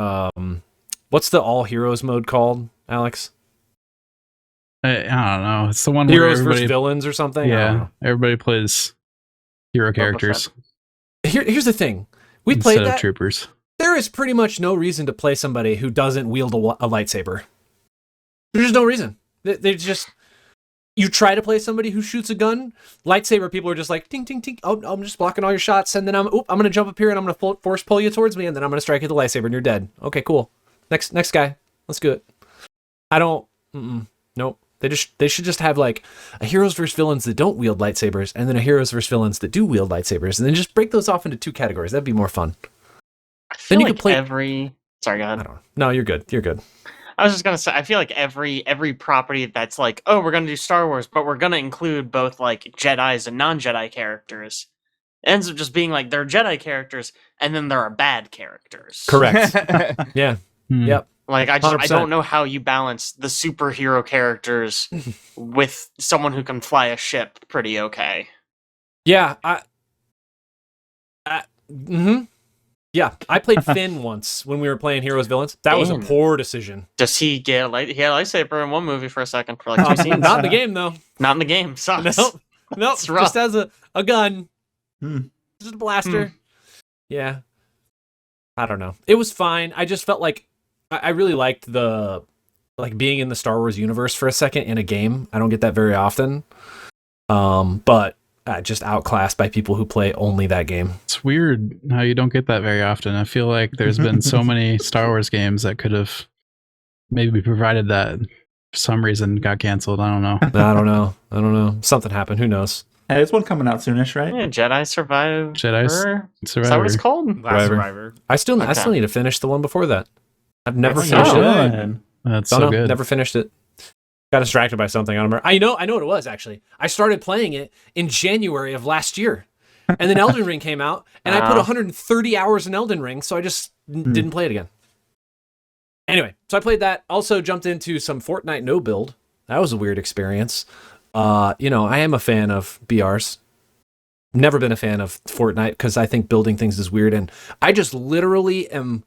[SPEAKER 1] what's the all heroes mode called, Alex?
[SPEAKER 4] I don't know. It's the one where
[SPEAKER 1] Heroes
[SPEAKER 4] everybody,
[SPEAKER 1] versus villains or something. I don't
[SPEAKER 4] yeah,
[SPEAKER 1] know.
[SPEAKER 4] everybody plays hero characters
[SPEAKER 1] Here's the thing. We
[SPEAKER 4] instead
[SPEAKER 1] played
[SPEAKER 4] of
[SPEAKER 1] that.
[SPEAKER 4] troopers.
[SPEAKER 1] There is pretty much no reason to play somebody who doesn't wield a lightsaber. There's just no reason. They just. You try to play somebody who shoots a gun, lightsaber people are just like, ting, ting, ting. Oh, I'm just blocking all your shots, and then I'm going to jump up here and I'm going to force pull you towards me, and then I'm going to strike you with the lightsaber, and you're dead. Okay, cool. Next guy. Let's do it. I don't. Nope. They should just have like a heroes versus villains that don't wield lightsabers, and then a heroes versus villains that do wield lightsabers, and then just break those off into two categories. That'd be more fun.
[SPEAKER 5] I feel
[SPEAKER 1] Then you
[SPEAKER 5] like
[SPEAKER 1] could play.
[SPEAKER 5] every. Sorry, go ahead.
[SPEAKER 1] I don't know. No, you're good. You're good.
[SPEAKER 5] I was just gonna say, I feel like every property that's like, oh, we're gonna do Star Wars, but we're gonna include both like Jedi's and non-Jedi characters, it ends up just being like they're Jedi characters, and then there are bad characters.
[SPEAKER 1] Correct. Yeah. Yep.
[SPEAKER 5] Like I
[SPEAKER 1] 100%.
[SPEAKER 5] don't know how you balance the superhero characters with someone who can fly a ship pretty okay.
[SPEAKER 1] Yeah. Yeah, I played Finn once when we were playing Heroes Villains. That was a
[SPEAKER 5] Damn.
[SPEAKER 1] poor decision.
[SPEAKER 5] Does he get he had a lightsaber in one movie for a second for like 2 scenes?
[SPEAKER 1] Not in the game though.
[SPEAKER 5] Not in the game. Sucks.
[SPEAKER 1] No,
[SPEAKER 5] It's rough.
[SPEAKER 1] just as a gun.
[SPEAKER 3] Hmm.
[SPEAKER 1] Just a blaster. Yeah. I don't know. It was fine. I just felt like I really liked the being in the Star Wars universe for a second in a game. I don't get that very often. But just outclassed by people who play only that game.
[SPEAKER 4] It's weird how you don't get that very often. I feel like there's been so many Star Wars games that could have maybe provided that. For some reason, got canceled. I don't know.
[SPEAKER 1] I don't know. Something happened. Who knows?
[SPEAKER 3] Hey, there's one coming out soonish, right?
[SPEAKER 5] Yeah, Jedi Survivor. Is that what it's called?
[SPEAKER 2] Last Survivor.
[SPEAKER 1] I still
[SPEAKER 5] Okay.
[SPEAKER 1] need to finish the one before that. I've never
[SPEAKER 5] That's
[SPEAKER 1] finished
[SPEAKER 5] so
[SPEAKER 1] it.
[SPEAKER 3] good.
[SPEAKER 4] That's
[SPEAKER 1] Don't
[SPEAKER 4] so
[SPEAKER 1] know.
[SPEAKER 4] good.
[SPEAKER 1] Never finished it. Got distracted by something. I don't remember. I know what it was actually. I started playing it in January of last year, and then Elden Ring came out, and I put 130 hours in Elden Ring, so I just didn't play it again. Anyway, so I played that. Also jumped into some Fortnite no build. That was a weird experience. I am a fan of BRs. Never been a fan of Fortnite because I think building things is weird, and I just literally am.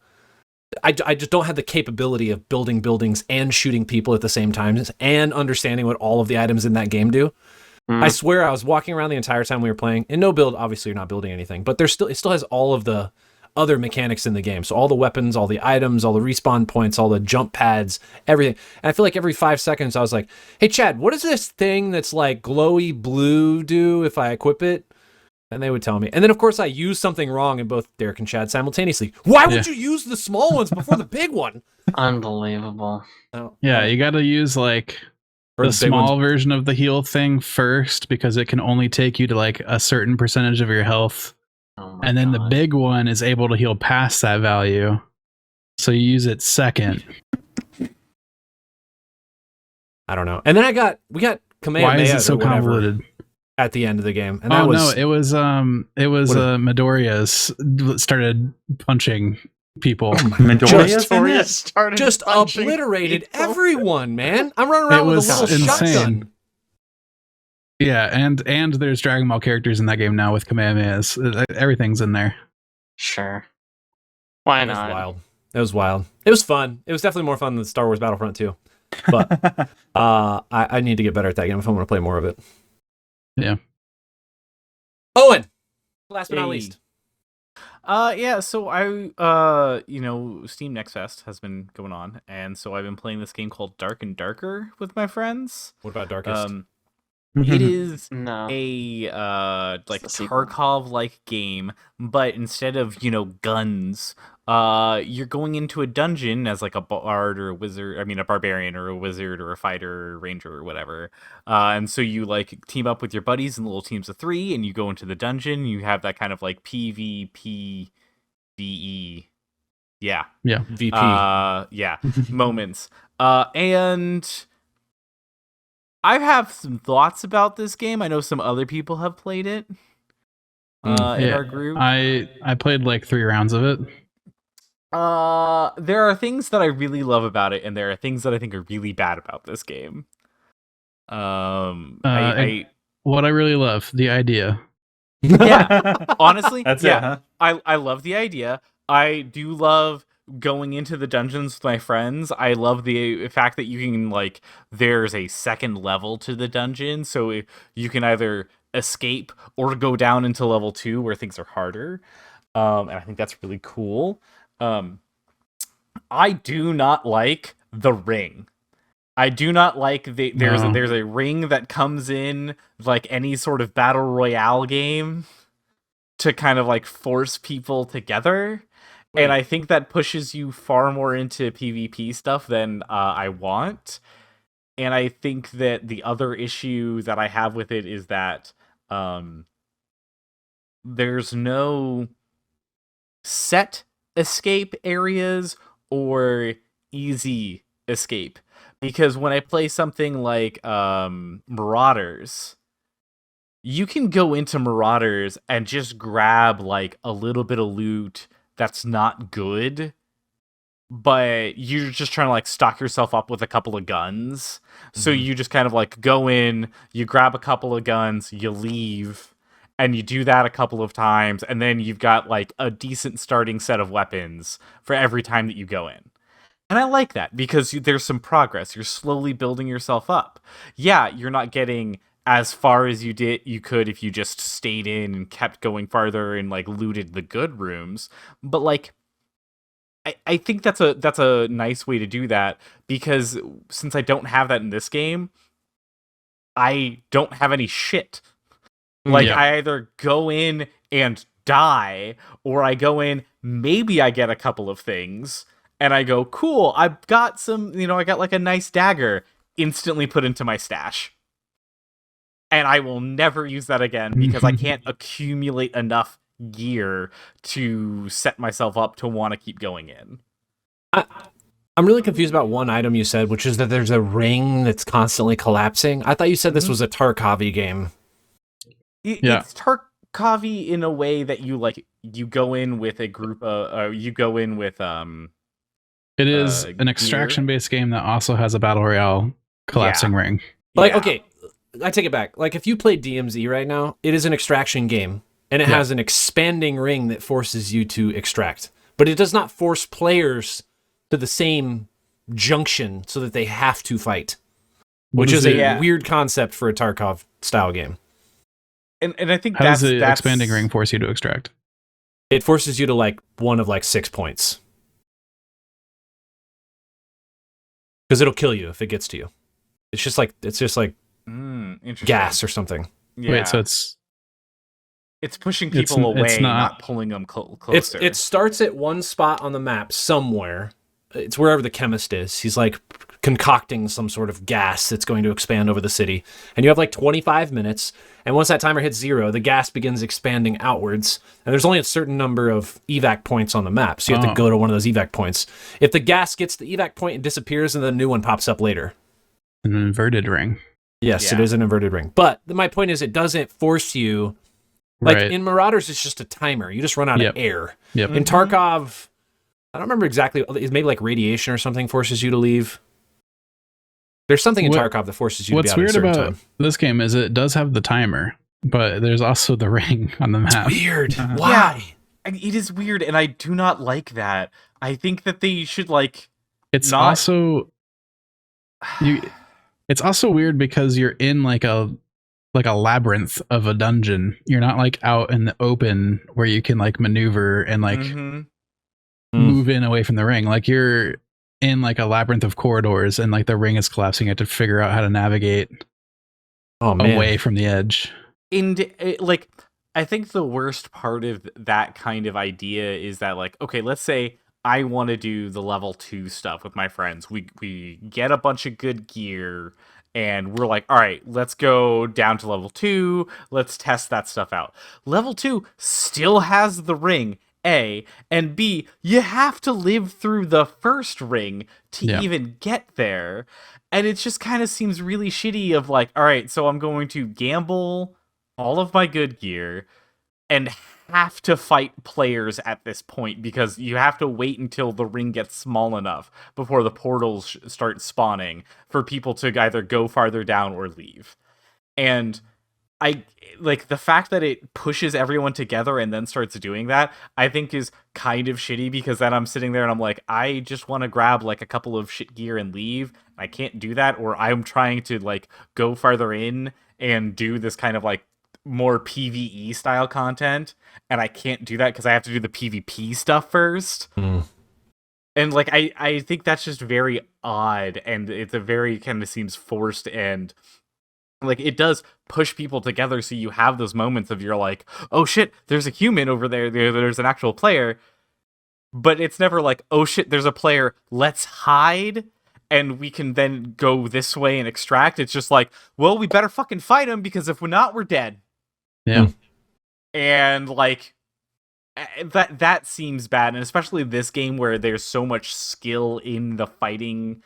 [SPEAKER 1] I just don't have the capability of building buildings and shooting people at the same time and understanding what all of the items in that game do. I swear I was walking around the entire time we were playing. In no build, obviously you're not building anything, but it still has all of the other mechanics in the game. So all the weapons, all the items, all the respawn points, all the jump pads, everything. And I feel like every 5 seconds I was like, hey Chad, what does this thing that's like glowy blue do if I equip it? And they would tell me. And then, of course, I used something wrong in both Derek and Chad simultaneously. Why would you use the small ones before the big one?
[SPEAKER 5] Unbelievable.
[SPEAKER 1] Oh,
[SPEAKER 4] Yeah, you got to use like
[SPEAKER 1] or
[SPEAKER 4] the
[SPEAKER 1] big
[SPEAKER 4] small
[SPEAKER 1] ones.
[SPEAKER 4] version of the heal thing first because it can only take you to like a certain percentage of your health.
[SPEAKER 5] Oh my
[SPEAKER 4] And then the
[SPEAKER 5] God.
[SPEAKER 4] big one is able to heal past that value. So you use it second.
[SPEAKER 1] I don't know. And then we got Kamehameha
[SPEAKER 4] Why is it so
[SPEAKER 1] or whatever
[SPEAKER 4] convoluted?
[SPEAKER 1] at the end of the game. And
[SPEAKER 4] Oh
[SPEAKER 1] that was,
[SPEAKER 4] no, it was Midoriya's started punching people.
[SPEAKER 3] Midoriya's
[SPEAKER 5] started
[SPEAKER 1] just
[SPEAKER 5] punching
[SPEAKER 1] obliterated
[SPEAKER 5] people.
[SPEAKER 1] everyone, man. I'm running around
[SPEAKER 4] It
[SPEAKER 1] with a
[SPEAKER 4] was
[SPEAKER 1] little
[SPEAKER 4] insane.
[SPEAKER 1] shotgun.
[SPEAKER 4] Yeah, and there's Dragon Ball characters in that game now with Kamehamehas. Everything's in there.
[SPEAKER 5] Sure. Why
[SPEAKER 1] It was
[SPEAKER 5] not?
[SPEAKER 1] wild. It was wild. It was fun. It was definitely more fun than Star Wars Battlefront 2. But I need to get better at that game if I'm going to play more of it.
[SPEAKER 4] Yeah.
[SPEAKER 1] Owen, last but not
[SPEAKER 2] Hey.
[SPEAKER 1] least.
[SPEAKER 2] So I Steam Next Fest has been going on, and so I've been playing this game called Dark and Darker with my friends.
[SPEAKER 1] What about Darkest?
[SPEAKER 2] It is
[SPEAKER 5] No.
[SPEAKER 2] a like
[SPEAKER 5] the sequel.
[SPEAKER 2] Tarkov-like game, but instead of guns, you're going into a dungeon as like a bard or a wizard. I mean, a barbarian or a wizard or a fighter or a ranger or whatever. And so you like team up with your buddies in little teams of 3, and you go into the dungeon. You have that kind of like PvPVE. Yeah.
[SPEAKER 1] VP.
[SPEAKER 2] Moments. And I have some thoughts about this game. I know some other people have played it in
[SPEAKER 4] Yeah,
[SPEAKER 2] our group.
[SPEAKER 4] I played like 3 rounds of it.
[SPEAKER 2] There are things that I really love about it, and there are things that I think are really bad about this game.
[SPEAKER 4] What I really love, the idea.
[SPEAKER 2] Yeah, honestly,
[SPEAKER 3] That's
[SPEAKER 2] yeah.
[SPEAKER 3] it, huh?
[SPEAKER 2] I love the idea. I do love going into the dungeons with my friends. I love the fact that you can, like, there's a second level to the dungeon, so you can either escape or go down into level 2 where things are harder. And I think that's really cool. I do not like the ring. I do not like there's a ring that comes in like any sort of battle royale game to kind of like force people together.
[SPEAKER 1] Wait.
[SPEAKER 2] And I think that pushes you far more into PvP stuff than I want. And I think that the other issue that I have with it is that there's no set escape areas or easy escape. Because when I play something like Marauders, you can go into Marauders and just grab like a little bit of loot that's not good, but you're just trying to like stock yourself up with a couple of guns. So you just kind of like go in, you grab a couple of guns, you leave, and you do that a couple of times, and then you've got like a decent starting set of weapons for every time that you go in. And I like that because there's some progress. You're slowly building yourself up. Yeah, you're not getting as far as you could if you just stayed in and kept going farther and like looted the good rooms. But like, I think that's a nice way to do that, because since I don't have that in this game, I don't have any shit. Like, I either go in and die, or I go in, maybe I get a couple of things, and I go, cool, I've got some, I got like a nice dagger, instantly put into my stash. And I will never use that again because I can't accumulate enough gear to set myself up to want to keep going in.
[SPEAKER 1] I'm really confused about one item you said, which is that there's a ring that's constantly collapsing. I thought you said this was a Tarkov game.
[SPEAKER 2] It's Tarkov in a way that you go in with a group of, you go in with
[SPEAKER 4] It is an extraction-based game that also has a battle royale collapsing ring.
[SPEAKER 1] Like, okay, I take it back. Like, if you play DMZ right now, it is an extraction game, and it has an expanding ring that forces you to extract. But it does not force players to the same junction so that they have to fight, which is a weird concept for a Tarkov-style game.
[SPEAKER 2] And I think
[SPEAKER 4] How does the expanding ring force you to extract?
[SPEAKER 1] It forces you to, like, one of, like, 6 points. Because it'll kill you if it gets to you. It's just like gas or something.
[SPEAKER 4] Yeah. Wait, so it's
[SPEAKER 2] pushing people away, not pulling them closer.
[SPEAKER 1] It starts at one spot on the map somewhere. It's wherever the chemist is. He's like concocting some sort of gas that's going to expand over the city. And you have like 25 minutes. And once that timer hits 0, the gas begins expanding outwards. And there's only a certain number of evac points on the map. So you have to go to one of those evac points. If the gas gets the evac point, it disappears and then a new one pops up later.
[SPEAKER 4] An inverted ring.
[SPEAKER 1] Yes, it is an inverted ring. But my point is, it doesn't force you. Like in Marauders, it's just a timer. You just run out of air.
[SPEAKER 4] Yep.
[SPEAKER 1] In Tarkov, I don't remember exactly. Maybe like radiation or something forces you to leave. There's something in Tarkov that forces you to be out at a certain time.
[SPEAKER 4] What's weird about this game is it does have the timer, but there's also the ring on the map.
[SPEAKER 1] It's weird. Why?
[SPEAKER 2] Yeah, it is weird, and I do not like that. I think that they should like.
[SPEAKER 4] It's also weird because you're in like a labyrinth of a dungeon. You're not like out in the open where you can like maneuver and like move in away from the ring. Like you're in like a labyrinth of corridors and like the ring is collapsing. You have to figure out how to navigate away from the edge.
[SPEAKER 2] And like, I think the worst part of that kind of idea is that like, okay, let's say I want to do the level 2 stuff with my friends. We get a bunch of good gear and we're like, all right, let's go down to level 2. Let's test that stuff out. Level 2 still has the ring, A, and B, you have to live through the first ring to even get there. And it just kind of seems really shitty of like, all right, so I'm going to gamble all of my good gear and have to fight players at this point because you have to wait until the ring gets small enough before the portals start spawning for people to either go farther down or leave. And I like the fact that it pushes everyone together and then starts doing that, I think is kind of shitty, because then I'm sitting there and I'm like, I just want to grab like a couple of shit gear and leave. I can't do that, or I'm trying to like go farther in and do this kind of like more PvE style content, and I can't do that because I have to do the PvP stuff first. And like I think that's just very odd, and it's a very kind of seems forced, and like it does push people together, so you have those moments of you're like, oh shit, there's a human over there, there's an actual player, but it's never like, oh shit, there's a player, let's hide and we can then go this way and extract. It's just like, well, we better fucking fight him, because if we're not, we're dead.
[SPEAKER 4] Yeah.
[SPEAKER 2] And like that seems bad, and especially this game where there's so much skill in the fighting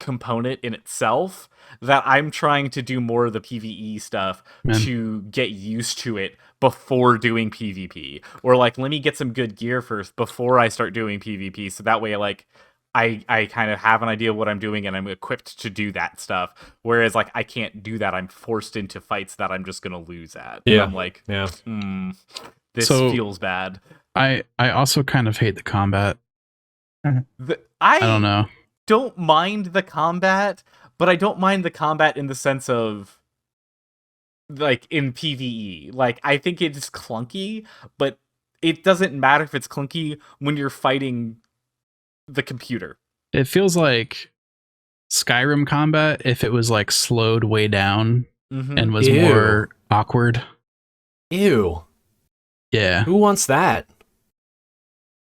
[SPEAKER 2] component in itself, that I'm trying to do more of the PvE stuff to get used to it before doing PvP. Or like, let me get some good gear first before I start doing PvP, so that way like I kind of have an idea of what I'm doing and I'm equipped to do that stuff. Whereas like I can't do that. I'm forced into fights that I'm just gonna lose at.
[SPEAKER 1] Yeah.
[SPEAKER 2] And I'm like, this
[SPEAKER 4] So,
[SPEAKER 2] feels bad.
[SPEAKER 4] I also kind of hate the combat.
[SPEAKER 2] I
[SPEAKER 4] I don't know.
[SPEAKER 2] don't mind the combat, but I don't mind the combat in the sense of like in PvE. Like I think it's clunky, but it doesn't matter if it's clunky when you're fighting the computer.
[SPEAKER 4] It feels like Skyrim combat if it was like slowed way down and was
[SPEAKER 1] Ew.
[SPEAKER 4] more awkward.
[SPEAKER 1] Ew.
[SPEAKER 4] Yeah.
[SPEAKER 1] Who wants that?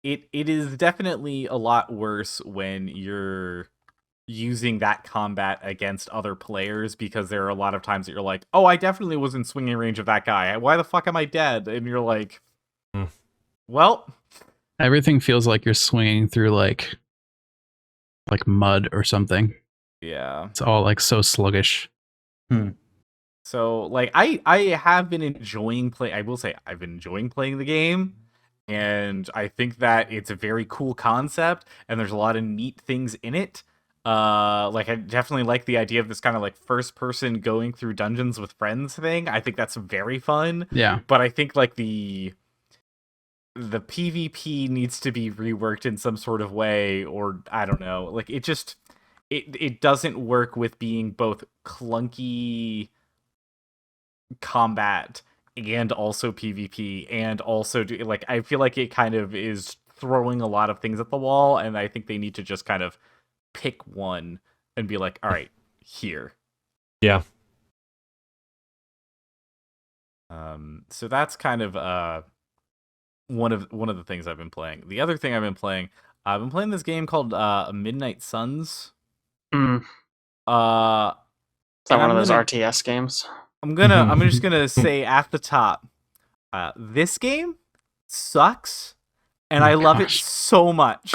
[SPEAKER 2] It is definitely a lot worse when you're using that combat against other players, because there are a lot of times that you're like, oh, I definitely was in swinging range of that guy. Why the fuck am I dead? And you're like, well,
[SPEAKER 4] Everything feels like you're swinging through like mud or something.
[SPEAKER 2] yeah.
[SPEAKER 4] It's all like so sluggish.
[SPEAKER 2] So like I have been enjoying I will say I've been enjoying playing the game, and I think that it's a very cool concept and there's a lot of neat things in it. Like I definitely like the idea of this kind of like first person going through dungeons with friends thing. I think that's very fun.
[SPEAKER 4] Yeah.
[SPEAKER 2] But I think like the PvP needs to be reworked in some sort of way, or I don't know. Like it just it doesn't work with being both clunky combat and also PvP, and also like I feel like it kind of is throwing a lot of things at the wall, and I think they need to just kind of pick one and be like, all right, here.
[SPEAKER 1] Yeah.
[SPEAKER 2] So that's kind of one of the things I've been playing. The other thing I've been playing this game called Midnight Suns.
[SPEAKER 5] Is that one of those RTS games?
[SPEAKER 2] I'm just gonna say at the top, this game sucks, and I love it so much.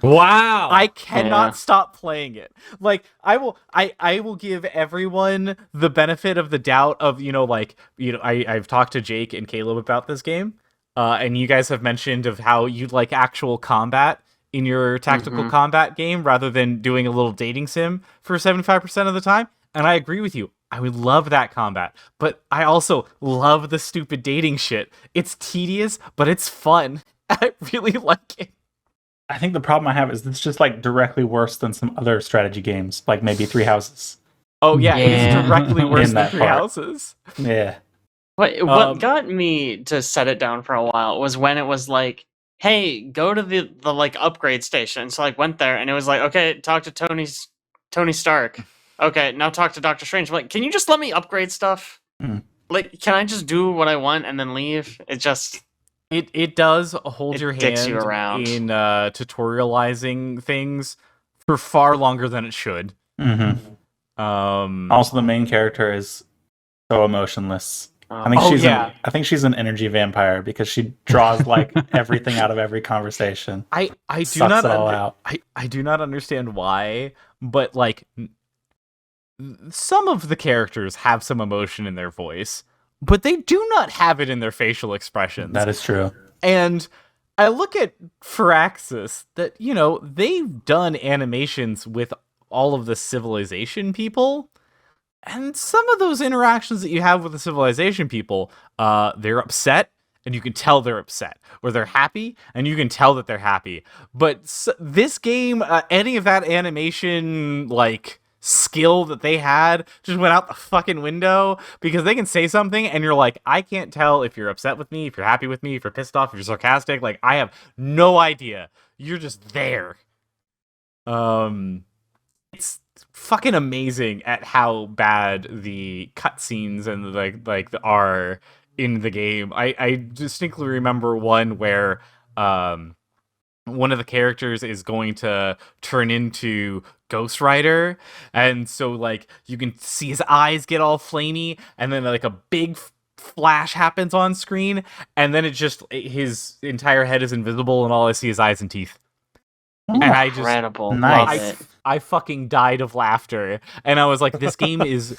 [SPEAKER 1] Wow.
[SPEAKER 2] I cannot stop playing it. Like I will give everyone the benefit of the doubt of, I've talked to Jake and Caleb about this game, and you guys have mentioned of how you'd like actual combat in your tactical combat game rather than doing a little dating sim for 75% of the time. And I agree with you. I would love that combat, but I also love the stupid dating shit. It's tedious, but it's fun. I really like it.
[SPEAKER 3] I think the problem I have is it's just like directly worse than some other strategy games, like maybe Three Houses.
[SPEAKER 2] Oh yeah, it's directly worse
[SPEAKER 3] In
[SPEAKER 2] than
[SPEAKER 3] that
[SPEAKER 2] Three
[SPEAKER 3] part.
[SPEAKER 2] Houses.
[SPEAKER 3] Yeah.
[SPEAKER 5] What got me to set it down for a while was when it was like, hey, go to the like upgrade station. So I went there and it was like, okay, talk to Tony Stark. Okay, now talk to Doctor Strange. I'm like, can you just let me upgrade stuff? Like, can I just do what I want and then leave? It just
[SPEAKER 2] It does hold
[SPEAKER 5] It
[SPEAKER 2] your
[SPEAKER 5] dicks
[SPEAKER 2] hand
[SPEAKER 5] you around.
[SPEAKER 2] in tutorializing things for far longer than it should.
[SPEAKER 3] Also, the main character is so emotionless. I think I think she's an energy vampire because she draws like everything out of every conversation.
[SPEAKER 2] I do
[SPEAKER 3] Sucks
[SPEAKER 2] not
[SPEAKER 3] it all out.
[SPEAKER 2] I do not understand why, but like some of the characters have some emotion in their voice, but they do not have it in their facial expressions.
[SPEAKER 3] That is true.
[SPEAKER 2] And I look at Firaxis that, they've done animations with all of the Civilization people, And some of those interactions that you have with the civilization people, they're upset, and you can tell they're upset, or they're happy, and you can tell that they're happy. But this game, any of that animation, like, skill that they had just went out the fucking window, because they can say something, and you're like, I can't tell if you're upset with me, if you're happy with me, if you're pissed off, if you're sarcastic. Like, I have no idea. You're just there. It's fucking amazing at how bad the cutscenes and like are in the game. I distinctly remember one where one of the characters is going to turn into Ghost Rider, and so like you can see his eyes get all flamey, and then like a big flash happens on screen, and then his entire head is invisible, and all I see is eyes and teeth. And I just
[SPEAKER 5] Incredible.
[SPEAKER 3] Nice.
[SPEAKER 5] Love it.
[SPEAKER 2] I fucking died of laughter, and I was like, this game is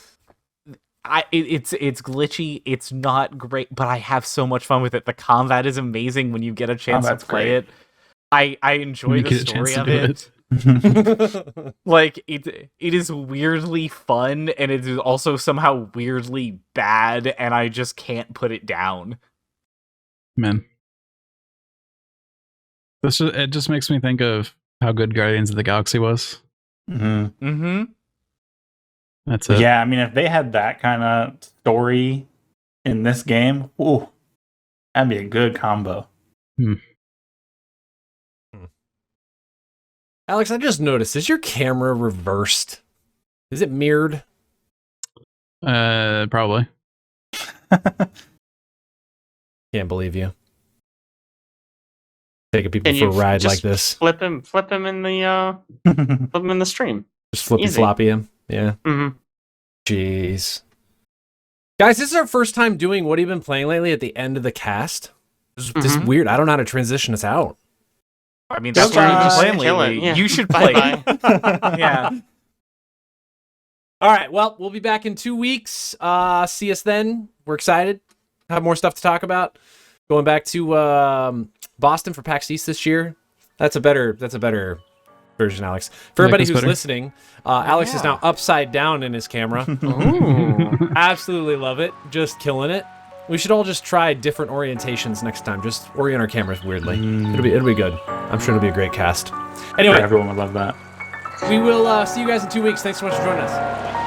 [SPEAKER 2] it's glitchy, it's not great, but I have so much fun with it. The combat is amazing when you get a chance to play
[SPEAKER 3] great.
[SPEAKER 2] it. I enjoy
[SPEAKER 4] You
[SPEAKER 2] the
[SPEAKER 4] get a chance
[SPEAKER 2] story
[SPEAKER 4] to
[SPEAKER 2] of
[SPEAKER 4] do
[SPEAKER 2] it. Like it is weirdly fun, and it is also somehow weirdly bad, and I just can't put it down.
[SPEAKER 4] Man. It just makes me think of how good Guardians of the Galaxy was.
[SPEAKER 3] Mm-hmm.
[SPEAKER 2] Mm-hmm.
[SPEAKER 4] That's it.
[SPEAKER 3] Yeah, I mean, if they had that kind of story in this game, ooh, that'd be a good combo.
[SPEAKER 1] Alex, I just noticed, is your camera reversed? Is it mirrored?
[SPEAKER 4] Probably.
[SPEAKER 1] Can't believe you. Taking people
[SPEAKER 5] Can
[SPEAKER 1] for a
[SPEAKER 5] you
[SPEAKER 1] ride
[SPEAKER 5] just
[SPEAKER 1] like this.
[SPEAKER 5] Flip him in the stream.
[SPEAKER 1] Just flippy
[SPEAKER 5] easy.
[SPEAKER 1] floppy him. Yeah.
[SPEAKER 5] Mm-hmm.
[SPEAKER 1] Jeez. Guys, this is our first time doing What Have You Been Playing Lately at the end of the cast. This is weird. I don't know how to transition us out.
[SPEAKER 2] I mean, that's where you've been playing
[SPEAKER 5] Kill it,
[SPEAKER 2] lately.
[SPEAKER 5] yeah.
[SPEAKER 2] You should play.
[SPEAKER 5] Bye-bye.
[SPEAKER 2] Yeah.
[SPEAKER 1] All right. Well, we'll be back in 2 weeks. See us then. We're excited. Have more stuff to talk about. Going back to Boston for PAX East this year. That's a better version, Alex. For everybody
[SPEAKER 4] this
[SPEAKER 1] who's
[SPEAKER 4] better?
[SPEAKER 1] listening, Alex is now upside down in his camera.
[SPEAKER 5] Ooh.
[SPEAKER 1] Absolutely love it. Just killing it. We should all just try different orientations next time. Just orient our cameras weirdly. It'll be good. I'm sure it'll be a great cast. Anyway,
[SPEAKER 3] Everyone would love that.
[SPEAKER 1] we will see you guys in 2 weeks. Thanks so much for joining us.